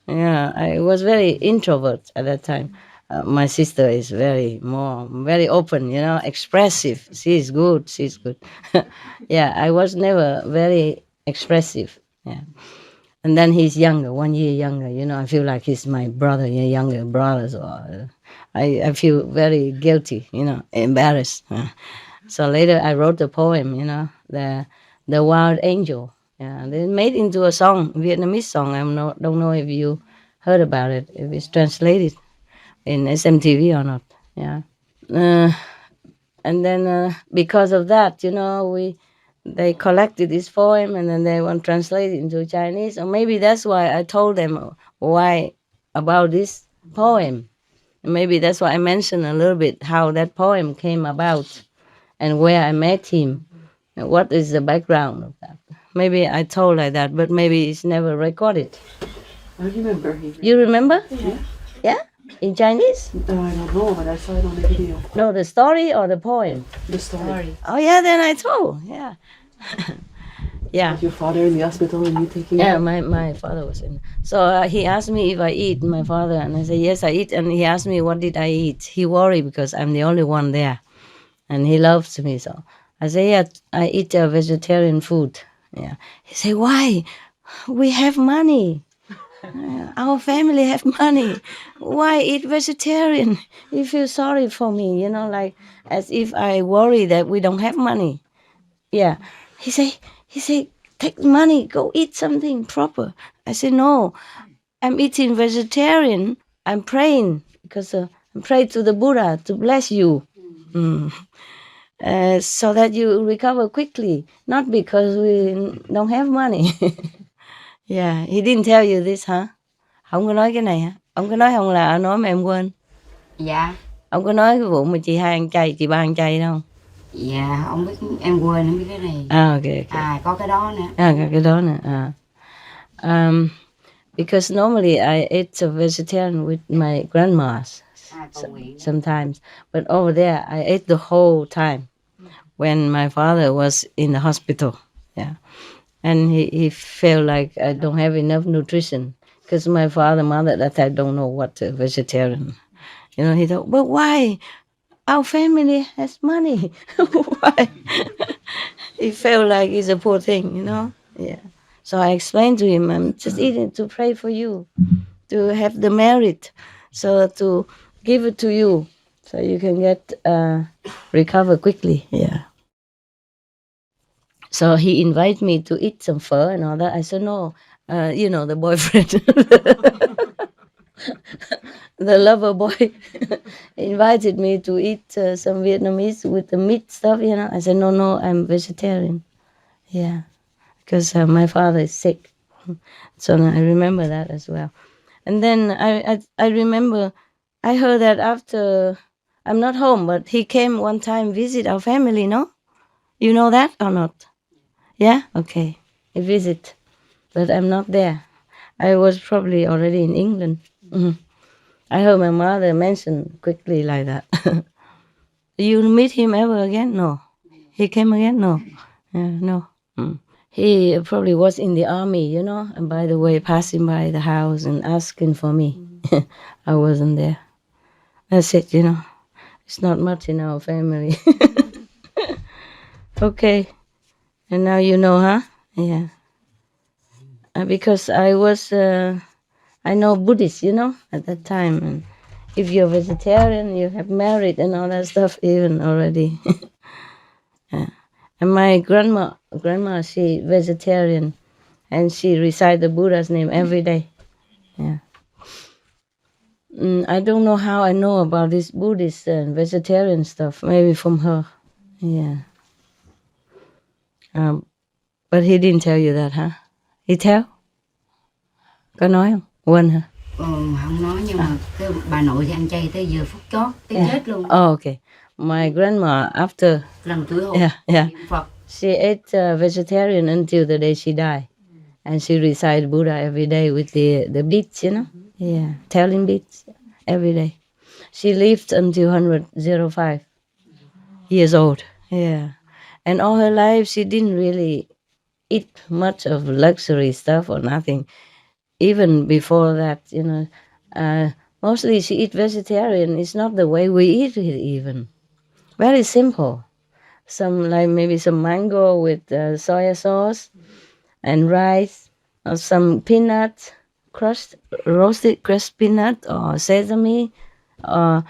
Yeah, I was very introvert at that time. My sister is very open, expressive. She's good. Yeah, I was never very expressive. Yeah. And then he's younger, 1 year younger. I feel like he's my brother, younger brother. So I feel very guilty, embarrassed. So later I wrote the poem, the Wild Angel. Yeah, they made into a song, Vietnamese song. I don't know if you heard about it, if it's translated in SMTV or not. Yeah. And then because of that, they collected this poem and then they want to translate it into Chinese. Or maybe that's why I told them why about this poem. Maybe that's why I mentioned a little bit how that poem came about and where I met him. And what is the background of that? Maybe I told like that, but maybe it's never recorded. I remember. You remember? Yeah. Yeah? In Chinese? I don't know, but I saw it on the video. No, the story or the poem? The story. Oh yeah, then I told. Yeah. Yeah. Your father in the hospital and you taking Yeah, out? my father was in. So he asked me if I eat, my father, and I said, yes, I eat. And he asked me, what did I eat? He worried because I'm the only one there. And he loves me. So I said, yeah, I eat vegetarian food. Yeah. He said, why? We have money. Our family have money. Why eat vegetarian? You feel sorry for me, like as if I worry that we don't have money. Yeah. He said, take money, go eat something proper. I said, no, I'm eating vegetarian. I'm praying because I'm praying to the Buddha to bless you. So that you recover quickly, not because we don't have money. Yeah, he didn't tell you this, huh? Không có nói cái này hả? Ông có nói không là nói mà em quên? Dạ. Ông có nói cái vụ mà chị hai ăn chay, chị ba ăn chay đâu? Dạ, ông biết, em quên, không biết cái này. Okay. Có cái đó nữa. Có cái đó nữa. Because normally I ate a vegetarian with my grandmas sometimes, but over there I ate the whole time when my father was in the hospital. Yeah, and he felt like I don't have enough nutrition because my father, mother, that I don't know what a vegetarian. He thought, but why? Our family has money. Why? He felt like he's a poor thing, Yeah. So I explained to him, I'm just eating to pray for you, to have the merit, so to give it to you, so you can get recover quickly. Yeah. So he invited me to eat some pho and all that. I said no. The boyfriend, the lover boy, invited me to eat some Vietnamese with the meat stuff. I said no, I'm vegetarian. Yeah. Because my father is sick. So I remember that as well. And then I remember, I heard that after, I'm not home, but he came one time visit our family, no? You know that or not? Yeah? Okay. He visit, but I'm not there. I was probably already in England. I heard my mother mention quickly like that. You meet him ever again? No. He came again? No. No. He probably was in the army, and by the way, passing by the house and asking for me. I wasn't there. That's it, It's not much in our family. Okay. And now you know, huh? Yeah. Because I was, I know Buddhist, at that time. And if you're vegetarian, you have married and all that stuff even already. Yeah. And my grandma, she vegetarian, and she recite the Buddha's name every day. Yeah. I don't know how I know about this Buddhist and vegetarian stuff. Maybe from her. Yeah. But he didn't tell you that, huh? He tell? Có nói không? Quên hả? Không nói, nhưng mà cái bà nội thì ăn chay tới giờ phút chót, tới chết luôn. Oh, okay. My grandma, after... Lần tuổi hôn. Yeah. She ate vegetarian until the day she died. And she recited Buddha every day with the beads, Yeah, telling beads every day. She lived until 105 years old. Yeah. And all her life, she didn't really eat much of luxury stuff or nothing. Even before that, mostly she eat vegetarian. It's not the way we eat it even. Very simple. Maybe some mango with soya sauce and rice, or some peanut, roasted crushed peanut, or sesame, or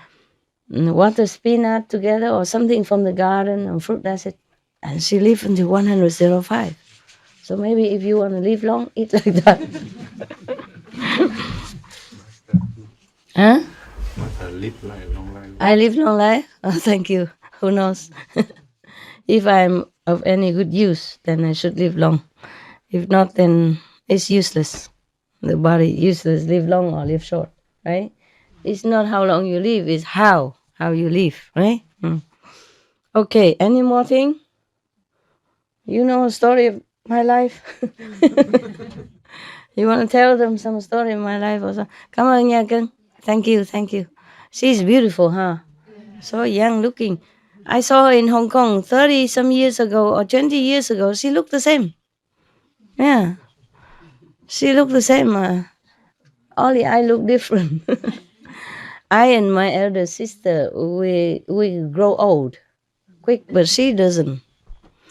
water peanut together, or something from the garden, or fruit, that's it. And she lived until 105. So maybe if you want to live long, eat like that. Huh? I live long life? Oh, thank you. Who knows? If I'm of any good use, then I should live long. If not, then it's useless. The body useless, live long or live short, right? It's not how long you live, it's how you live, right? Okay, any more thing? You know a story of my life? You want to tell them some story of my life also? Cảm ơn nha cưng. Thank you, thank you. She's beautiful, huh? So young looking. I saw her in Hong Kong 30 some years ago or 20 years ago. She looked the same. Yeah. She looked the same. Only I look different. I and my elder sister, we grow old quick, but she doesn't.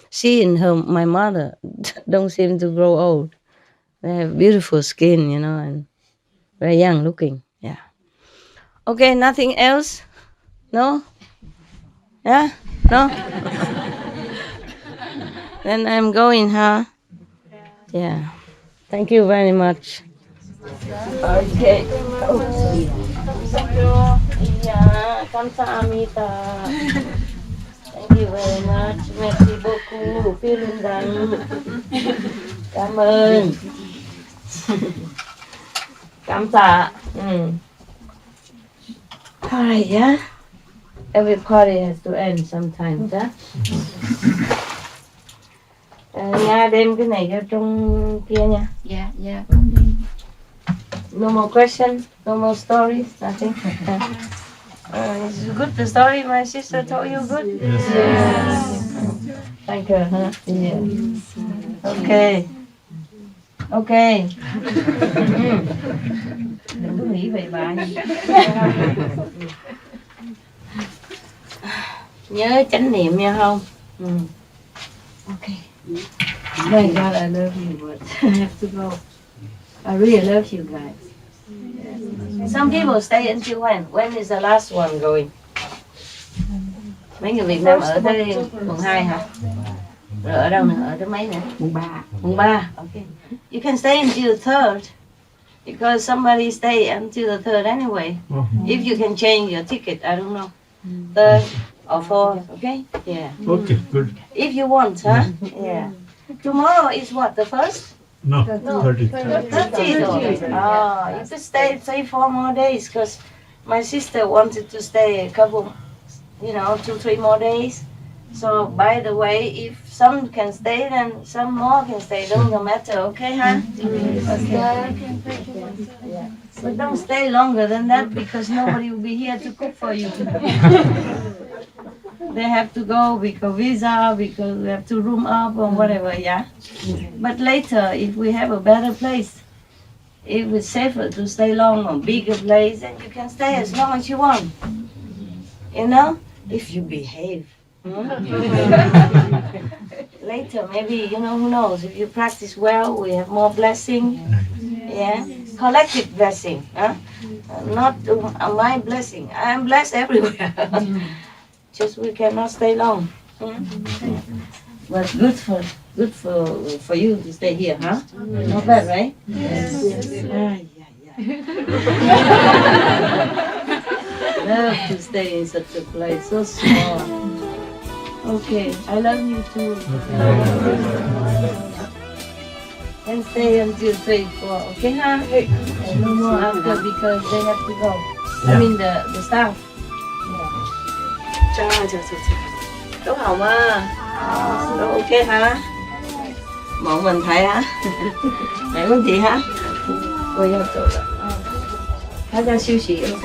She and my mother don't seem to grow old. They have beautiful skin, and very young looking. Yeah. Okay, nothing else? No? Yeah? No? Then I'm going, huh? Yeah. Thank you very much. Okay. Yeah, 감사합니다. Thank you very much. Merci beaucoup. Vielen Dank. Cảm ơn. Cảm tạ. Alright, yeah. Every party has to end sometimes, yeah. Nga đem cái này cho trong kia nha. Dạ, dạ. No more questions, no more stories, nothing. Is it good the story my sister told you? Good? Yes. Thank her, huh? Yeah. Okay. Okay. Đừng có nghĩ về bà. Nhớ chánh niệm nha không? Okay. My God, I love you, but I have to go. I really love you guys. Some people stay until when? When is the last one going? Mấy người Việt Nam ở tới mùng 2 hả? Rồi ở đâu nữa? Ở tới mấy nữa? Mùng 3. Mùng 3. Okay. You can stay until the 3rd because somebody stay until the 3rd anyway. If you can change your ticket, I don't know. 3rd or 4th, okay? Yeah. Okay, good. If you want, huh? Yeah. Tomorrow is what, the 1st? No, 30. 30. Oh, you could stay 3-4 more days because my sister wanted to stay a couple, 2-3 more days. So, by the way, if some can stay, then some more can stay. Don't matter, okay, huh? Okay. Yeah. But don't stay longer than that because nobody will be here to cook for you. They have to go because visa, because we have to room up or whatever, yeah? But later, if we have a better place, if it's safer to stay long or bigger place, then you can stay as long as you want. If you behave. Later, maybe, who knows, if you practice well, we have more blessing. Yeah? Collective blessing. Not my blessing. I am blessed everywhere. Just we cannot stay long. But good for you to stay here, huh? Not bad, right? Yes. Yeah. Love to stay in such a place, so small. Okay, I love you too. And stay until 3-4, okay, huh? And no more after because they have to go. I mean the staff. Trời. Tốt Hồng à. Đâu ok hả? Bọn mình thấy hả? Mẹ của chị hả? Cô giao chỗ đó. Hãy ra siêu thị ok.